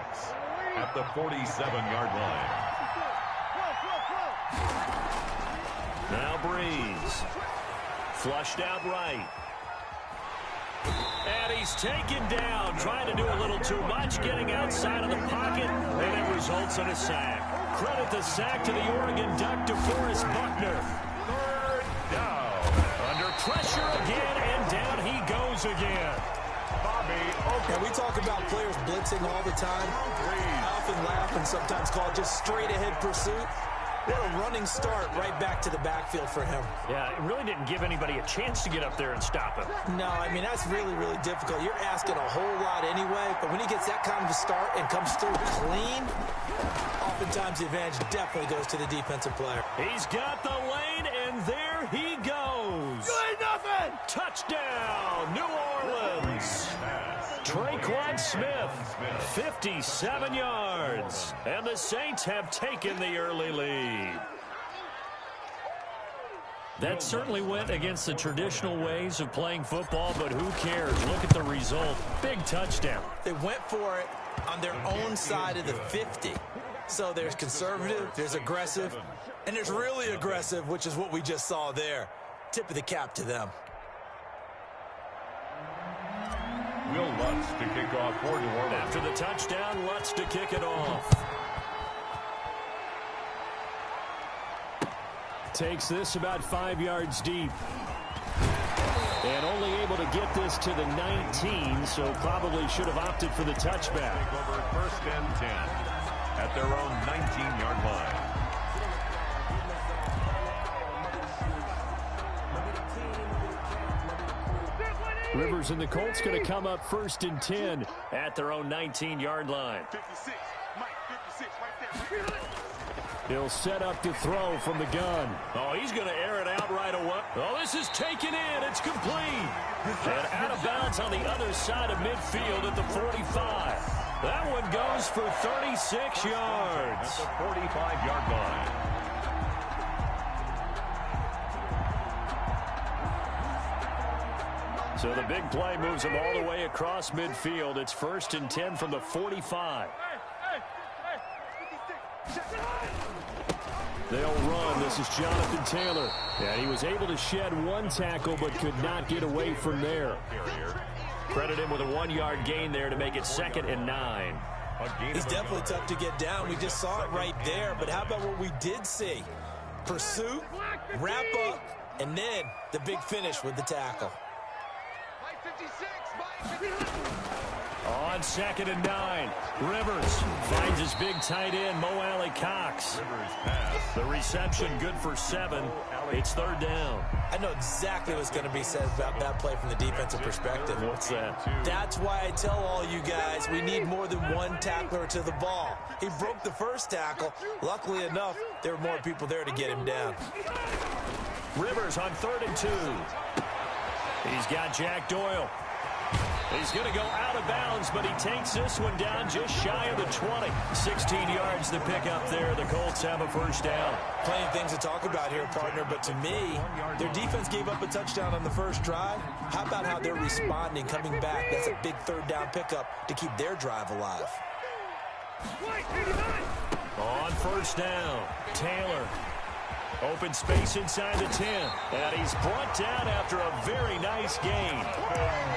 at the 47-yard line. Now Brees. Flushed out right. And he's taken down, trying to do a little too much, getting outside of the pocket, and it results in a sack. Credit the sack to the Oregon Duck, DeForest Buckner. 3rd down. Under pressure again, and down he goes again. Yeah, we talk about players blitzing all the time. I often laugh and sometimes call it just straight ahead pursuit. What a running start right back to the backfield for him. Yeah, it really didn't give anybody a chance to get up there and stop him. No, I mean, that's really, really difficult. You're asking a whole lot anyway, but when he gets that kind of a start and comes through clean, oftentimes the advantage definitely goes to the defensive player. He's got the lane, and there he goes. You ain't nothing! Touchdown, New Orleans. Tre'Quan Smith, 57 yards. And the Saints have taken the early lead. That certainly went against the traditional ways of playing football, but who cares? Look at the result. Big touchdown. They went for it on their own side of the 50. So there's conservative, there's aggressive, and there's really aggressive, which is what we just saw there. Tip of the cap to them. Will Lutz to kick off for New Orleans. After the touchdown, Lutz to kick it off. Takes this about 5 yards deep. And only able to get this to the 19, so probably should have opted for the touchback. Take over 1st and 10 at their own 19-yard line. Rivers and the Colts going to come up 1st and 10 at their own 19-yard line. 56, Mike, 56, right there. He'll set up to throw from the gun. Oh, he's going to air it out right away. Oh, this is taken in. It's complete. And out of bounds on the other side of midfield at the 45. That one goes for 36 yards. At the 45-yard line. So the big play moves him all the way across midfield. It's 1st and 10 from the 45. They'll run. This is Jonathan Taylor. Yeah, he was able to shed one tackle but could not get away from there. Credit him with a 1-yard gain there to make it 2nd and 9. He's definitely tough to get down. We just saw it right there. But how about what we did see? Pursuit, wrap up, and then the big finish with the tackle. On 2nd and 9, Rivers finds his big tight end, Mo Alley Cox. Rivers pass. The reception good for 7. It's third down. I know exactly what's going to be said about that play from the defensive perspective. What's that? That's why I tell all you guys we need more than one tackler to the ball. He broke the first tackle. Luckily enough, there were more people there to get him down. Rivers on 3rd and 2. He's got Jack Doyle. He's going to go out of bounds, but he takes this one down just shy of the 20. 16 yards to pick up there. The Colts have a first down. Plenty of things to talk about here, partner, but to me, their defense gave up a touchdown on the first drive. How about how they're responding, coming back? That's a big third down pickup to keep their drive alive. On first down, Taylor. Open space inside the 10. And he's brought down after a very nice gain.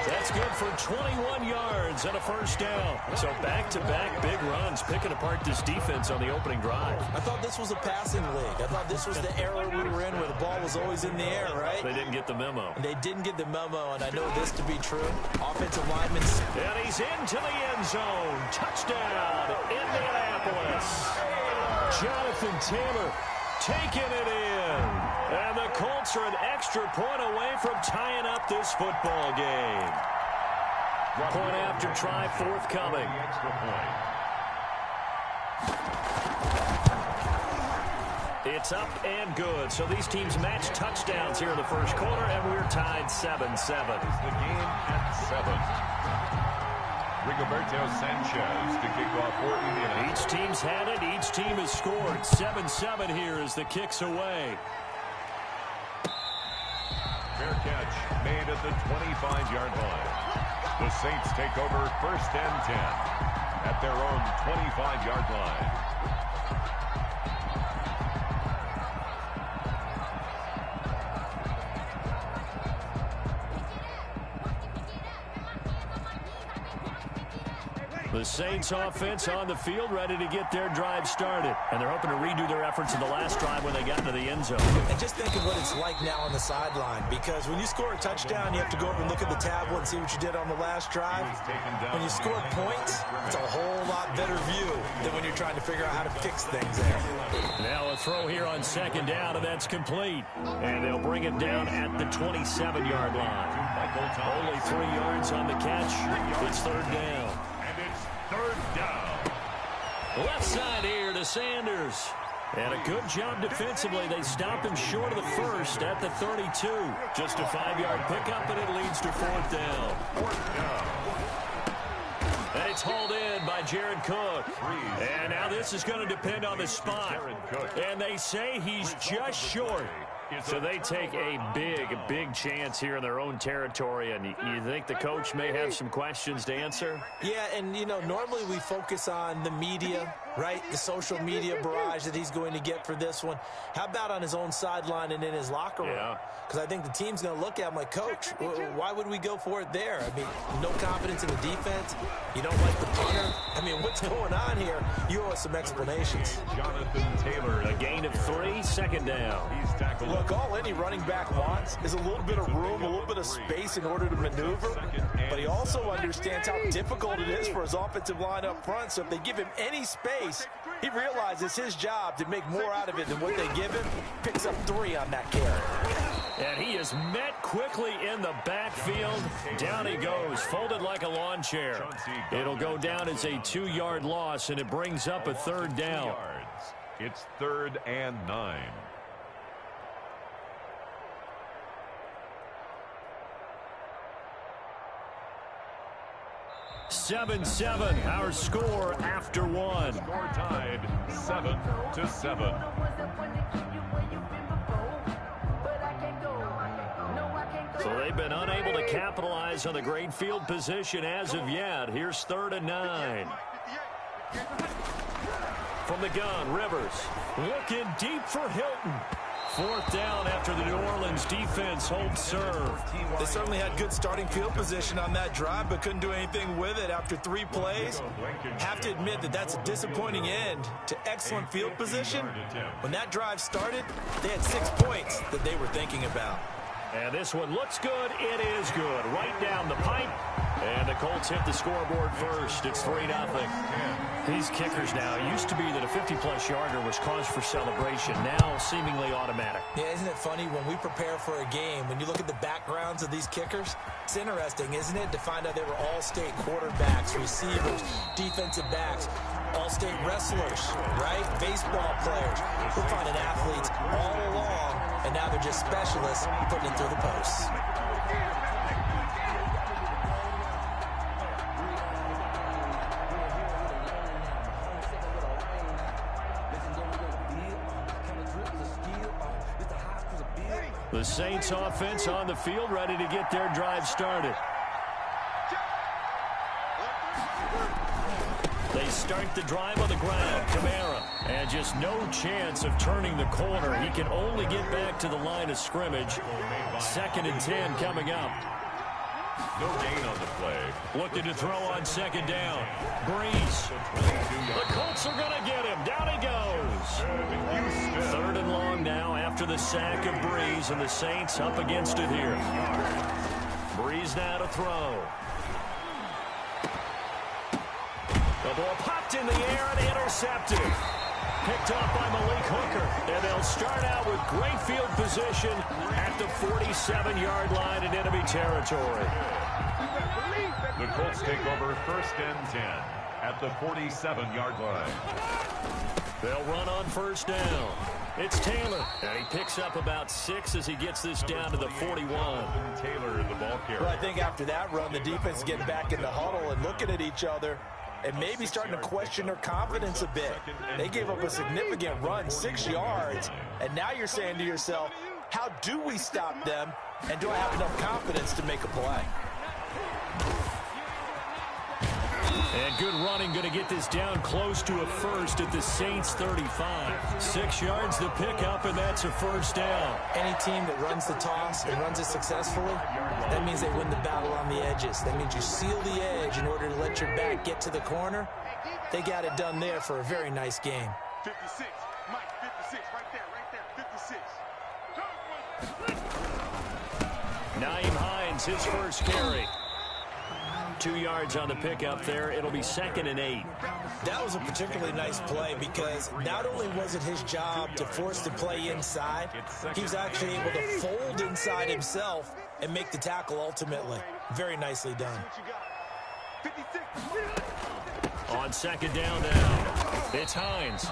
That's good for 21 yards and a first down. So back-to-back big runs, picking apart this defense on the opening drive. I thought this was a passing league. I thought this was the era we were in where the ball was always in the air, right? They didn't get the memo. And they didn't get the memo, and I know this to be true. Offensive linemen. And he's into the end zone. Touchdown, Indianapolis. Jonathan Taylor taking it in. And the Colts are an extra point away from tying up this football game. Point after try forthcoming. It's up and good. So these teams match touchdowns here in the first quarter, and we're tied 7-7. The game at 7. Rigoberto Sanchez to kick off for Indiana. Each team's had it. Each team has scored. 7-7 here as the kick's away. Fair catch made at the 25-yard line. The Saints take over 1st and 10 at their own 25-yard line. The Saints offense on the field, ready to get their drive started. And they're hoping to redo their efforts in the last drive when they got into the end zone. And just think of what it's like now on the sideline, because when you score a touchdown, you have to go over and look at the tablet and see what you did on the last drive. When you score points, it's a whole lot better view than when you're trying to figure out how to fix things there. Now a throw here on 2nd down, and that's complete. And they'll bring it down at the 27-yard line. Only 3 yards on the catch. It's 3rd down. 3rd down. Left side here to Sanders. And a good job defensively. They stop him short of the first at the 32. Just a 5-yard pickup, and it leads to 4th down. 4th down. And it's hauled in by Jared Cook. And now this is going to depend on the spot. And they say he's just short. So they take a big chance here in their own territory. And you think the coach may have some questions to answer? Yeah, and, you know, normally we focus on the media, right? The social media barrage that he's going to get for this one. How about on his own sideline and in his locker room? Yeah. Because I think the team's going to look at him like, Coach, why would we go for it there? I mean, no confidence in the defense. You don't like the punter. I mean, what's going on here? You owe us some explanations. Jonathan Taylor. A gain of 3, 2nd down. He's tackled. Look, all any running back wants is a little bit of room, a little bit of space in order to maneuver. But he also understands how difficult it is for his offensive line up front. So if they give him any space, he realizes his job to make more out of it than what they give him. Picks up 3 on that carry. And he is met quickly in the backfield. Down he goes, folded like a lawn chair. It'll go down as a 2-yard loss, and it brings up a 3rd down. It's 3rd and 9. Seven, our score after 1. Score tied 7-7. So they've been unable to capitalize on the great field position as of yet. Here's 3rd and 9. From the gun, Rivers looking deep for Hilton. 4th down after the New Orleans defense holds serve. They certainly had good starting field position on that drive, but couldn't do anything with it after 3 plays. Have to admit that that's a disappointing end to excellent field position. When that drive started, they had 6 points that they were thinking about. And this one looks good. It is good. Right down the pipe. And the Colts hit the scoreboard first. It's 3-0. These kickers now, it used to be that a 50-plus yarder was cause for celebration. Now seemingly automatic. Yeah, isn't it funny when we prepare for a game, when you look at the backgrounds of these kickers, it's interesting, isn't it, to find out they were all-state quarterbacks, receivers, defensive backs, all-state wrestlers, right? Baseball players. We're finding athletes all along, and now they're just specialists putting it through the posts. The Saints offense on the field, ready to get their drive started. They start the drive on the ground. Kamara. And just no chance of turning the corner. He can only get back to the line of scrimmage. 2nd and 10 coming up. No gain on the play. Looking to throw on 2nd down. Breeze. The Colts are going to get him. Down he goes. 3rd and long now after the sack of Breeze, and the Saints up against it here. Breeze now to throw. The ball popped in the air and intercepted. Picked up by Malik Hooker. And they'll start out with great field position at the 47-yard line in enemy territory. The Colts take over 1st and 10 at the 47-yard line. They'll run on 1st down. It's Taylor. And he picks up about 6 as he gets this down to the 41. Taylor, the ball carrier. Well, I think after that run, the defense getting back in the huddle and looking at each other and maybe starting to question their confidence a bit. They gave up a significant run, 6 yards, and now you're saying to yourself, how do we stop them, and do I have enough confidence to make a play? And good running, going to get this down close to a first at the Saints 35. 6 yards to pick up, and that's a 1st down. Any team that runs the toss and runs it successfully, that means they win the battle on the edges. That means you seal the edge in order to let your back get to the corner. They got it done there for a very nice game. 56, Mike, 56, right there, 56. Nyheim Hines, his first carry. 2 yards on the pickup there. It'll be 2nd and 8. That was a particularly nice play because not only was it his job to force the play inside, he was actually able to fold inside himself and make the tackle ultimately. Very nicely done. On 2nd down now, it's Hines.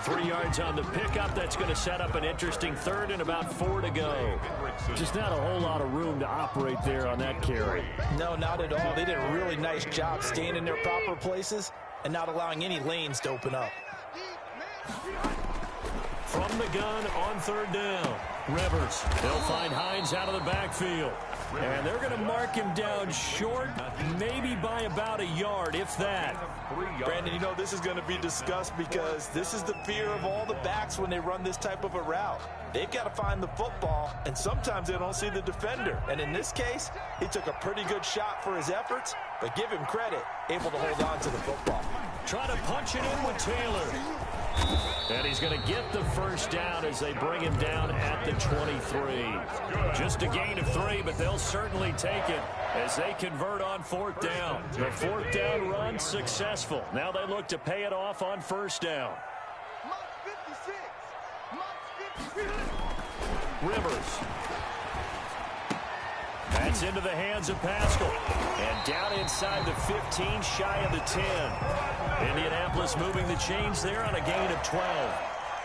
3 yards on the pickup. That's going to set up an interesting 3rd and about 4 to go. Just not a whole lot of room to operate there on that carry. No, not at all. They did a really nice job staying in their proper places and not allowing any lanes to open up. From the gun on 3rd down, Rivers. They'll find Hines out of the backfield. And they're going to mark him down short, maybe by about a yard, if that. Brandon, you know, this is going to be discussed because this is the fear of all the backs when they run this type of a route. They've got to find the football, and sometimes they don't see the defender. And in this case, he took a pretty good shot for his efforts, but give him credit, able to hold on to the football. Trying to punch it in with Taylor. And he's going to get the 1st down as they bring him down at the 23. Just a gain of 3, but they'll certainly take it as they convert on 4th down. The 4th down run successful. Now they look to pay it off on 1st down. Rivers. That's into the hands of Pascal. And down inside the 15, shy of the 10. Indianapolis moving the chains there on a gain of 12.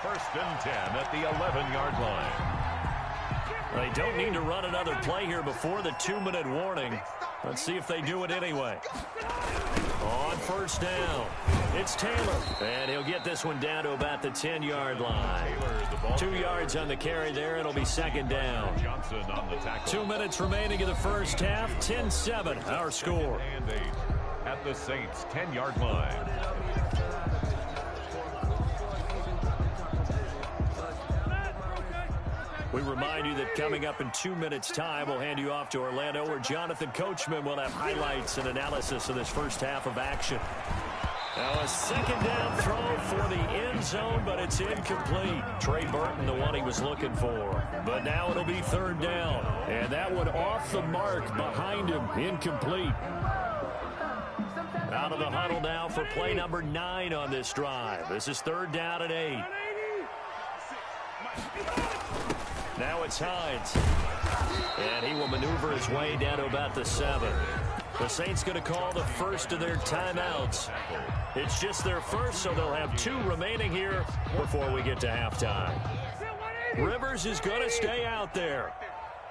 1st and 10 at the 11-yard line. They don't need to run another play here before the 2-minute warning. Let's see if they do it anyway. On 1st down, it's Taylor. And he'll get this one down to about the 10-yard line. 2 yards on the carry there. It'll be 2nd down. 2 minutes remaining in the first half. 10-7, our score. And 8 at the Saints' 10-yard line. We remind you that coming up in 2 minutes' time, we'll hand you off to Orlando, where Jonathan Coachman will have highlights and analysis of this first half of action. Now a second down throw for the end zone, but it's incomplete. Trey Burton, the one he was looking for. But now it'll be third down. And that one off the mark behind him. Incomplete. Out of the huddle now for play number 9 on this drive. This is third down and 8. Now it's Hines. And he will maneuver his way down to about the 7. The Saints going to call the first of their timeouts. It's just their first, so they'll have 2 remaining here before we get to halftime. Rivers is going to stay out there.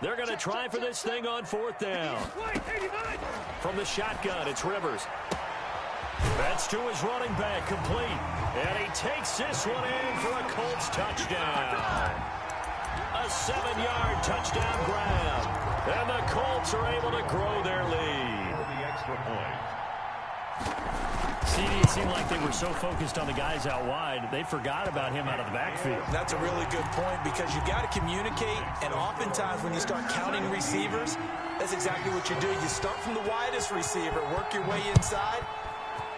They're going to try for this thing on fourth down. From the shotgun, it's Rivers. That's to his running back, complete. And he takes this one in for a Colts touchdown. A 7-yard touchdown grab. And the Colts are able to grow their lead. The extra point. CD, it seemed like they were so focused on the guys out wide, they forgot about him out of the backfield. That's a really good point because you've got to communicate, and oftentimes when you start counting receivers, that's exactly what you do. You start from the widest receiver, work your way inside.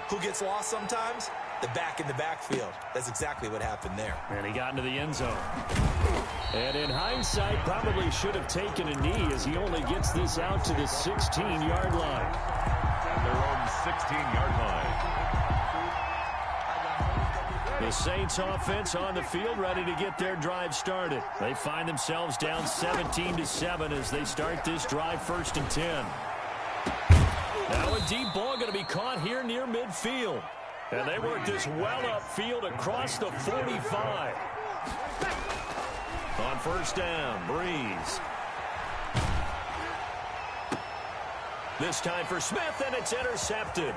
Who gets lost sometimes? The back in the backfield. That's exactly what happened there. And he got into the end zone. And in hindsight, probably should have taken a knee as he only gets this out to the 16-yard line. Their own 16-yard line. The Saints offense on the field ready to get their drive started. They find themselves down 17-7 as they start this drive first and 10. Now a deep ball going to be caught here near midfield. And they work this well upfield across the 45. On first down, Breeze. This time for Smith, and it's intercepted.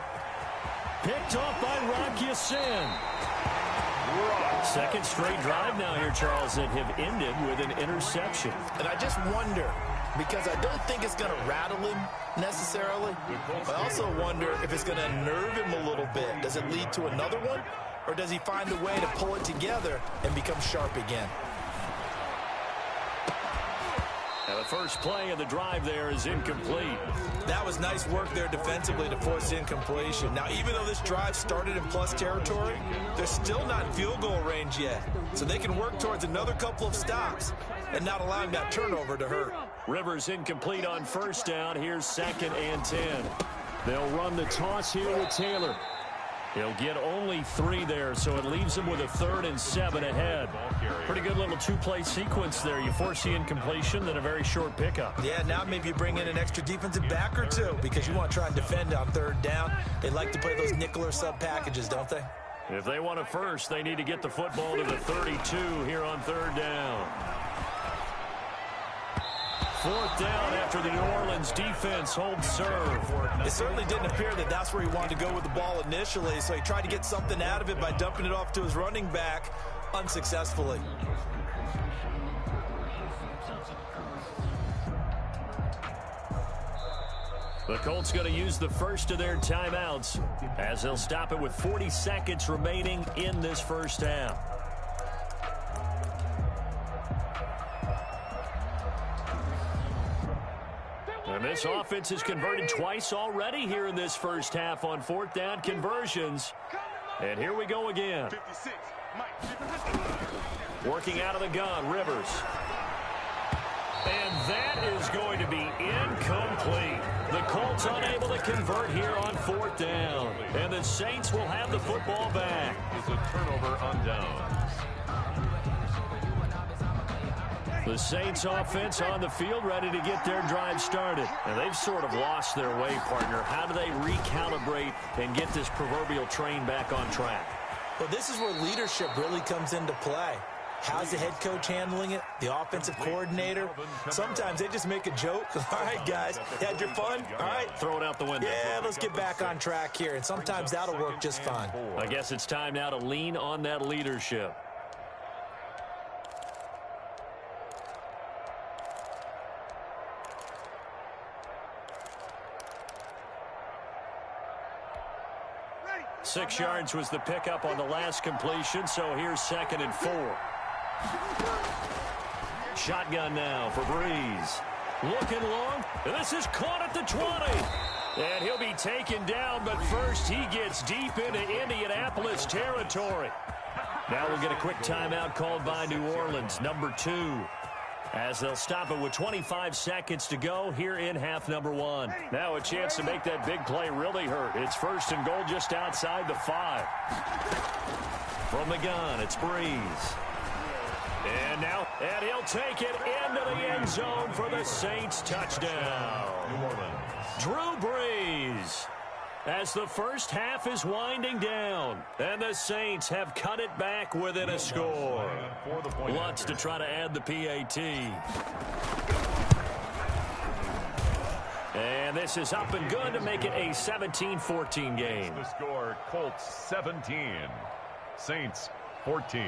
Picked off by Rock Ya-Sin. Second straight drive now here, Charles, that have ended with an interception. And I just wonder, because I don't think it's going to rattle him necessarily. I also wonder if it's going to unnerve him a little bit. Does it lead to another one? Or does he find a way to pull it together and become sharp again? Now the first play of the drive there is incomplete. That was nice work there defensively to force incompletion. Now, even though this drive started in plus territory, they're still not in field goal range yet. So they can work towards another couple of stops and not allowing that turnover to hurt. Rivers incomplete on first down. Here's second and 10. They'll run the toss here with Taylor. He'll get only 3 there, so it leaves him with a 3rd and 7 ahead. Pretty good little 2-play sequence there. You force the incompletion, then a very short pickup. Yeah, now maybe you bring in an extra defensive back or 2 because you want to try and defend on third down. They like to play those nickel or sub packages, don't they? If they want it first, they need to get the football to the 32 here on third down. Fourth down after the New Orleans defense holds serve. It certainly didn't appear that that's where he wanted to go with the ball initially, so he tried to get something out of it by dumping it off to his running back unsuccessfully. The Colts going to use the first of their timeouts as they'll stop it with 40 seconds remaining in this first half. And this offense has converted twice already here in this first half on fourth down conversions. And here we go again. Working out of the gun, Rivers. And that is going to be incomplete. The Colts unable to convert here on fourth down. And the Saints will have the football back. It's a turnover on downs. The Saints offense on the field ready to get their drive started. And they've sort of lost their way, partner. How do they recalibrate and get this proverbial train back on track? Well, this is where leadership really comes into play. How's the head coach handling it? The offensive coordinator? Sometimes they just make a joke. All right, guys, you had your fun? All right. Throw it out the window. Yeah, let's get back on track here. And sometimes that'll work just fine. I guess it's time now to lean on that leadership. Ready. 6 yards was the pickup on the last completion, so here's 2nd and 4. Shotgun now for Breeze. Looking long, and this is caught at the 20. And he'll be taken down, but first he gets deep into Indianapolis territory. Now we'll get a quick timeout called by New Orleans, number 2. As they'll stop it with 25 seconds to go here in half number 1. Now a chance to make that big play really hurt. It's first and goal just outside the 5. From the gun, it's Brees. And now, and he'll take it into the end zone for the Saints touchdown. New Orleans. Drew Brees. As the first half is winding down, and the Saints have cut it back within a score. Lutz to try to add the PAT. And this is up and good to make it a 17-14 game. The score, Colts 17, Saints 14.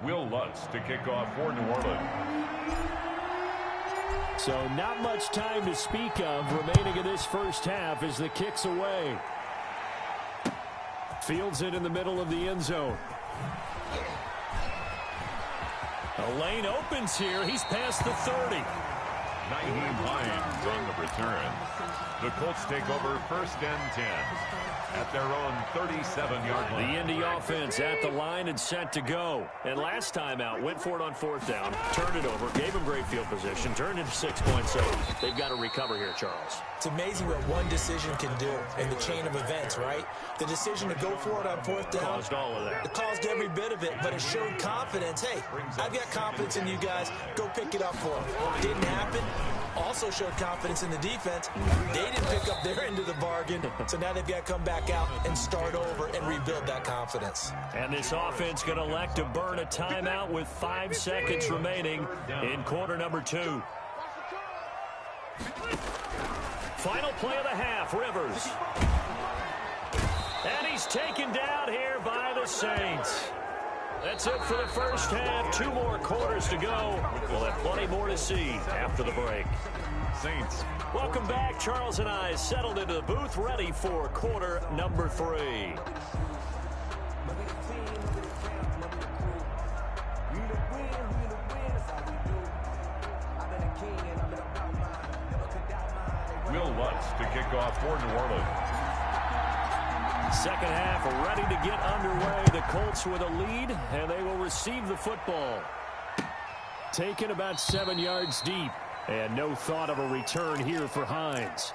Will Lutz to kick off for New Orleans. So not much time to speak of remaining in this first half as the kick's away. Fields it in the middle of the end zone. A lane opens here. He's past the 30. Nyheim Hines on the return. The Colts take over first and 10 at their own 37-yard line. The Indy offense at the line and set to go. And last time out, went for it on 4th down, turned it over, gave him great field position, turned it 6 points. So they've got to recover here, Charles. It's amazing what one decision can do in the chain of events, right? The decision to go for it on 4th down. Caused all of that. It caused every bit of it, but it showed confidence. Hey, I've got confidence in you guys. Go pick it up for them. Didn't happen. Also showed confidence in the defense. They didn't pick up their end of the bargain, so now they've got to come back out and start over and rebuild that confidence. And this offense going to elect to burn a timeout with 5 seconds remaining in quarter number 2. Final play of the half, Rivers. And he's taken down here by the Saints. That's it for the first half. 2 more quarters to go. We'll have plenty more to see after the break. Saints. Welcome back. Charles and I settled into the booth, ready for quarter number 3. Will Lutz to kick off for New Orleans. Second half ready to get underway. The Colts with a lead, and they will receive the football. Taken about 7 yards deep, and no thought of a return here for Hines.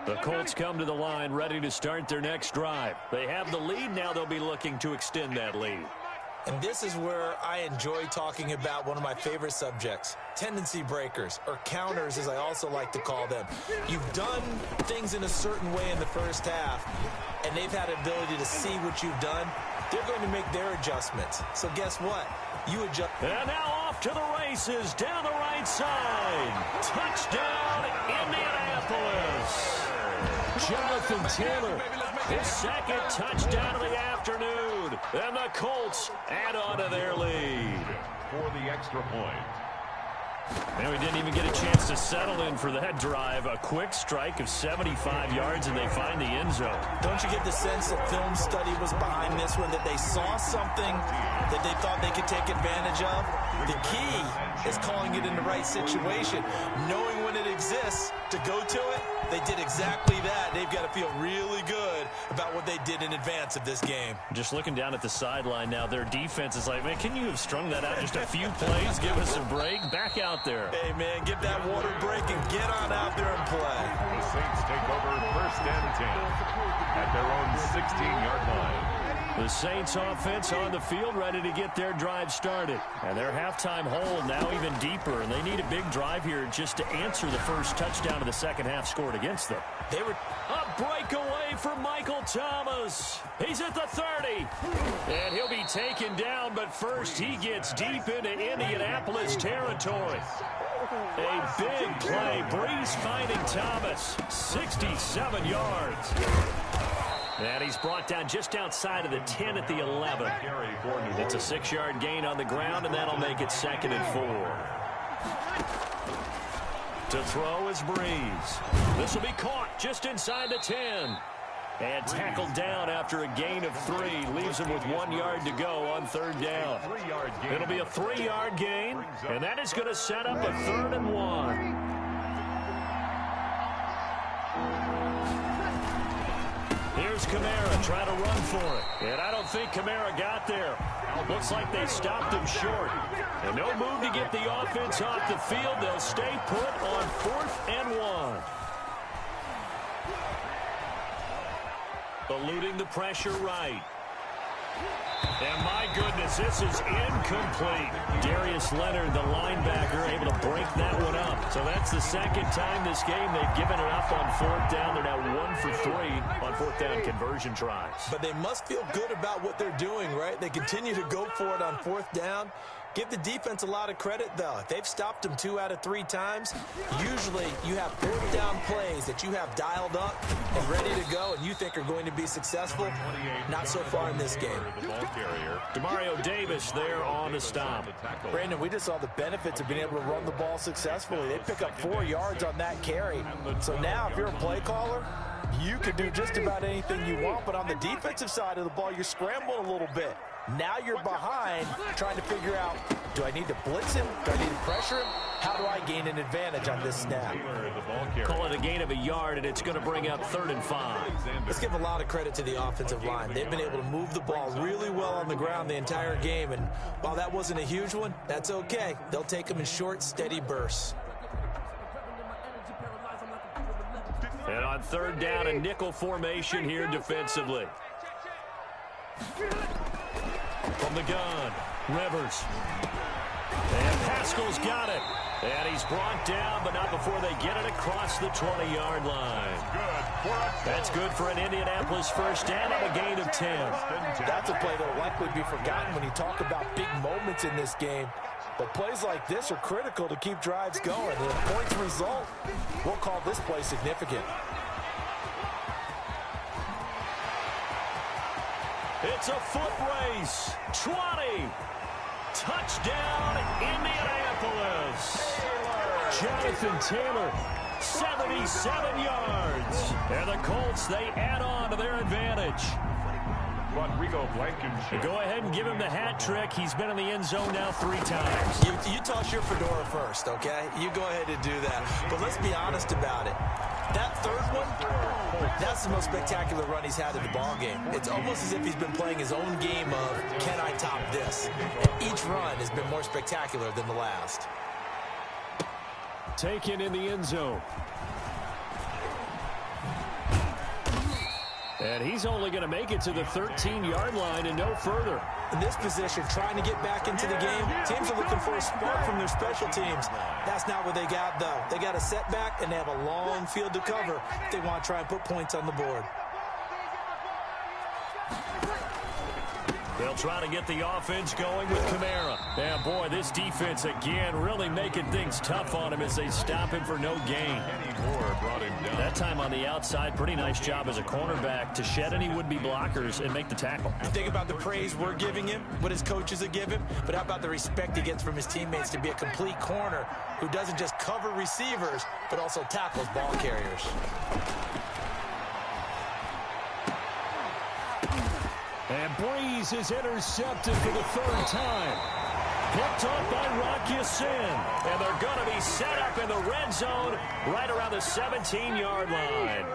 The Colts come to the line ready to start their next drive. They have the lead. Now they'll be looking to extend that lead. And this is where I enjoy talking about one of my favorite subjects, tendency breakers, or counters as I also like to call them. You've done things in a certain way in the first half, and they've had the ability to see what you've done. They're going to make their adjustments. So guess what? You adjust. And now off to the races down the right side. Touchdown, Indianapolis. Jonathan Taylor, his second touchdown of the afternoon. And the Colts add on to their lead. For the extra point. And we didn't even get a chance to settle in for that drive. A quick strike of 75 yards, and they find the end zone. Don't you get the sense that film study was behind this one, that they saw something that they thought they could take advantage of? The key is calling it in the right situation, knowing when it exists to go to it. They did exactly that. They've got to feel really good about what they did in advance of this game. Just looking down at the sideline now, their defense is like, man, can you have strung that out just a few plays? Give us a break. Back out there. Hey, man, give that water break and get on out there and play. The Saints take over first and 10 at their own 16-yard line. The Saints offense on the field ready to get their drive started. And their halftime hold now even deeper, and they need a big drive here just to answer the first touchdown of the second half scored against them. They were a breakaway for Michael Thomas. He's at the 30. And he'll be taken down, but first he gets deep into Indianapolis territory. A big play. Brees finding Thomas. 67 yards. And he's brought down just outside of the 10 at the 11. It's a 6-yard gain on the ground, and that'll make it 2nd and 4. To throw is Breeze. This will be caught just inside the 10. And tackled down after a gain of 3. Leaves him with 1 yard to go on third down. It'll be a 3-yard gain, and that is going to set up a 3rd and 1. Here's Kamara trying to run for it. And I don't think Kamara got there. Looks like they stopped him short. And no move to get the offense off the field. They'll stay put on 4th and 1. Eluding the pressure right. And my goodness, this is incomplete. Darius Leonard, the linebacker, able to break that one up. So that's the second time this game they've given it up on 4th down. They're now 1 for 3 on 4th down conversion tries. But they must feel good about what they're doing, right? They continue to go for it on 4th down. Give the defense a lot of credit, though. They've stopped them 2 out of 3 times. Usually, you have 4th down plays that you have dialed up and ready to go, and you think are going to be successful. Not so far in this game. Demario Davis there on the stop. Brandon, we just saw the benefits of being able to run the ball successfully. They pick up 4 yards on that carry. So now, if you're a play caller, you can do just about anything you want, but on the defensive side of the ball, you're scrambling a little bit. Now you're behind, trying to figure out, do I need to blitz him? Do I need to pressure him? How do I gain an advantage on this snap? Call it a gain of a yard, and it's going to bring up 3rd and 5. Let's give a lot of credit to the offensive line. They've been able to move the ball really well on the ground the entire game, and while that wasn't a huge one, that's okay. They'll take them in short, steady bursts. And on 3rd down, a nickel formation here defensively. From the gun, Rivers. And Pascal's got it. And he's brought down, but not before they get it across the 20-yard line. That's good for an Indianapolis first down on a gain of 10. That's a play that will likely be forgotten when you talk about big moments in this game. But plays like this are critical to keep drives going. And if points result, we'll call this play significant. It's a foot race. 20. Touchdown, Indianapolis. Jonathan Taylor, 77 yards. And the Colts, they add on to their advantage. Rodrigo Blankenship. Go ahead and give him the hat trick. He's been in the end zone now 3 times. You toss your fedora first, okay? You go ahead and do that. But let's be honest about it. That 3rd one, that's the most spectacular run he's had in the ball game. It's almost as if he's been playing his own game of, can I top this? And each run has been more spectacular than the last. Taken in the end zone. And he's only going to make it to the 13-yard line and no further. In this position, trying to get back into the game, teams are looking for a spark from their special teams. That's not what they got, though. They got a setback, and they have a long field to cover if they want to try and put points on the board. They'll try to get the offense going with Kamara. And, boy, this defense, again, really making things tough on him as they stop him for no gain. That time on the outside, pretty nice job as a cornerback to shed any would-be blockers and make the tackle. You think about the praise we're giving him, what his coaches have given, but how about the respect he gets from his teammates to be a complete corner who doesn't just cover receivers, but also tackles ball carriers. And Breeze is intercepted for the 3rd time. Picked up by Rock Ya-Sin. And they're going to be set up in the red zone right around the 17-yard line.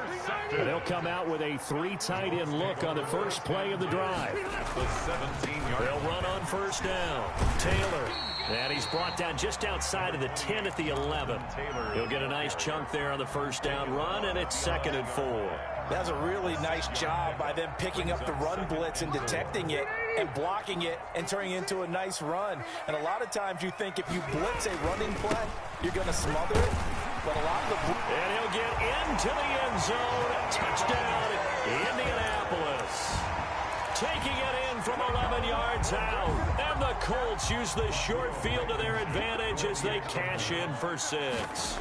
And they'll come out with a 3 tight end look on the first play of the drive. They'll run on 1st down. Taylor. And he's brought down just outside of the 10 at the 11. He'll get a nice chunk there on the 1st down run, and it's 2nd and 4. That's a really nice job by them picking up the run blitz and detecting it and blocking it and turning it into a nice run. And a lot of times you think if you blitz a running play, you're going to smother it. But a lot of the... And he'll get into the end zone. Touchdown, Indianapolis. Taking it in from 11 yards out. And the Colts use the short field to their advantage as they cash in for 6.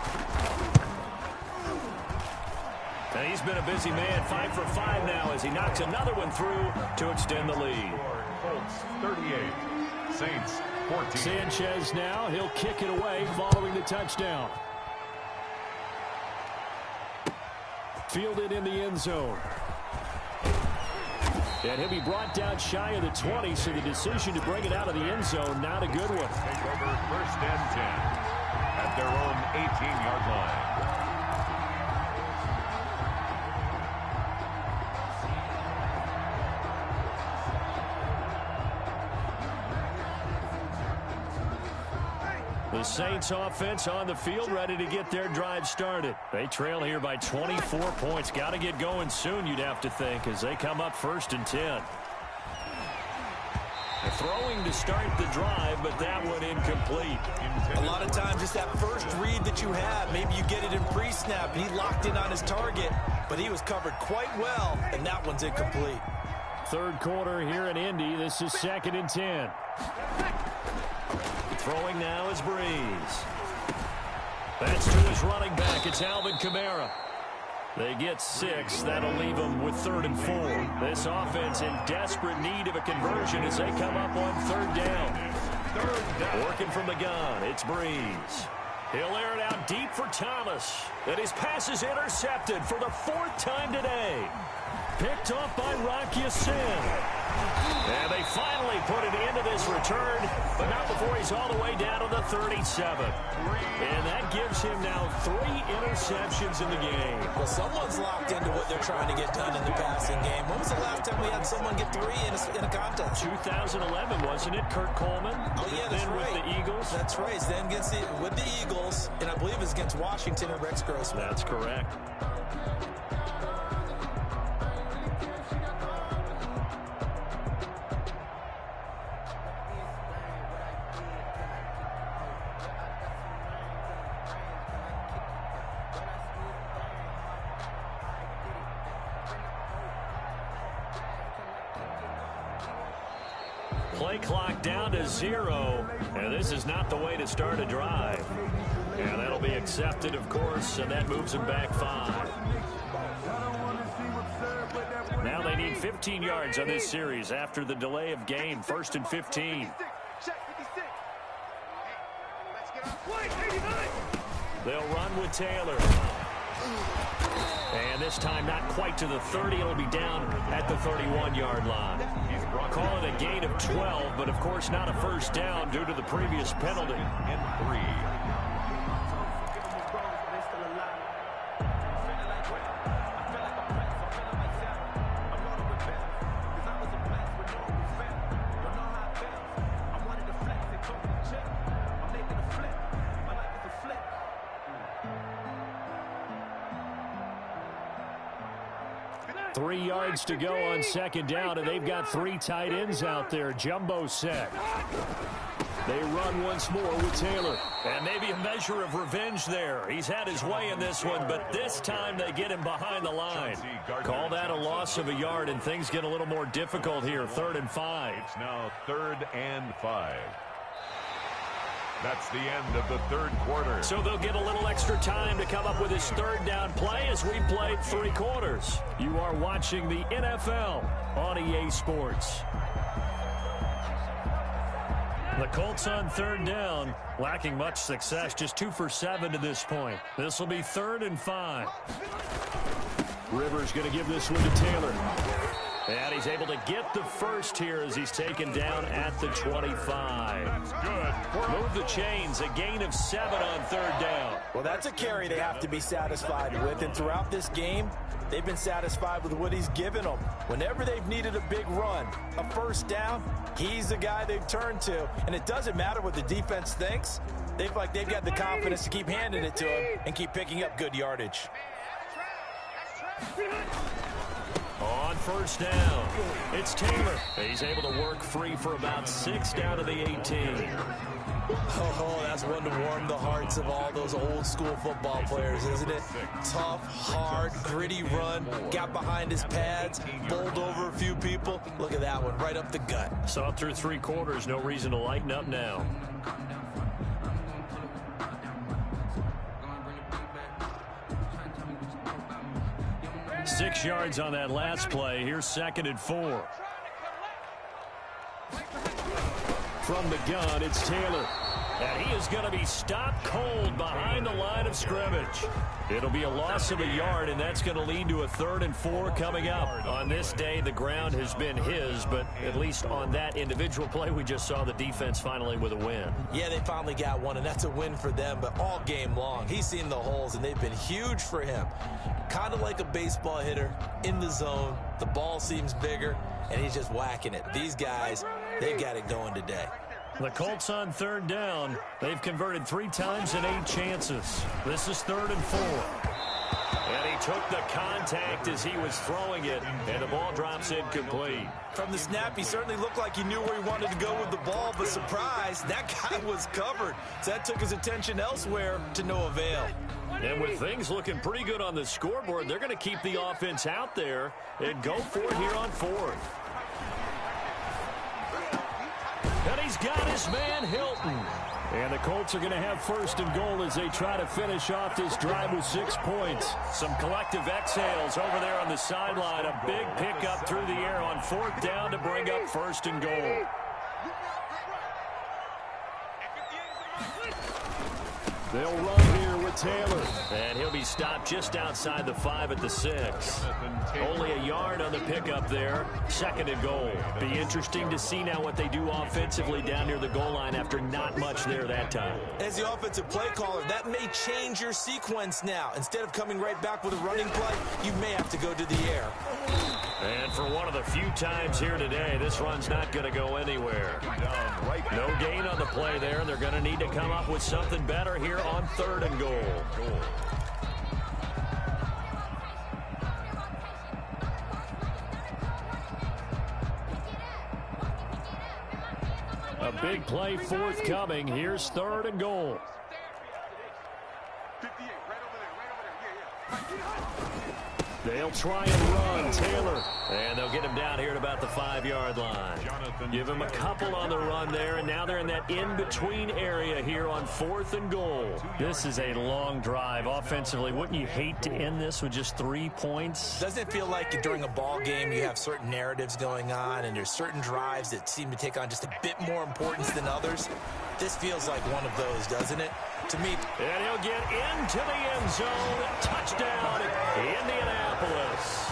And he's been a busy man, 5 for 5 now as he knocks another one through to extend the lead. Colts 38, Saints 14. Sanchez now, he'll kick it away following the touchdown. Fielded in the end zone. And he'll be brought down shy of the 20, so the decision to bring it out of the end zone, not a good one. Take over 1st and 10 at their own 18-yard line. The Saints offense on the field, ready to get their drive started. They trail here by 24 points. Got to get going soon, you'd have to think, as they come up 1st and 10. They're throwing to start the drive, but that one incomplete. A lot of times it's that first read that you have. Maybe you get it in pre-snap. He locked in on his target, but he was covered quite well, and that one's incomplete. Third quarter here in Indy. This is 2nd and 10. Throwing now is Breeze. That's to his running back. It's Alvin Kamara. They get 6. That'll leave them with 3rd and 4. This offense in desperate need of a conversion as they come up on 3rd down. Working from the gun, it's Breeze. He'll air it out deep for Thomas. And his pass is intercepted for the 4th time today. Picked off by Rock Ya-Sin. And they finally put an end to this return, but not before he's all the way down to the 37. And that gives him now 3 interceptions in the game. Well, someone's locked into what they're trying to get done in the passing game. When was the last time we had someone get 3 in a contest? 2011, wasn't it, Kurt Coleman? Oh, yeah, that's right. With the Eagles. That's right. Then with the Eagles, and I believe it's against Washington and Rex Grossman. That's correct. Play clock down to 0, and this is not the way to start a drive. And that'll be accepted, of course, and that moves them back 5. Now they need 15 yards on this series after the delay of game. 1st and 15. They'll run with Taylor. And this time not quite to the 30. It'll be down at the 31-yard line. Call it a gain of 12, but of course not a first down due to the previous penalty. And 3. To go on 2nd down, and they've got 3 tight ends out there. Jumbo set. They run once more with Taylor. And maybe a measure of revenge there. He's had his way in this one, but this time they get him behind the line. Call that a loss of a yard, and things get a little more difficult here. 3rd and 5. It's now 3rd and 5. That's the end of the 3rd quarter. So they'll get a little extra time to come up with his 3rd down play as we played 3 quarters. You are watching the NFL on EA Sports. The Colts on 3rd down, lacking much success, just 2 for 7 to this point. This will be 3rd and 5. Rivers going to give this one to Taylor. And he's able to get the first here as he's taken down at the 25. Good. Move the chains, a gain of 7 on 3rd down. Well, that's a carry they have to be satisfied with. And throughout this game, they've been satisfied with what he's given them. Whenever they've needed a big run, a first down, he's the guy they've turned to. And it doesn't matter what the defense thinks. They feel like they've got the confidence to keep handing it to him and keep picking up good yardage. On 1st down, it's Taylor. He's able to work free for about 6 down to the 18. Oh, that's one to warm the hearts of all those old school football players, isn't it? Tough, hard, gritty run, got behind his pads, bowled over a few people. Look at that one, right up the gut. Saw through 3 quarters, no reason to lighten up now. Six yards on that last play. Here's 2nd and 4. From the gun, it's Taylor. And he is going to be stopped cold behind the line of scrimmage. It'll be a loss of a yard, and that's going to lead to a 3rd and 4 coming up. On this day, the ground has been his, but at least on that individual play, we just saw the defense finally with a win. Yeah, they finally got one, and that's a win for them, but all game long, he's seen the holes, and they've been huge for him. Kind of like a baseball hitter in the zone. The ball seems bigger, and he's just whacking it. These guys, they've got it going today. The Colts on 3rd down. They've converted 3 times in 8 chances. This is 3rd and 4. And he took the contact as he was throwing it, and the ball drops incomplete. From the snap, he certainly looked like he knew where he wanted to go with the ball, but surprise, that guy was covered. So that took his attention elsewhere to no avail. And with things looking pretty good on the scoreboard, they're going to keep the offense out there and go for it here on 4th. And he's got his man, Hilton. And the Colts are going to have 1st and goal as they try to finish off this drive with 6 points. Some collective exhales over there on the sideline. A big pickup through the air on 4th down to bring up 1st and goal. They'll run here with Taylor. And he'll be stopped just outside the 5 at the 6. Only a yard on the pickup there. 2nd and goal. Be interesting to see now what they do offensively down near the goal line after not much there that time. As the offensive play caller, that may change your sequence now. Instead of coming right back with a running play, you may have to go to the air. And for one of the few times here today, this run's not going to go anywhere. No gain on the play there. They're going to need to come up with something better here on 3rd and goal. A big play forthcoming. Here's 3rd and goal. They'll try and run. Taylor. And they'll get him down here at about the 5-yard line. Give him a couple on the run there, and now they're in that in-between area here on 4th and goal. This is a long drive offensively. Wouldn't you hate to end this with just 3 points? Doesn't it feel like during a ball game you have certain narratives going on, and there's certain drives that seem to take on just a bit more importance than others? This feels like one of those, doesn't it? To me. And he'll get into the end zone. Touchdown, Indianapolis.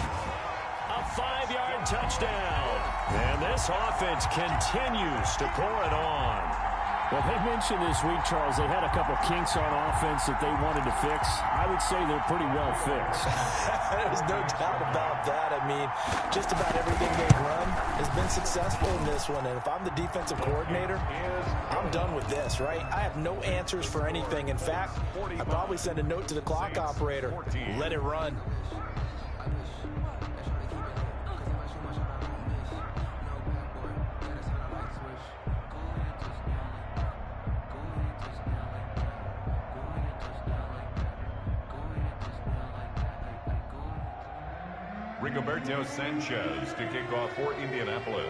A 5-yard touchdown. And this offense continues to pour it on. Well, they mentioned this week, Charles, they had a couple kinks on offense that they wanted to fix. I would say they're pretty well fixed. There's no doubt about that. I mean, just about everything they've run has been successful in this one. And if I'm the defensive coordinator, I'm done with this, right? I have no answers for anything. In fact, I'd probably send a note to the clock operator. Let it run. Rigoberto Sanchez to kick off for Indianapolis.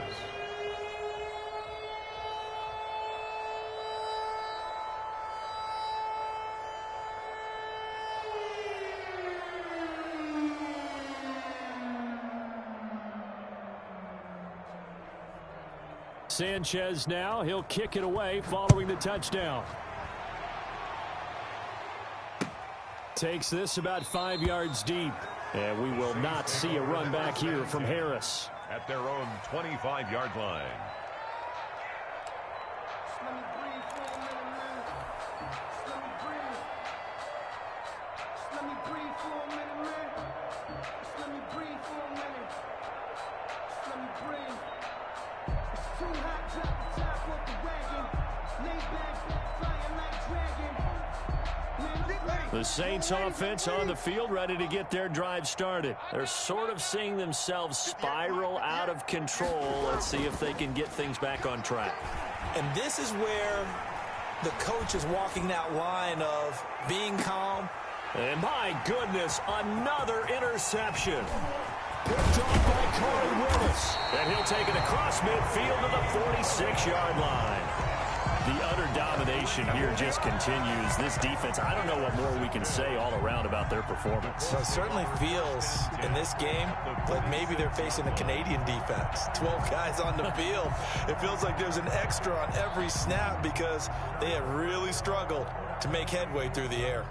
Sanchez now, he'll kick it away following the touchdown. Takes this about 5 yards deep. And we will not see a run back here from Harris. At their own 25-yard line. The Saints offense on the field ready to get their drive started. They're sort of seeing themselves spiral out of control. Let's see if they can get things back on track. And this is where the coach is walking that line of being calm. And my goodness, another interception. Picked off by Corey Willis. And he'll take it across midfield to the 46-yard line. The utter domination here just continues. This defense, I don't know what more we can say all around about their performance. Well, it certainly feels in this game like maybe they're facing a Canadian defense. 12 guys on the field. It feels like there's an extra on every snap because they have really struggled to make headway through the air.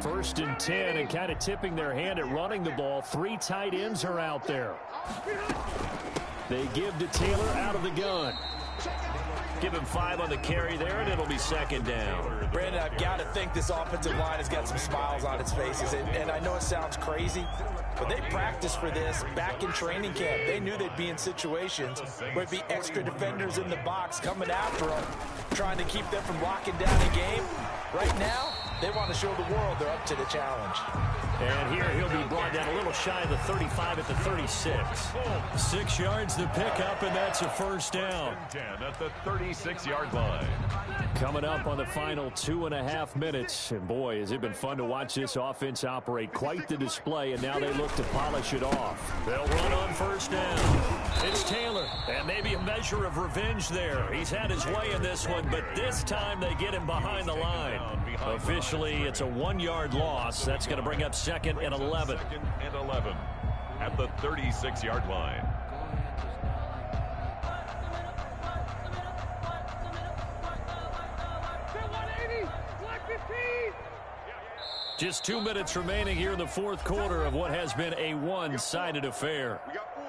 First and 10, and kind of tipping their hand at running the ball. 3 tight ends are out there. They give to Taylor out of the gun. Give him 5 on the carry there, and it'll be second down. Brandon, I've got to think this offensive line has got some smiles on its faces. And I know it sounds crazy, but they practiced for this back in training camp. They knew they'd be in situations where it'd be extra defenders in the box coming after them, trying to keep them from locking down a game. Right now, they want to show the world they're up to the challenge. And here he'll be brought down a little shy of the 35 at the 36. 6 yards to pick up, and that's a first down. 10 at the 36-yard line. Coming up on the final 2.5 minutes. And boy, has it been fun to watch this offense operate. Quite the display, and now they look to polish it off. They'll run on first down. It's Taylor, and maybe a measure of revenge there. He's had his way in this one, but this time they get him behind the line. Officially, it's a 1-yard loss. That's going to bring up second and 11. Second and 11 at the 36-yard line. Just 2 minutes remaining here in the fourth quarter of what has been a one-sided affair. We got 4.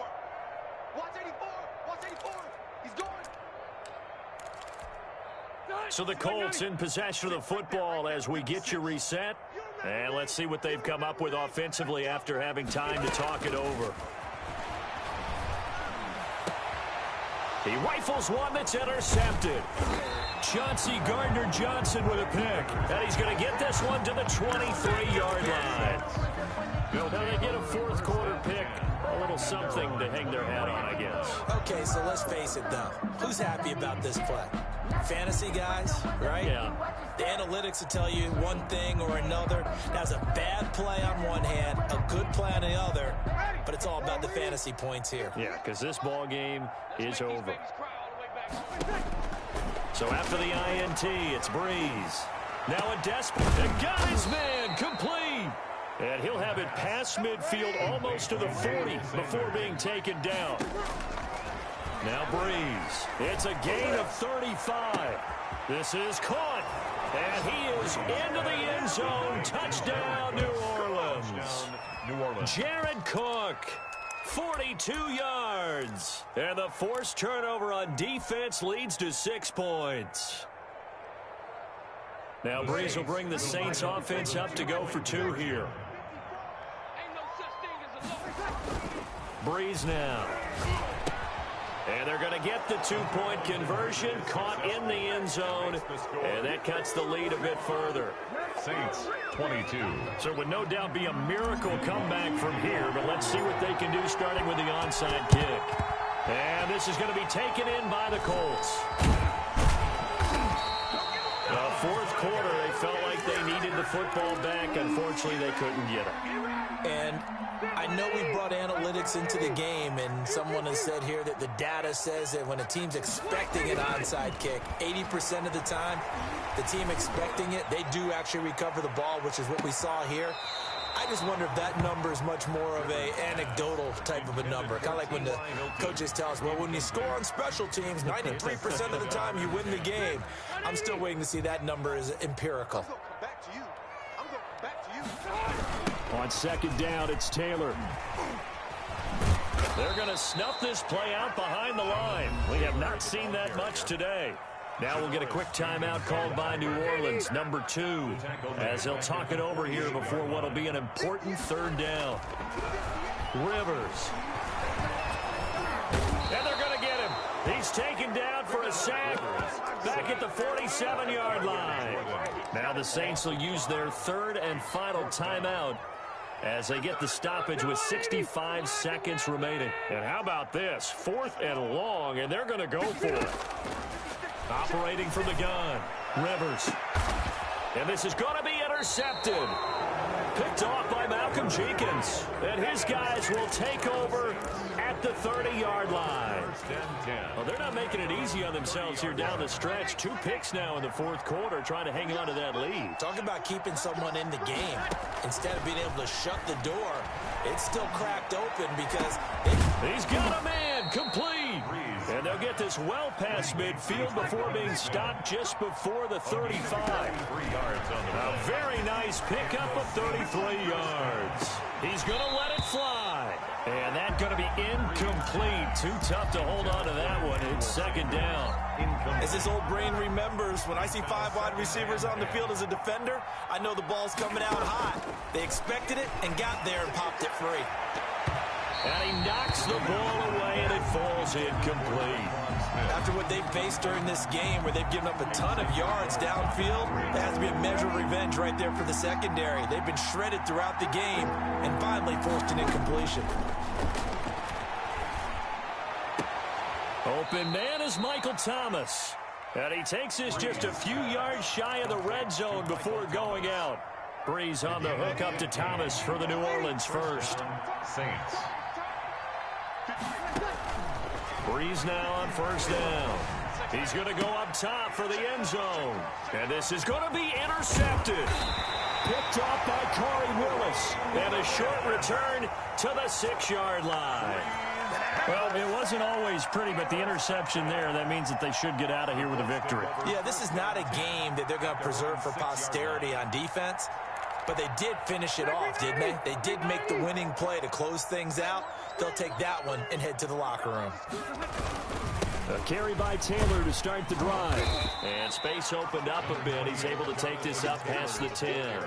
Watch 84. Watch 84. He's going. So the Colts in possession of the football as we get you reset. And let's see what they've come up with offensively after having time to talk it over. He rifles one that's intercepted. Chauncey Gardner-Johnson with a pick. And he's going to get this one to the 23-yard line. Now they get a fourth quarter pick. A little something to hang their hat on, I guess. Okay, so let's face it, though. Who's happy about this play? Fantasy guys, right? Yeah. The analytics will tell you one thing or another. That's a bad play on one hand, a good play on the other, but it's all about the fantasy points here. Yeah, because this ball game is over. So after the INT, it's Breeze. Now a desperate, and got his man complete. And he'll have it past midfield almost to the 40 before being taken down. Now Breeze. It's a gain of 35. This is caught. And he is into the end zone. Touchdown, New Orleans. New Orleans. Jared Cook, 42 yards. And the forced turnover on defense leads to 6 points. Now Breeze will bring the Saints offense up to go for 2 here. Breeze now. And they're going to get the 2-point conversion, caught in the end zone, and that cuts the lead a bit further. Saints 22. So it would no doubt be a miracle comeback from here, but let's see what they can do starting with the onside kick. And this is going to be taken in by the Colts. The fourth quarter, they felt like they needed the football back. Unfortunately, they couldn't get it. And I know we brought analytics into the game, and someone has said here that the data says that when a team's expecting an onside kick, 80% of the time, the team expecting it, they do actually recover the ball, which is what we saw here. I just wonder if that number is much more of a anecdotal type of a number. Kind of like when the coaches tell us, well, when you score on special teams, 93% of the time you win the game. I'm still waiting to see that number is empirical. Back to you. I'm going back to you. On second down, it's Taylor. They're going to snuff this play out behind the line. We have not seen that much today. Now we'll get a quick timeout called by New Orleans, number 2, as they'll talk it over here before what will be an important third down. Rivers. And they're going to get him. He's taken down for a sack back at the 47-yard line. Now the Saints will use their third and final timeout as they get the stoppage with 65 seconds remaining. And how about this? 4th and long, and they're going to go for it. Operating from the gun, Rivers. And this is going to be intercepted. Picked off by Malcolm Jenkins. And his guys will take over at the 30-yard line. Well, they're not making it easy on themselves here down the stretch. 2 picks now in the 4th quarter, trying to hang on to that lead. Talk about keeping someone in the game. Instead of being able to shut the door, it's still cracked open because he's got a man complete. And they'll get this well past midfield before being stopped just before the 35. A very nice pickup of 33 yards. He's going to let it fly. And that's going to be incomplete. Too tough to hold on to that one. It's 2nd down. As this old brain remembers, when I see 5 wide receivers on the field as a defender, I know the ball's coming out hot. They expected it and got there and popped it free. And he knocks the ball away, and it falls incomplete. After what they've faced during this game, where they've given up a ton of yards downfield, there has to be a measure of revenge right there for the secondary. They've been shredded throughout the game and finally forced an incompletion. Open man is Michael Thomas. And he takes this just a few yards shy of the red zone before going out. Breeze on the hook up to Thomas for the New Orleans first. Saints. Breeze now on 1st down. He's going to go up top for the end zone. And this is going to be intercepted. Picked off by Corey Willis. And a short return to the 6-yard line. Well, it wasn't always pretty, but the interception there, that means that they should get out of here with a victory. Yeah, this is not a game that they're going to preserve for posterity on defense. But they did finish it off, didn't they? They did make the winning play to close things out. They'll take that one and head to the locker room. A carry by Taylor to start the drive. And space opened up a bit. He's able to take this up past the 10.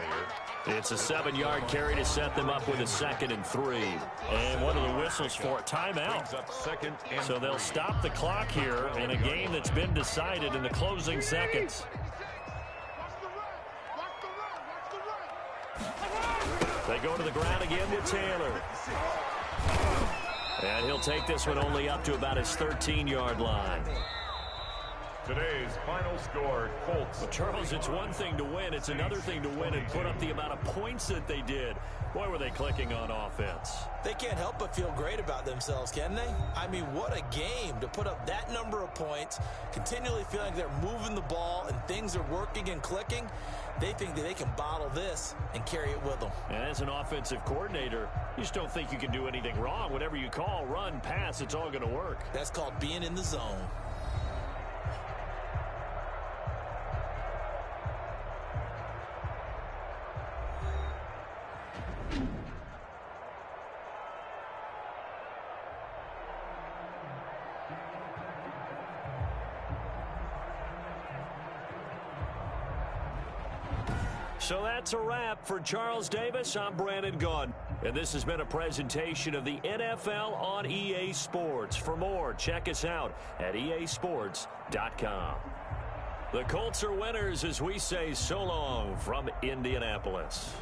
It's a 7-yard carry to set them up with a 2nd and 3. And one of the whistles for timeout. So they'll stop the clock here in a game that's been decided in the closing seconds. They go to the ground again with Taylor. And he'll take this one only up to about his 13-yard line. Today's final score, Colts. Well, Charles, it's one thing to win. It's another thing to win and put up the amount of points that they did. Boy, were they clicking on offense. They can't help but feel great about themselves, can they? I mean, what a game to put up that number of points, continually feeling like they're moving the ball and things are working and clicking. They think that they can bottle this and carry it with them. And as an offensive coordinator, you just don't think you can do anything wrong. Whatever you call, run, pass, it's all going to work. That's called being in the zone. So that's a wrap for Charles Davis. I'm Brandon Gunn. And this has been a presentation of the NFL on EA Sports. For more, check us out at easports.com. The Colts are winners as we say so long from Indianapolis.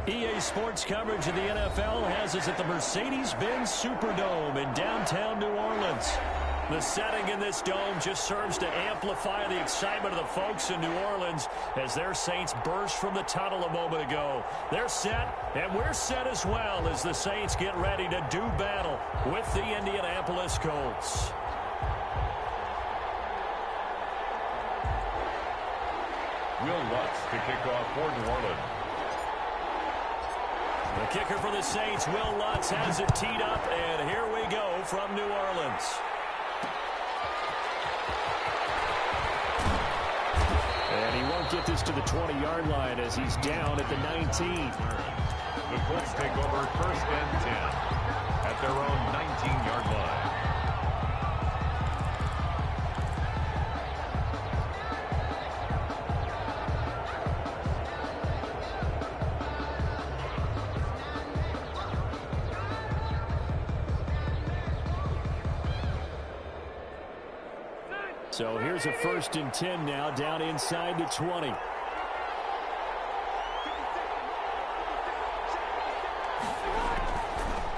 EA Sports coverage of the NFL has us at the Mercedes-Benz Superdome in downtown New Orleans. The setting in this dome just serves to amplify the excitement of the folks in New Orleans as their Saints burst from the tunnel a moment ago. They're set, and we're set as well as the Saints get ready to do battle with the Indianapolis Colts. Will Lutz to kick off for New Orleans. The kicker for the Saints, Will Lutz, has it teed up, and here we go from New Orleans. And he won't get this to the 20-yard line as he's down at the 19. The Colts take over 1st and 10 at their own 19-yard line. So here's a 1st and 10 now, down inside the 20.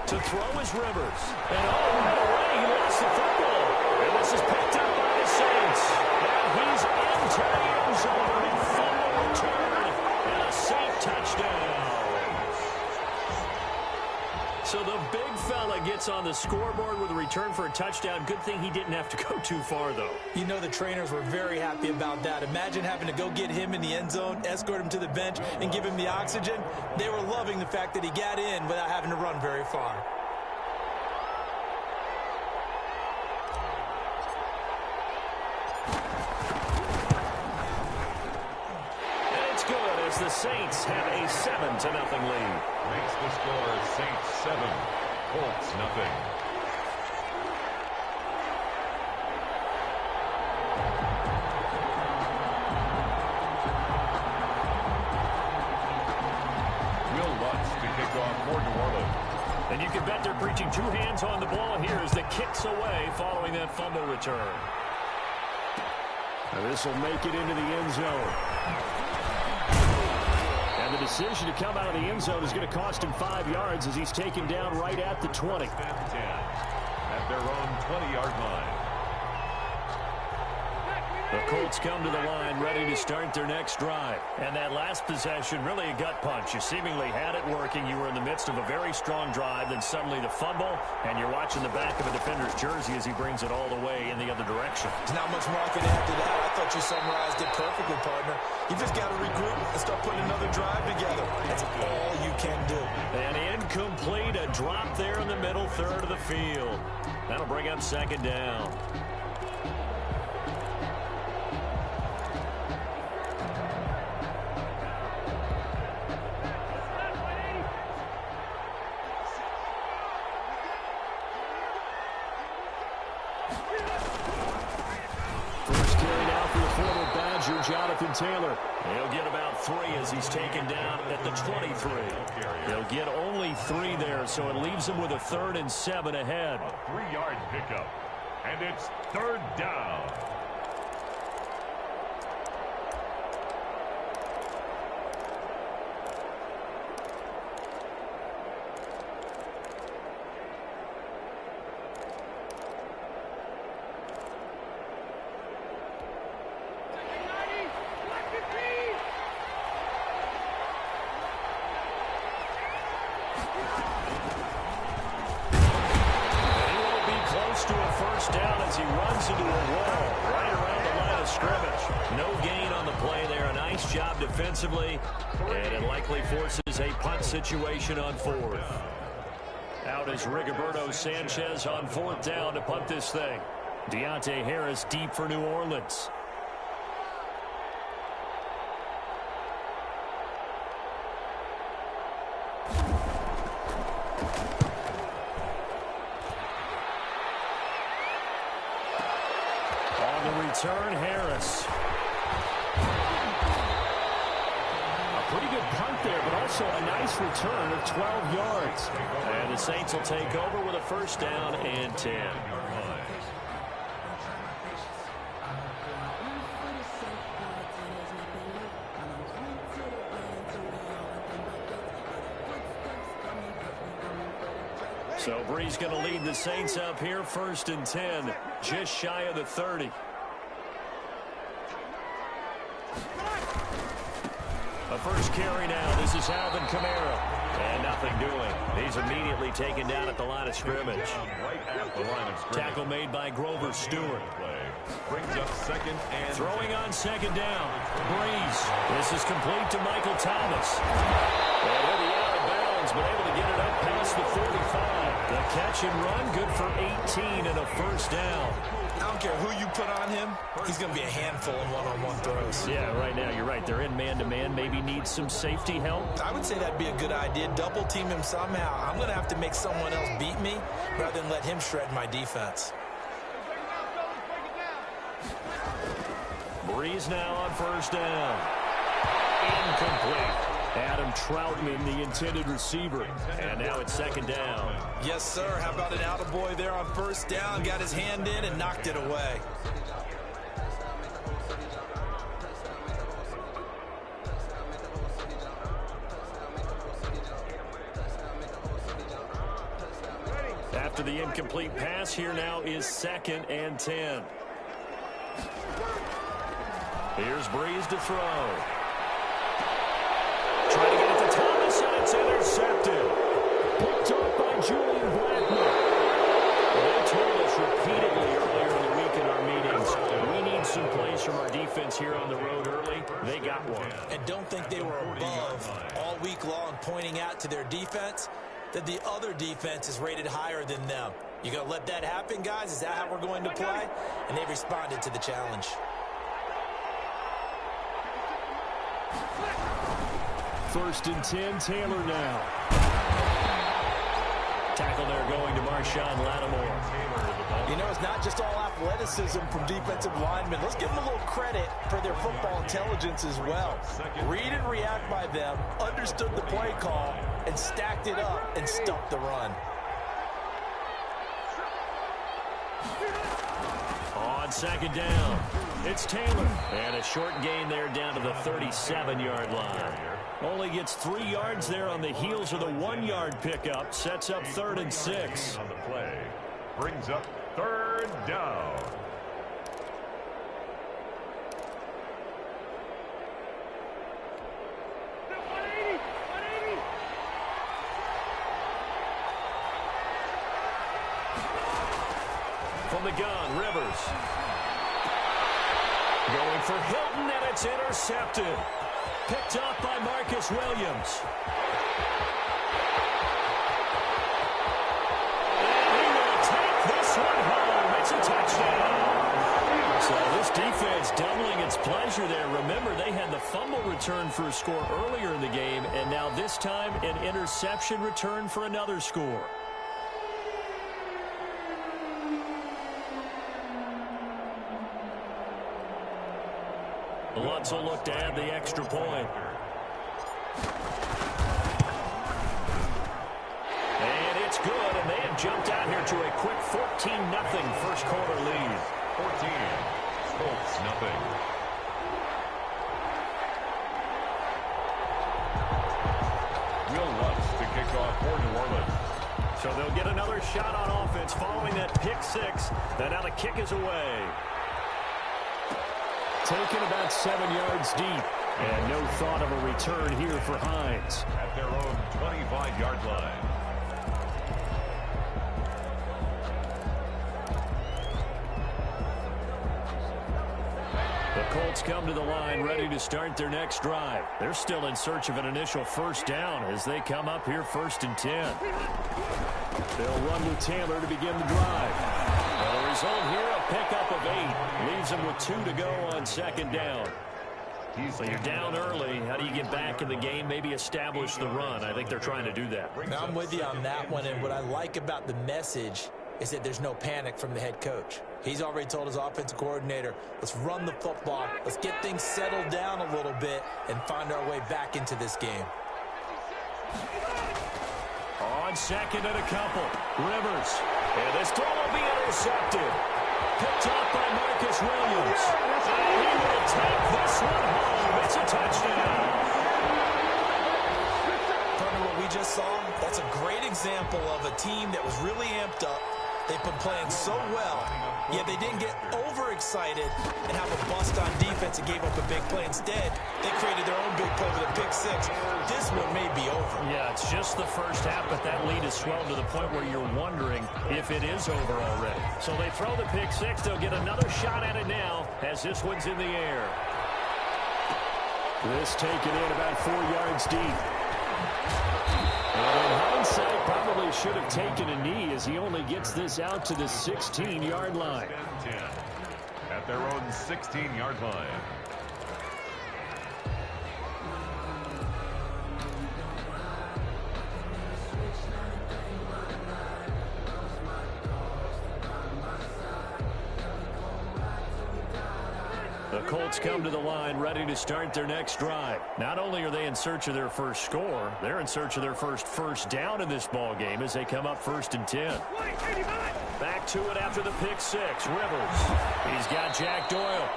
To throw is Rivers. And right away, he lost the football. And this is picked up by the Saints. And he's into the end zone. Fumble return. And a Saint touchdown. So the big fella gets on the scoreboard with a return for a touchdown. Good thing he didn't have to go too far, though. You know the trainers were very happy about that. Imagine having to go get him in the end zone, escort him to the bench, and give him the oxygen. They were loving the fact that he got in without having to run very far. The Saints have a 7-0 lead. Makes the score Saints 7, Colts nothing. Will Lutz to kick off for New Orleans. And you can bet they're preaching 2 hands on the ball here as the kick's away following that fumble return. And this will make it into the end zone. And the decision to come out of the end zone is going to cost him 5 yards as he's taken down right at the 20. 10 at their own 20-yard line. The Colts come to the line ready to start their next drive. And that last possession, really a gut punch. You seemingly had it working. You were in the midst of a very strong drive. Then suddenly the fumble, and you're watching the back of a defender's jersey as he brings it all the way in the other direction. There's not much more I can add to that. I thought you summarized it perfectly, partner. You just got to regroup and start putting another drive together. That's all you can do. And incomplete, a drop there in the middle third of the field. That'll bring up 2nd down. Jonathan Taylor. He'll get about 3 as he's taken down at the 23. He'll get only 3 there, so it leaves him with a 3rd and 7 ahead. A 3-yard pickup, and it's 3rd down. He runs into a wall right around the line of scrimmage. No gain on the play there. A nice job defensively, and it likely forces a punt situation on 4th. Out is Rigoberto Sanchez on 4th down to punt this thing. Deontay Harris deep for New Orleans. Return Harris. A pretty good punt there, but also a nice return of 12 yards. And the Saints will take over with a 1st down and 10. So Brees going to lead the Saints up here, 1st and 10, just shy of the 30. A first carry now. This is Alvin Kamara. And nothing doing. He's immediately taken down at the line of scrimmage. Right at the line of scrimmage. Tackle made by Grover Stewart. Brings up 2nd and Throwing on 2nd down. Brees. This is complete to Michael Thomas. And he'll be out of bounds, but able to get it up past the 45. The catch and run, good for 18 and a first down. I don't care who you put on him, he's going to be a handful in one-on-one throws. Yeah, right now, you're right. They're in man-to-man. Maybe need some safety help. I would say that'd be a good idea. Double team him somehow. I'm going to have to make someone else beat me rather than let him shred my defense. Brees now on 1st down. Incomplete. Adam Troutman, the intended receiver. And now it's 2nd down. Yes, sir. How about an attaboy there on 1st down? Got his hand in and knocked it away. After the incomplete pass, here now is 2nd and 10. Here's Brees to throw. Trying to get it to Thomas, and it's intercepted. Picked up by Julian Blackmon. They told us repeatedly earlier in the week in our meetings, we need some plays from our defense here on the road early. They got one. And don't think they were above all week long pointing out to their defense that the other defense is rated higher than them. You going to let that happen, guys? Is that how we're going to play? And they responded to the challenge. 1st and 10, Taylor now. Tackle there going to Marshawn Lattimore. You know, it's not just all athleticism from defensive linemen. Let's give them a little credit for their football intelligence as well. Read and react by them, understood the play call, and stacked it up and stuffed the run. On 2nd down, it's Taylor. And a short gain there down to the 37-yard line. Only gets 3 yards there on the heels of the 1-yard pickup. Sets up 3rd and 6. on the play. Brings up 3rd down. From the gun, Rivers. Going for Hilton, and it's intercepted. Picked up by Marcus Williams. And he will take this one home. It's a touchdown. So this defense doubling its pleasure there. Remember, they had the fumble return for a score earlier in the game, and now this time an interception return for another score. Lutz will look to add the extra point. And it's good, and they have jumped out here to a quick 14-0 first quarter lead. 14. Colts, nothing. Will Lutz to kick off for New Orleans. So they'll get another shot on offense following that pick 6. And now the kick is away. Taken about 7 yards deep. And no thought of a return here for Hines. At their own 25-yard line. The Colts come to the line ready to start their next drive. They're still in search of an initial 1st down as they come up here 1st and 10. They'll run with Taylor to begin the drive. The result here, a pickup of 8. Leaves them with 2 to go on 2nd down. So you're down early. How do you get back in the game, maybe establish the run? I think they're trying to do that. Now, I'm with you on that one, and what I like about the message is that there's no panic from the head coach. He's already told his offensive coordinator, let's run the football, let's get things settled down a little bit and find our way back into this game. On 2nd and a couple, Rivers. And this throw will be intercepted. Picked up by Marcus Williams. And he will take this one home. It's a touchdown. Partner, what we we just saw, that's a great example of a team that was really amped up. They've been playing so well, yet they didn't get overexcited and have a bust on defense and gave up a big play. Instead, they created their own big play with a pick six. This one may be over. Yeah, it's just the first half, but that lead has swelled to the point where you're wondering if it is over already. So they throw the pick six. They'll get another shot at it now as this one's in the air. This taken in about 4 yards deep. And in hindsight, probably should have taken a knee as he only gets this out to the 16-yard line. 10 at their own 16-yard line. The Colts come to the line ready to start their next drive. Not only are they in search of their first score, they're in search of their first down in this ball game as they come up 1st and 10. Back to it after the pick six. Rivers. He's got Jack Doyle.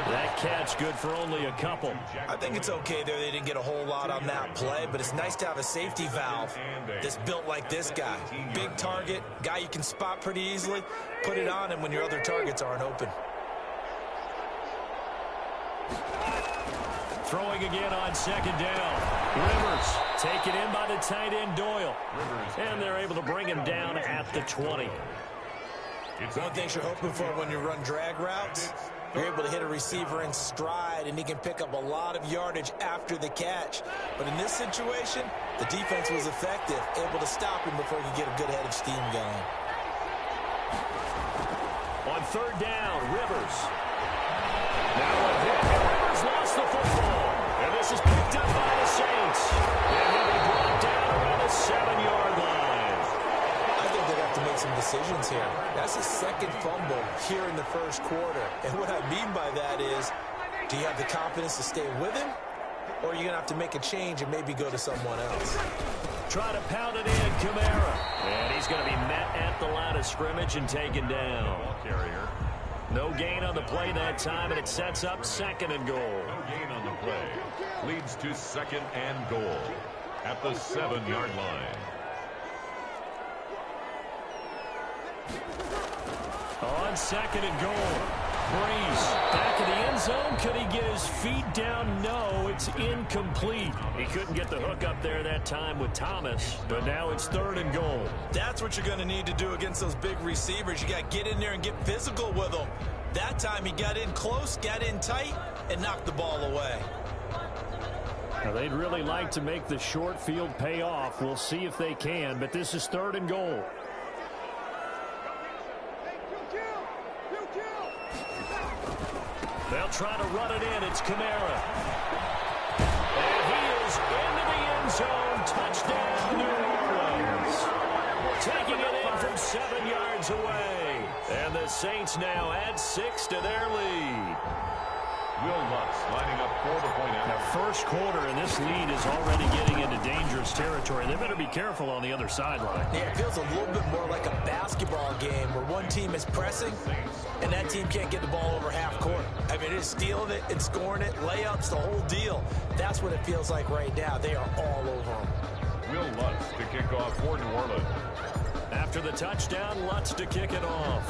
That catch good for only a couple. I think it's okay there. They didn't get a whole lot on that play, but it's nice to have a safety valve that's built like this guy. Big target, guy you can spot pretty easily. Put it on him when your other targets aren't open. Throwing again on 2nd down. Rivers taken in by the tight end Doyle. And they're able to bring him down at the 20. One thing you're hoping for when you run drag routes, you're able to hit a receiver in stride, and he can pick up a lot of yardage after the catch. But in this situation, the defense was effective, able to stop him before he could get a good head of steam going. On 3rd down, Rivers. Now a hit, and Rivers lost the football. And this is picked up by the Saints. And he'll be brought down around the 7-yard line. I think they have to make some decisions here. That's a second fumble here in the first quarter. And what I mean by that is, do you have the confidence to stay with him? Or are you going to have to make a change and maybe go to someone else? Try to pound it in, Kamara. And he's going to be met at the line of scrimmage and taken down. Carrier. No gain on the play that time, and it sets up 2nd and goal. No gain on the play. Leads to 2nd and goal at the 7-yard line. On 2nd and goal. Breeze back in the end zone. Could he get his feet down? No, it's incomplete. He couldn't get the hook up there that time with Thomas, but now it's 3rd and goal. That's what you're going to need to do against those big receivers. You got to get in there and get physical with them. That time he got in close, got in tight, and knocked the ball away. Now, they'd really like to make the short field pay off. We'll see if they can, but this is 3rd and goal. They'll try to run it in. It's Kamara. And he is into the end zone. Touchdown, New Orleans. Taking it in from 7 yards away. And the Saints now add 6 to their lead. Will Lutz lining up for the point out. Now, first quarter, and this lead is already getting into dangerous territory. They better be careful on the other sideline. Yeah, it feels a little bit more like a basketball game where one team is pressing and that team can't get the ball over half court. I mean, it's stealing it, it's scoring it, layups, the whole deal. That's what it feels like right now. They are all over them. Will Lutz to kick off for New Orleans. After the touchdown, Lutz to kick it off.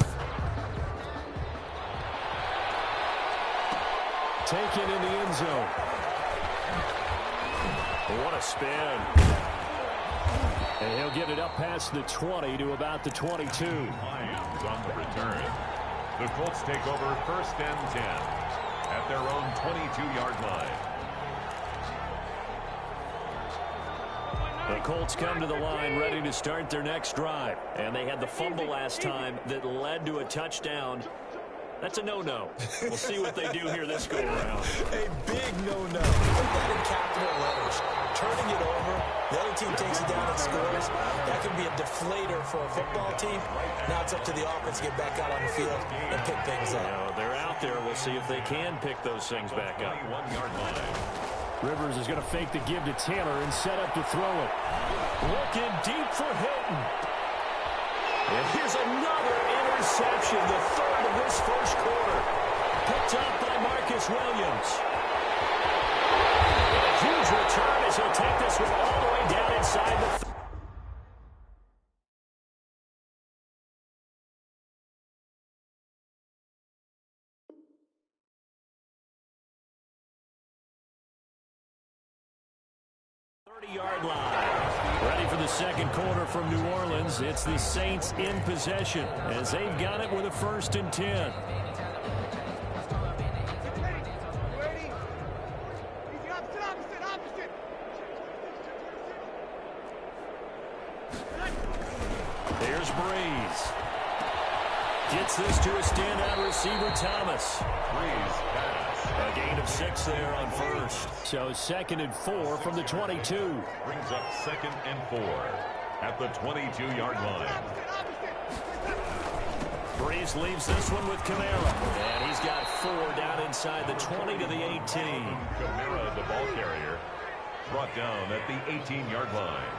Taken in the end zone. What a spin. And he'll get it up past the 20 to about the 22. Lions on the return. The Colts take over 1st and 10 at their own 22-yard line. The Colts come to the line ready to start their next drive. And they had the fumble last time that led to a touchdown. That's a no-no. We'll see what they do here this go-around. A big no-no. Put that in capital letters. Turning it over, the other team takes it down and scores. That can be a deflator for a football team. Now it's up to the offense to get back out on the field and pick things up. You know, they're out there. We'll see if they can pick those things back up. 1-yard line. Rivers is going to fake the give to Taylor and set up to throw it. Looking deep for Hilton. And here's another interception, the 3rd of this first quarter. Picked up by Marcus Williams. A huge return as he'll take this one all the way down inside 30-yard line. Ready for the second quarter from New Orleans. It's the Saints in possession as they've got it with a 1st and 10. Here's Breeze. Gets this to a standout receiver, Thomas. Breeze pass. A gain of 6 there on 1st. So 2nd and 4 from the 22. Brings up 2nd and 4 at the 22-yard line. Breeze leaves this one with Kamara. And he's got 4 down inside the 20 to the 18. Kamara, the ball carrier, brought down at the 18-yard line.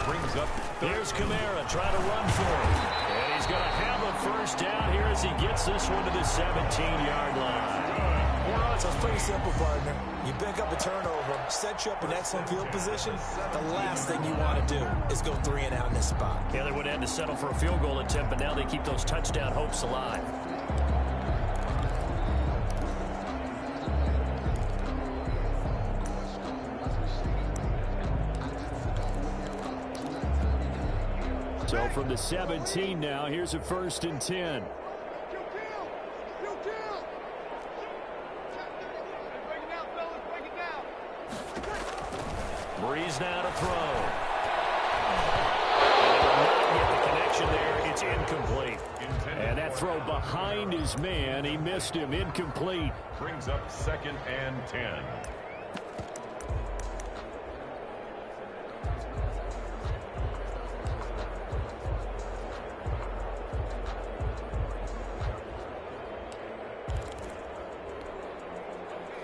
Brings up. Here's Kamara trying to run for it. And he's going to have a 1st down here as he gets this one to the 17-yard line. So it's pretty simple, partner. You pick up a turnover, set you up in excellent field position. The last thing you want to do is go 3 and out in this spot. Yeah, they would have had to settle for a field goal attempt, but now they keep those touchdown hopes alive. So from the 17 now, here's a 1st and 10. Breeze now to throw. Get the connection there. It's incomplete. And that throw behind his man. He missed him. Incomplete. Brings up 2nd and 10.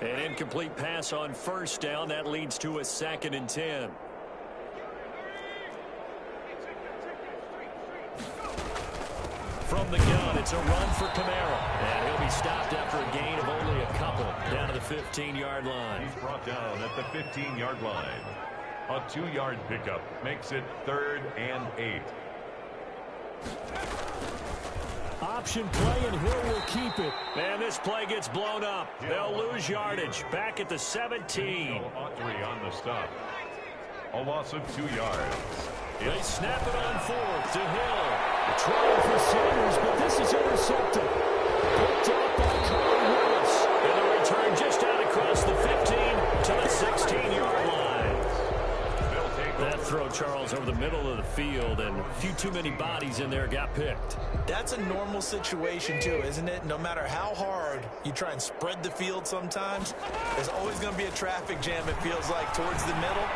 An incomplete pass on 1st down. That leads to a 2nd and 10. From the gun, it's a run for Kamara. And he'll be stopped after a gain of only a couple down to the 15-yard line. He's brought down at the 15-yard line. A 2-yard pickup makes it 3rd and 8. Option play, and Hill will keep it. And this play gets blown up. They'll lose yardage. Back at the 17. Autry on the stop. A loss of 2 yards. They snap it on 4th to Hill. Trying for Sanders, but this is intercepted. Picked up by Carl Lewis. And the return just out across the 15 to the 16-yard line. That throw, Charles, over the middle of the field, and a few too many bodies in there got picked. That's a normal situation, too, isn't it? No matter how hard you try and spread the field sometimes, there's always going to be a traffic jam, it feels like, towards the middle.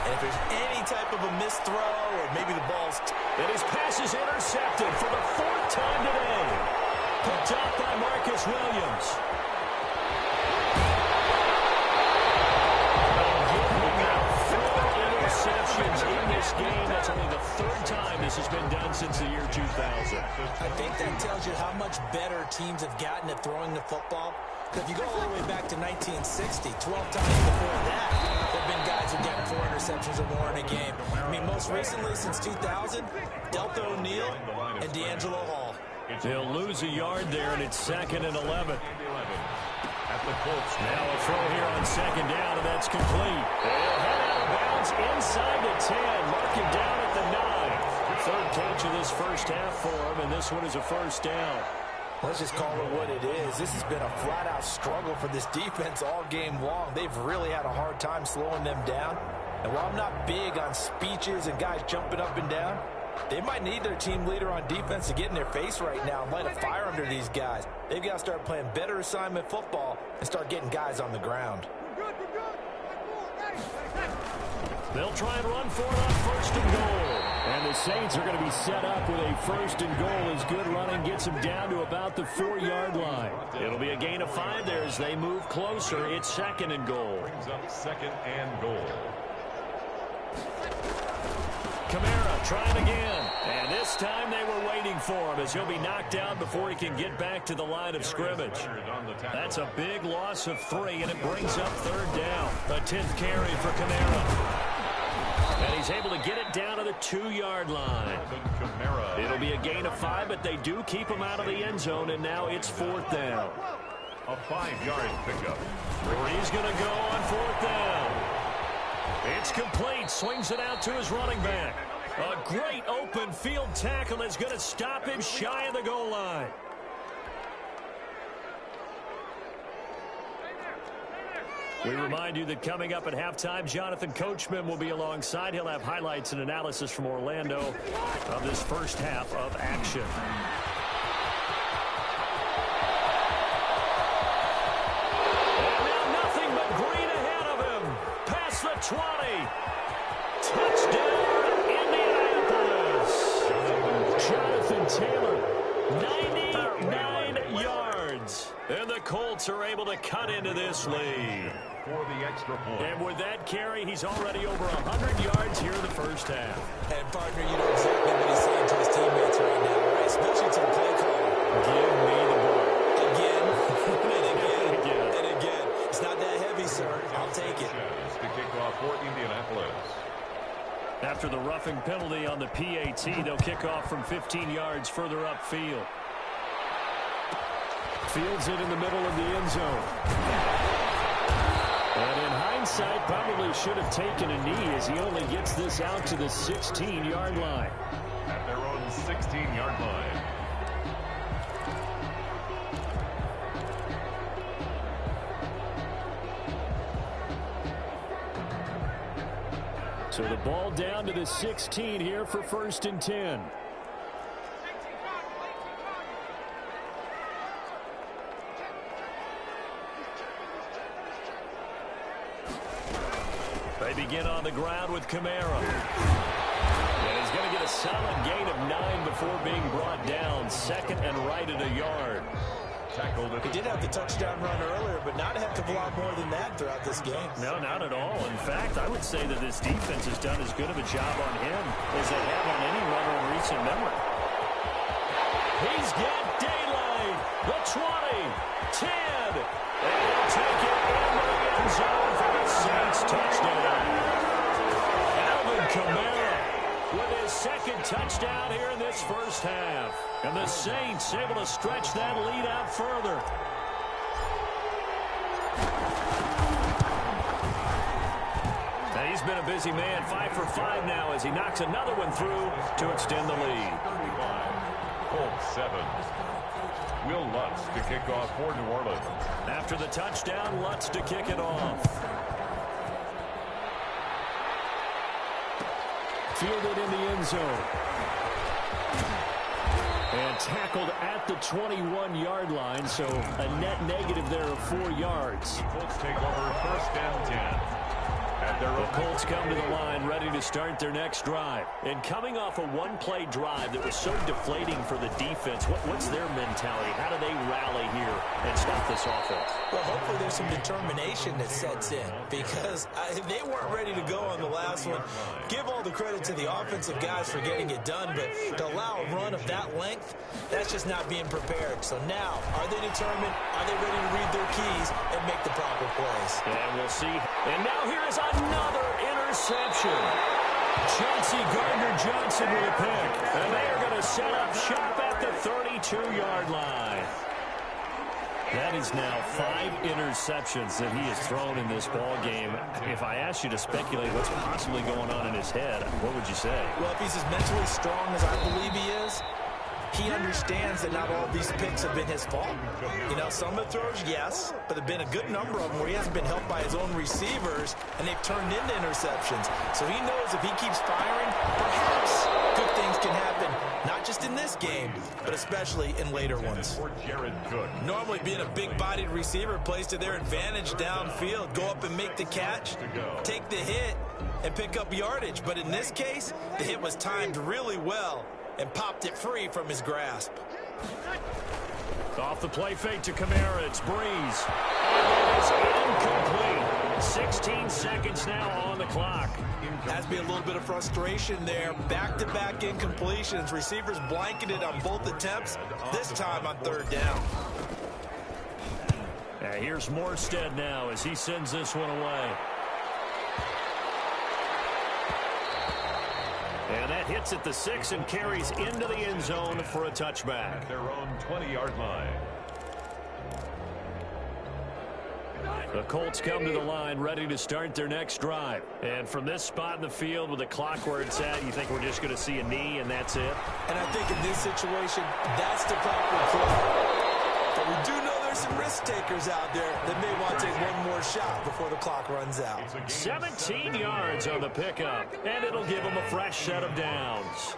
And if there's any type of a missed throw or maybe the ball's... And his pass is intercepted for the 4th time today. Picked up by Marcus Williams. Interceptions in this game. That's only the 3rd time this has been done since the year 2000. I think that tells you how much better teams have gotten at throwing the football. If you go all the way back to 1960, 12 times before that, there have been guys who get 4 interceptions or more in a game. I mean, most recently, since 2000, Delta O'Neal and D'Angelo Hall. They'll lose a yard there, and it's 2nd and 11. At the Colts. Now a throw here on 2nd down, and that's complete. They'll head out of bounds inside the 10. Mark him down at the 9. 3rd catch of this 1st half for him, and this one is a 1st down. Let's just call it what it is. This has been a flat-out struggle for this defense all game long. They've really had a hard time slowing them down. And while I'm not big on speeches and guys jumping up and down, they might need their team leader on defense to get in their face right now and light a fire under these guys. They've got to start playing better assignment football and start getting guys on the ground. They'll try and run for it on 1st and goal. And the Saints are going to be set up with a 1st and goal as good running gets them down to about the 4-yard line. It'll be a gain of 5 there as they move closer. It's 2nd and goal. Brings up 2nd and goal. Kamara trying again. And this time they were waiting for him as he'll be knocked down before he can get back to the line of scrimmage. That's a big loss of 3, and it brings up 3rd down. A 10th carry for Kamara. And he's able to get it down to the 2-yard line. It'll be a gain of 5, but they do keep him out of the end zone, and now it's 4th down. A 5-yard pickup. He's going to go on 4th down. It's complete. Swings it out to his running back. A great open field tackle is going to stop him shy of the goal line. We remind you that coming up at halftime, Jonathan Coachman will be alongside. He'll have highlights and analysis from Orlando of this first half of action. And now nothing but green ahead of him. Past the 20. Touchdown, Indianapolis. Jonathan Taylor, 99 yards. And the Colts are able to cut into this lead. For the extra point. And with that carry, he's already over 100 yards here in the first half. And, partner, you know exactly what he's saying to his teammates right now, right? Especially to the play caller. Give me the ball. Again, and again, and again. It's not that heavy, sir. I'll take it. To kick off for Indianapolis. After the roughing penalty on the PAT, they'll kick off from 15 yards further upfield. Fields it in the middle of the end zone. And in hindsight, probably should have taken a knee as he only gets this out to the 16-yard line. At their own 16-yard line. So the ball down to the 16 here for 1st and 10. They begin on the ground with Kamara. And he's going to get a solid gain of 9 before being brought down. 2nd and right at a yard. Tackled it. He did have the touchdown run earlier, but not a heck of a lot more than that throughout this game. No, not at all. In fact, I would say that this defense has done as good of a job on him as they have on any runner in recent memory. He's got daylight. The 20, 10, and he'll take it into the end zone for the Saints touchdown. Alvin Kamara with his 2nd touchdown here in this first half. And the Saints able to stretch that lead out further. And he's been a busy man, 5 for 5 now as he knocks another one through to extend the lead. 35, Colts 7. Will Lutz to kick off for New Orleans. After the touchdown, Lutz to kick it off. Fielded in the end zone. And tackled at the 21-yard line, so a net negative there of 4 yards. The Colts take over 1st and 10. The Colts come to the line ready to start their next drive. And coming off a one-play drive that was so deflating for the defense, what's their mentality? How do they rally here and stop this offense? Well, hopefully there's some determination that sets in because they weren't ready to go on the last one. Give all the credit to the offensive guys for getting it done, but to allow a run of that length, that's just not being prepared. So now, are they determined? Are they ready to read their keys and make the proper plays? And we'll see. And now here is another interception. Chauncey Gardner-Johnson with a pick. And they are going to set up shop at the 32-yard line. That is now 5 interceptions that he has thrown in this ball game. If I asked you to speculate what's possibly going on in his head, what would you say? Well, if he's as mentally strong as I believe he is, he understands that not all of these picks have been his fault. You know, some of the throws, yes, but there have been a good number of them where he hasn't been helped by his own receivers, and they've turned into interceptions. So he knows if he keeps firing, perhaps good things can happen, not just in this game, but especially in later ones. For Jared Cook. Normally being a big-bodied receiver plays to their advantage downfield. Go up and make the catch, take the hit, and pick up yardage. But in this case, the hit was timed really well and popped it free from his grasp. Off the play fake to Kamara, it's Breeze. And it is incomplete. 16 seconds now on the clock. Has to be a little bit of frustration there. Back-to-back incompletions. Receivers blanketed on both attempts, this time on 3rd down. Here's Morstead now as he sends this one away. And that hits at the 6 and carries into the end zone for a touchback. Their own 20-yard line. The Colts come to the line ready to start their next drive. And from this spot in the field with the clock where it's at, you think we're just going to see a knee and that's it? And I think in this situation, that's the proper play. But we do know there's some risk takers out there that may want to take one more shot before the clock runs out. 17 yards on the pickup, and it'll give them a fresh set of downs.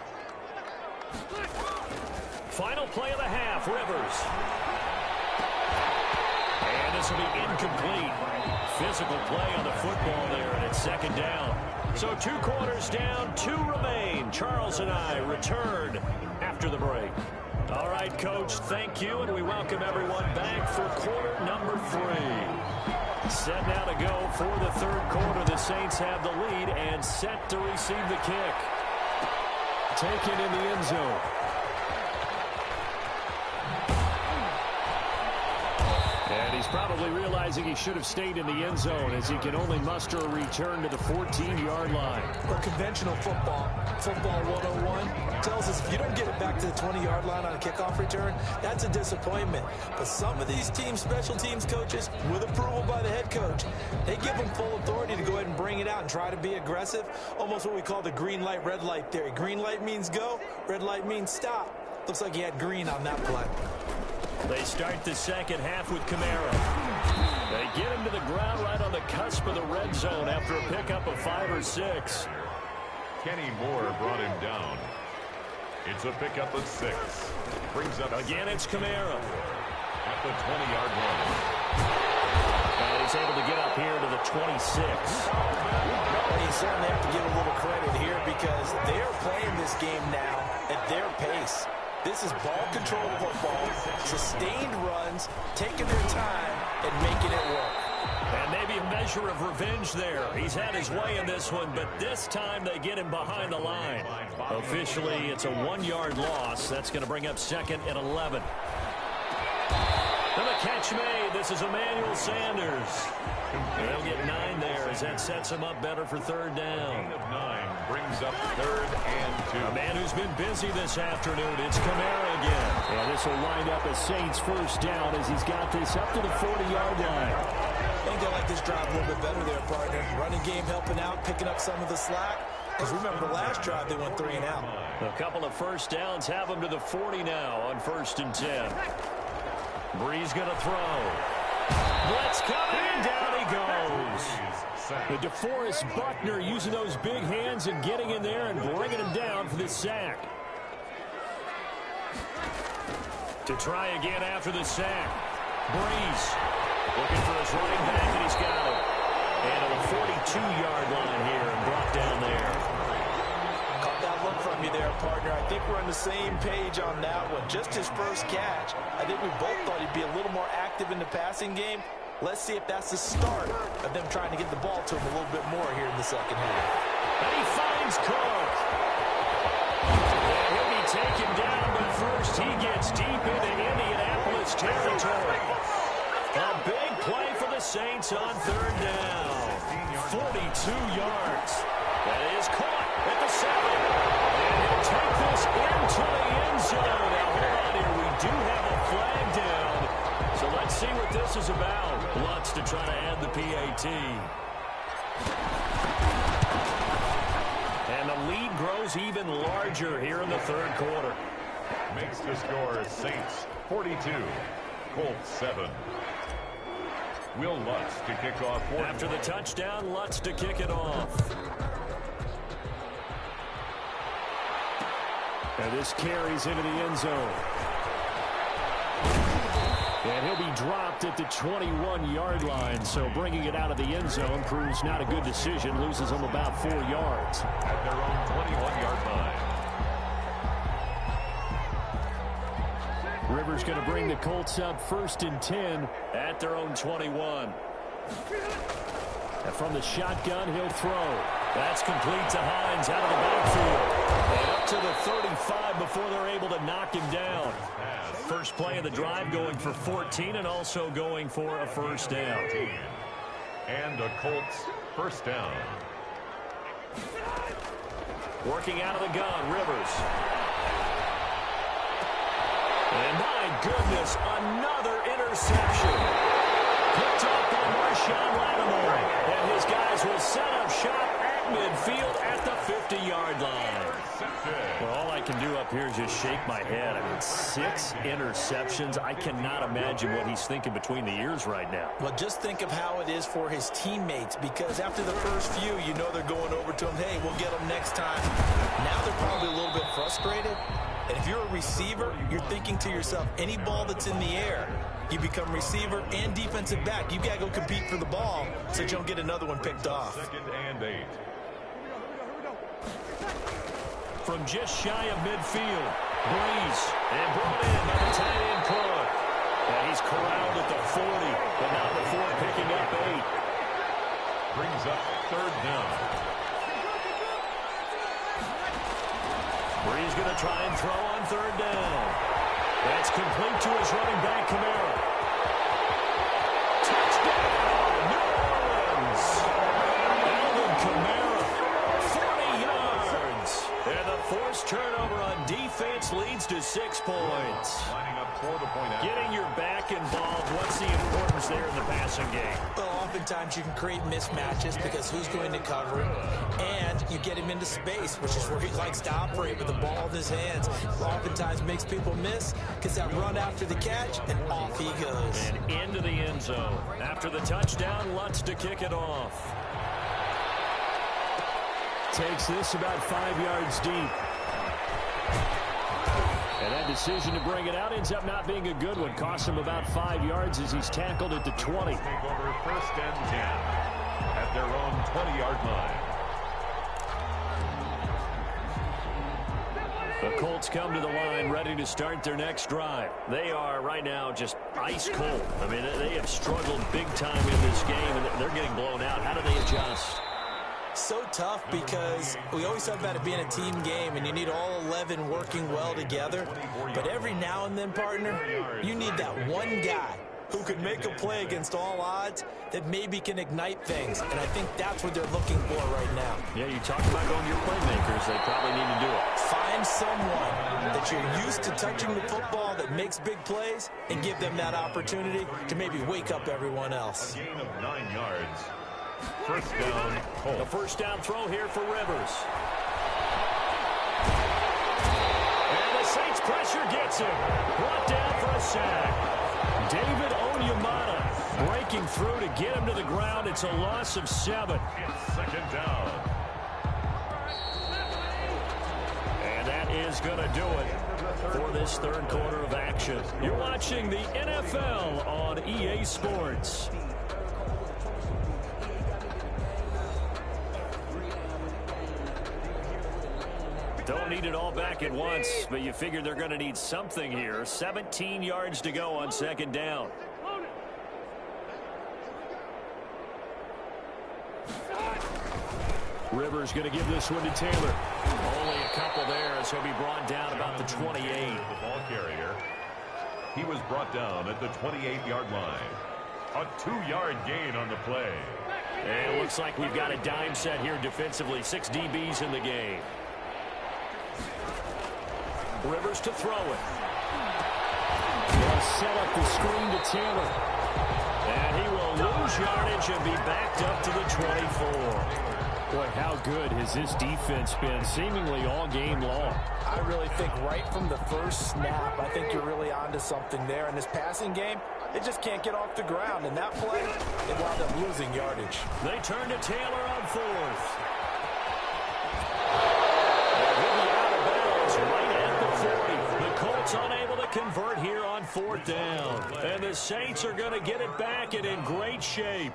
Final play of the half, Rivers. And this will be incomplete. Physical play on the football there, and it's second down. So 2 quarters down, 2 remain. Charles and I return after the break. All right, Coach, thank you, and we welcome everyone back for quarter number 3. Set now to go for the third quarter. The Saints have the lead and set to receive the kick. Taken in the end zone. And he's probably realizing he should have stayed in the end zone as he can only muster a return to the 14-yard line. But conventional football 101, tells us if you don't get it back to the 20-yard line on a kickoff return, that's a disappointment. But some of these team special teams coaches, with approval by the head coach, they give them full authority to go ahead and bring it out and try to be aggressive, almost what we call the green light, red light theory. Green light means go, red light means stop. Looks like he had green on that play. They start the second half with Kamara. They get him to the ground right on the cusp of the red zone after a pickup of 5 or 6. Kenny Moore brought him down. It's a pickup of 6. Brings up... Again, it's Kamara. At the 20-yard line. And he's able to get up here to the 26. And you certainly have to give a little credit here because they're playing this game now at their pace. This is ball control football, sustained runs, taking their time, and making it work. And maybe a measure of revenge there. He's had his way in this one, but this time they get him behind the line. Officially, it's a 1-yard loss. That's going to bring up second and 11. And the catch made. This is Emmanuel Sanders. They'll get 9 there as that sets him up better for third down. 9 brings up third and 2. A man who's been busy this afternoon. It's Kamara again. And this will wind up a Saints first down as he's got this up to the 40-yard line. I think they like this drive a little bit better there, partner. Running game helping out, picking up some of the slack. Because remember, the last drive they went 3 and out. A couple of first downs have them to the 40 now on 1st and 10. Breeze going to throw. Blitz coming, and down he goes. The DeForest Buckner using those big hands and getting in there and bringing him down for this sack. To try again after the sack. Breeze looking for his running back, and he's got him. And on the 42-yard line here and brought down there. Caught that look from you there, partner. I think we're on the same page on that one. Just his first catch. I think we both thought he'd be a little more active in the passing game. Let's see if that's the start of them trying to get the ball to him a little bit more here in the second half. And he finds Cook. And he'll be taken down, but first he gets deep into Indianapolis territory. A big play for the Saints on third down. 42 yards. That is caught at the 7. And he'll take this into the end zone. Now, hold on here. We do have a flag down. So let's see what this is about. Lutz to try to add the PAT. And the lead grows even larger here in the third quarter. Makes the score Saints 42, Colts 7. Will Lutz to kick off. After the touchdown, Lutz to kick it off. And this carries into the end zone. And he'll be dropped at the 21-yard line, so bringing it out of the end zone proves not a good decision. Loses him about 4 yards. At their own 21-yard line. Rivers going to bring the Colts up 1st and 10 at their own 21. And from the shotgun, he'll throw. That's complete to Hines out of the backfield. And up to the 35 before they're able to knock him down. First play of the drive going for 14 and also going for a first down. And a Colts first down. Working out of the gun, Rivers. And my goodness, another interception. Picked up by Marshawn up here and just shake my head. I mean, 6 interceptions. I cannot imagine what he's thinking between the ears right now. Well, just think of how it is for his teammates, because after the first few, you know they're going over to him, hey, we'll get them next time. Now they're probably a little bit frustrated. And if you're a receiver, you're thinking to yourself, any ball that's in the air, you become receiver and defensive back. You got to go compete for the ball so you don't get another one picked off. 2nd and 8. From just shy of midfield, Breeze, and brought in by the tight end Cook. And he's corralled at the 40, but not before picking up 8. Brings up 3rd down. Breeze going to try and throw on 3rd down. That's complete to his running back, Kamara. Touchdown, New Orleans. Alvin Kamara, 40 yards. And the forced turnover on defense leads to 6 points. Lining up for the point after. Getting your back involved, what's the importance there in the passing game? Well, oftentimes you can create mismatches because who's going to cover him, and you get him into space, which is where he likes to operate with the ball in his hands. Oftentimes makes people miss, gets that run after the catch, and off he goes. And into the end zone. After the touchdown, Lutz to kick it off. Takes this about 5 yards deep. And that decision to bring it out ends up not being a good one. Costs him about 5 yards as he's tackled at the 20. Take over 1st and 10 at their own 20-yard line. The Colts come to the line ready to start their next drive. They are right now just ice cold. I mean, they have struggled big time in this game, and they're getting blown out. How do they adjust? So tough, because we always talk about it being a team game and you need all 11 working well together. But every now and then, partner, you need that one guy who could make a play against all odds that maybe can ignite things. And I think that's what they're looking for right now. Yeah, you talk about going to your playmakers. They probably need to do it. Find someone that you're used to touching the football that makes big plays and give them that opportunity to maybe wake up everyone else. A gain of 9 yards. 1st down, Colts. The first down throw here for Rivers. And the Saints pressure gets him. Brought down for a sack. David Onyemata breaking through to get him to the ground. It's a loss of 7. It's 2nd down. And that is going to do it for this 3rd quarter of action. You're watching the NFL on EA Sports. Don't need it all back at once, but you figure they're going to need something here. 17 yards to go on 2nd down. Rivers going to give this one to Taylor. Only a couple there, so he'll be brought down about the 28. The ball carrier. He was brought down at the 28-yard line. A 2-yard gain on the play. And it looks like we've got a dime set here defensively. 6 DBs in the game. Rivers to throw it. They'll set up the screen to Taylor. And he will lose yardage and be backed up to the 24. Boy, how good has this defense been seemingly all game long? I really think right from the first snap, I think you're really onto something there. In this passing game, they just can't get off the ground. And that play, they wound up losing yardage. They turn to Taylor on 4th. Unable to convert here on 4th down. And the Saints are going to get it back and in great shape.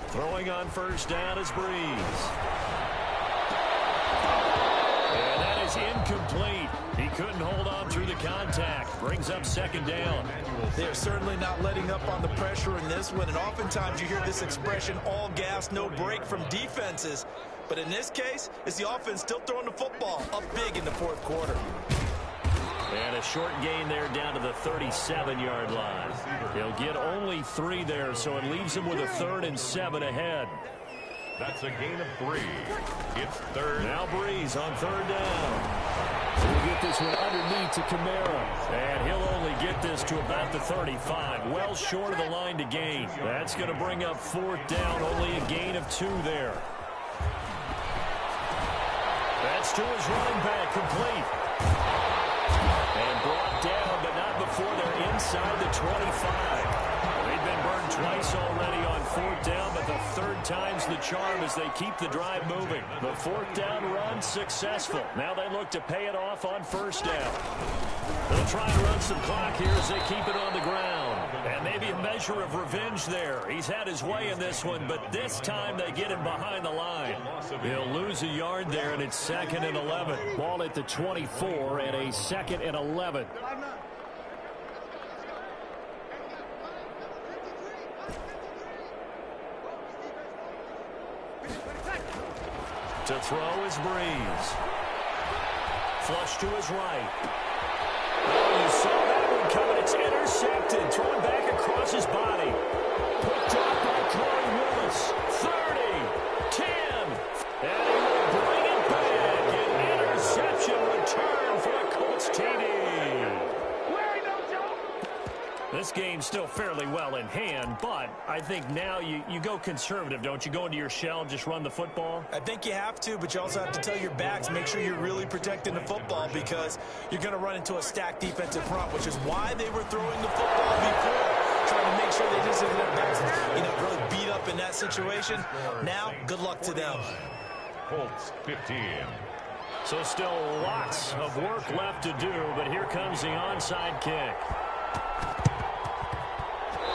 Throwing on 1st down is Breeze. And that is incomplete. He couldn't hold on through the contact. Brings up 2nd down. They're certainly not letting up on the pressure in this one, and oftentimes you hear this expression, all gas, no break from defenses. But in this case, it's the offense still throwing the football up big in the 4th quarter. And a short gain there down to the 37-yard line. They'll get only 3 there, so it leaves them with a 3rd and 7 ahead. That's a gain of 3. It's 3rd. Now Breeze on 3rd down. We'll get this one underneath to Kamara. And he'll only get this to about the 35. Well short of the line to gain. That's going to bring up 4th down. Only a gain of 2 there. That's to his running back, complete. And brought down, but not before they're inside the 25. They've been burned twice already on 4th down, but the 3rd time's the charm as they keep the drive moving. The 4th down run successful. Now they look to pay it off on 1st down. They'll try and run some clock here as they keep it on the ground. And maybe a measure of revenge there. He's had his way in this one, but this time they get him behind the line. He'll lose a yard there, and it's 2nd and 11. Ball at the 24 and a 2nd and 11. To throw is Breeze. Flush to his right. Oh, you saw that one coming. It's intercepted. Thrown back across his body. Picked up by Corey Willis. 30, 10. And he will bring it back. An interception return for a Colts TD. This game's still fairly well in hand, but I think now you go conservative, don't you? Go into your shell and just run the football? I think you have to, but you also have to tell your backs, make sure you're really protecting the football because you're going to run into a stacked defensive front, which is why they were throwing the football before, trying to make sure they just didn't their backs, really beat up in that situation. Now, good luck to them. Colts 15. So still lots of work left to do, but here comes the onside kick.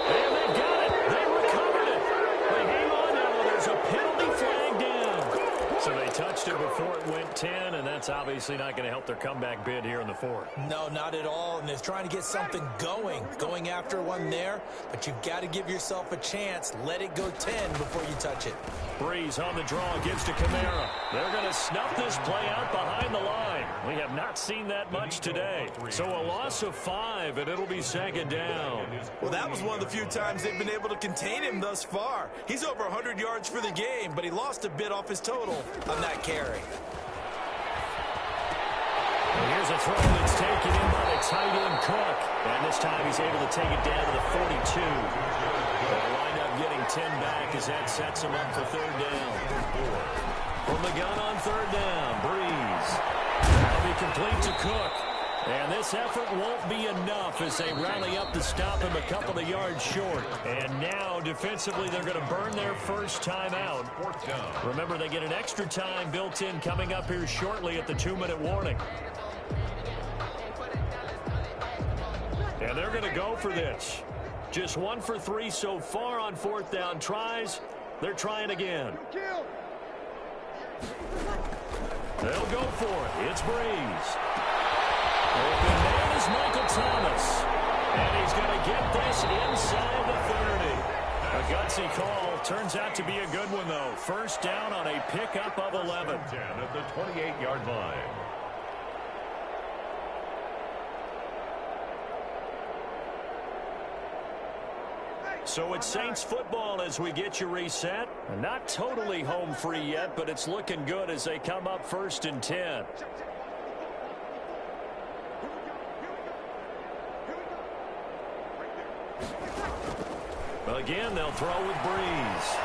And they got it. They recovered it. They hang on now. There's a penalty flag down. So they touched it before it went 10, and that's obviously not going to help their comeback bid here in the 4th. No, not at all. And they're trying to get something going after one there. But you've got to give yourself a chance. Let it go 10 before you touch it. Breeze on the draw, gives to Kamara. They're going to snuff this play out behind the line. We have not seen that much today. So a loss of 5, and it'll be 2nd down. Well, that was one of the few times they've been able to contain him thus far. He's over 100 yards for the game, but he lost a bit off his total on that carry. And here's a throw that's taken in by the tight end Cook. And this time he's able to take it down to the 42. They'll wind up getting 10 back as that sets him up for 3rd down. From the gun on 3rd down, Breeze. That'll be complete to Cook. And this effort won't be enough as they rally up to stop him a couple of yards short. And now, defensively, they're going to burn their first time out. 4th down. Remember, they get an extra time built in coming up here shortly at the 2-minute warning. And they're going to go for this. Just 1 for 3 so far on 4th down tries. They're trying again. They'll go for it. It's Breeze. Open man is Michael Thomas. And he's going to get this inside the 30. A gutsy call. Turns out to be a good one, though. 1st down on a pickup of 11. 10 at the 28-yard line. So it's Saints football as we get you reset. Not totally home free yet, but it's looking good as they come up 1st and 10. Again, they'll throw with Breeze.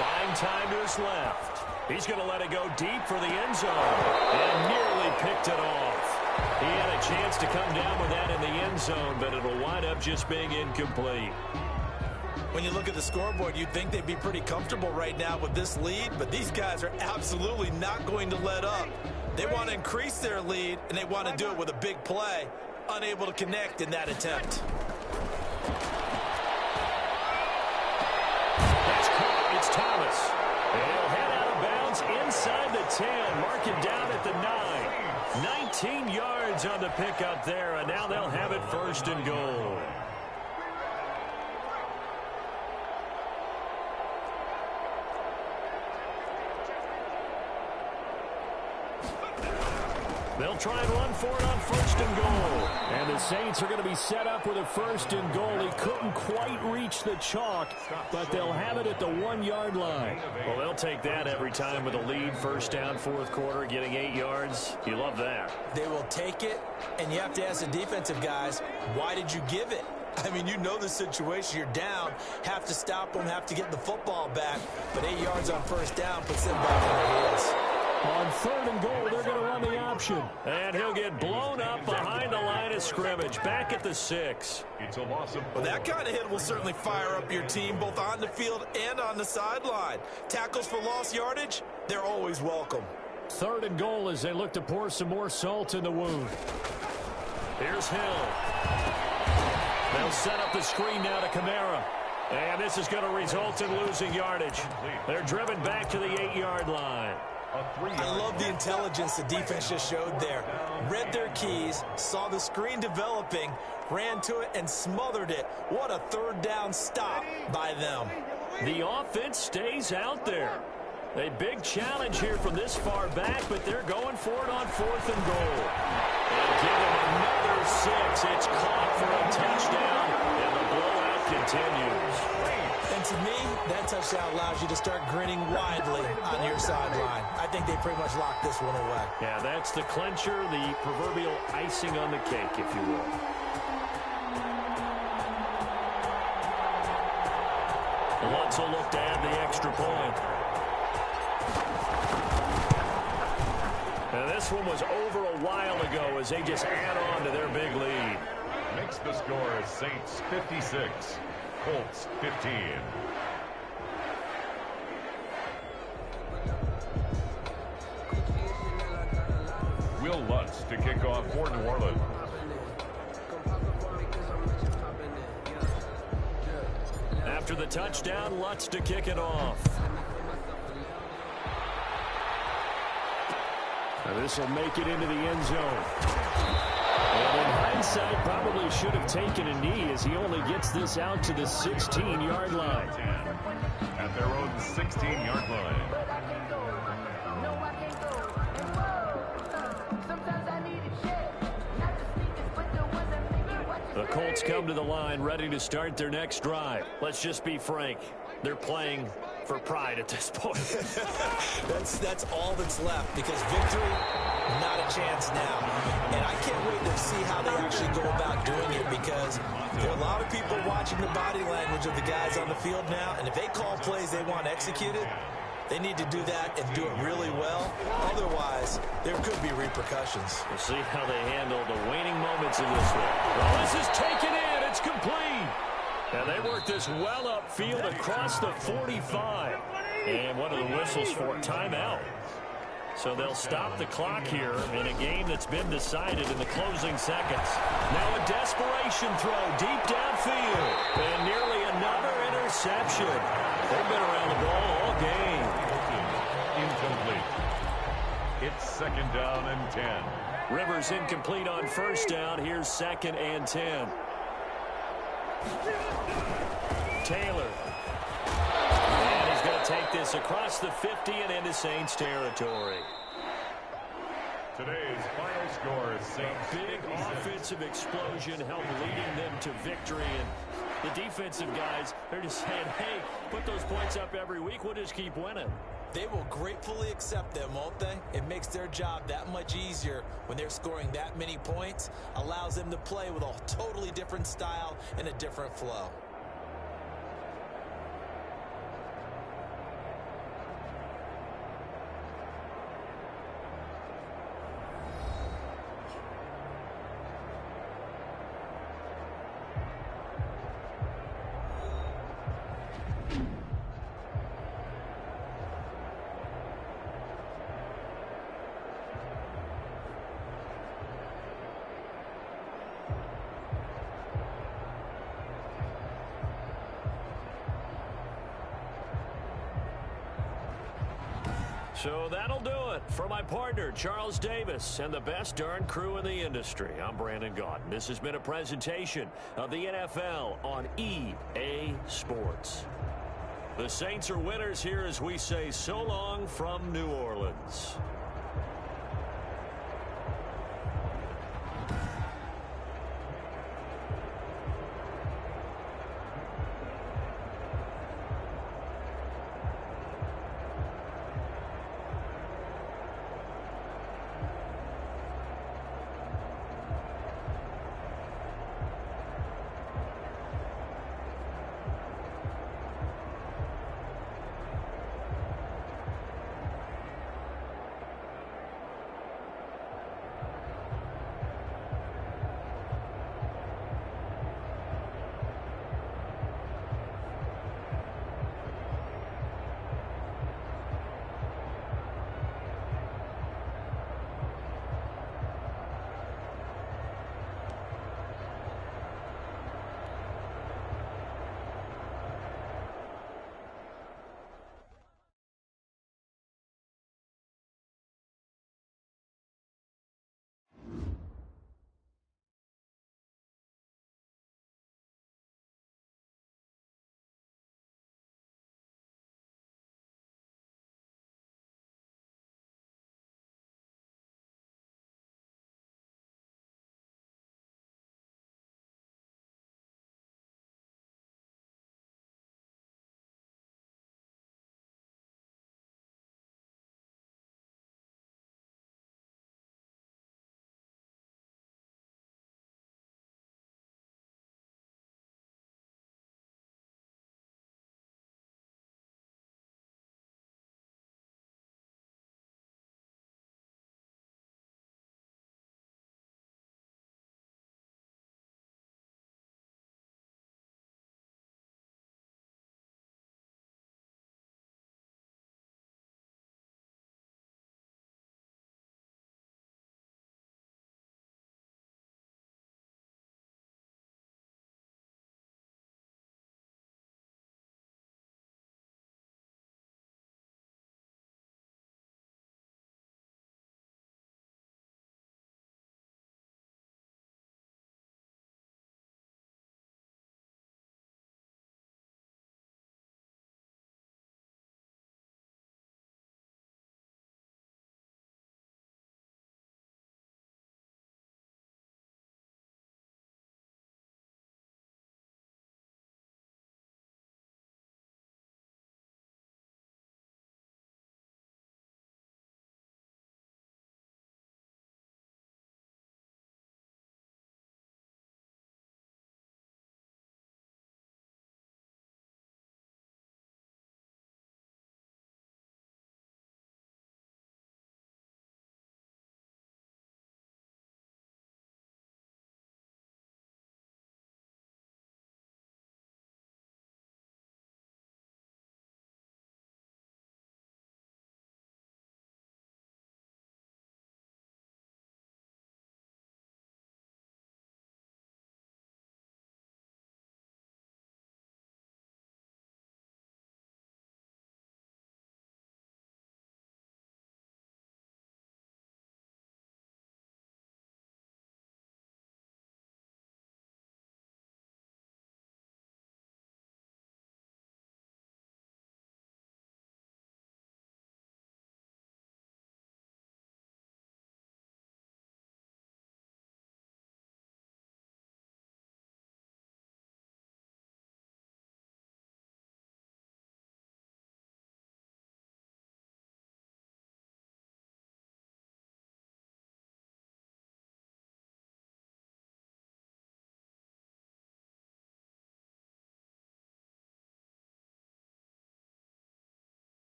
Buying time to his left. He's going to let it go deep for the end zone. And nearly picked it off. He had a chance to come down with that in the end zone, but it'll wind up just being incomplete. When you look at the scoreboard, you'd think they'd be pretty comfortable right now with this lead, but these guys are absolutely not going to let up. They want to increase their lead, and they want to do it with a big play. Unable to connect in that attempt. That's caught. It's Thomas. And he'll head out of bounds inside the 10. Mark it down at the 9. 19 yards on the pickup there, and now they'll have it 1st and goal. They'll try and run for it on 1st and goal. And the Saints are going to be set up with a 1st and goal. He couldn't quite reach the chalk, but they'll have it at the 1-yard line. Well, they'll take that every time with a lead. 1st down, 4th quarter, getting 8 yards. You love that. They will take it, and you have to ask the defensive guys, why did you give it? I mean, you know the situation. You're down, have to stop them, have to get the football back, but 8 yards on 1st down puts them back on their heels. On 3rd and goal, they're going to run the option. And he'll get blown up behind the line of scrimmage, back at the 6. It's a loss of 4. Well, that kind of hit will certainly fire up your team, both on the field and on the sideline. Tackles for lost yardage, they're always welcome. 3rd and goal as they look to pour some more salt in the wound. Here's Hill. They'll set up the screen now to Kamara. And this is going to result in losing yardage. They're driven back to the 8-yard line. I love the intelligence the defense just showed there. Read their keys, saw the screen developing, ran to it, and smothered it. What a 3rd down stop by them. The offense stays out there. A big challenge here from this far back, but they're going for it on 4th and goal. And give them another 6. It's caught for a touchdown, and the blowout continues. And to me, that touchdown allows you to start grinning widely on your sideline. I think they pretty much locked this one away. Yeah, that's the clincher, the proverbial icing on the cake, if you will. Lutz will look to add the extra point. Now, this one was over a while ago as they just add on to their big lead. Makes the score Saints 56, Colts 15. Will Lutz to kick off for New Orleans. After the touchdown, Lutz to kick it off. Now this will make it into the end zone. And in hindsight, probably should have taken a knee as he only gets this out to the 16-yard line. At their own 16-yard line. The Colts come to the line ready to start their next drive. Let's just be frank. They're playing for pride at this point. That's all that's left, because victory, not a chance now. And I can't wait to see how they actually go about doing it, because there are a lot of people watching the body language of the guys on the field now, and if they call plays they want executed, they need to do that and do it really well. Otherwise, there could be repercussions. We'll see how they handle the waning moments of this one. Well, this is taken in. It's complete. And they work this well upfield across the 45. And what are the whistles for? Timeout. So they'll stop the clock here in a game that's been decided in the closing seconds. Now a desperation throw deep downfield. And nearly another interception. They've been around the ball all game. Incomplete. It's 2nd down and 10. Rivers incomplete on 1st down. Here's 2nd and 10. Taylor. And he's going to take this across the 50 and into Saints territory. Today's final score is Saints. Big offensive explosion helped leading them to victory. And the defensive guys, they're just saying, hey, put those points up every week. We'll just keep winning. They will gratefully accept them, won't they? It makes their job that much easier when they're scoring that many points. Allows them to play with a totally different style and a different flow. So that'll do it for my partner, Charles Davis, and the best darn crew in the industry. I'm Brandon Gaudin. This has been a presentation of the NFL on EA Sports. The Saints are winners here as we say so long from New Orleans.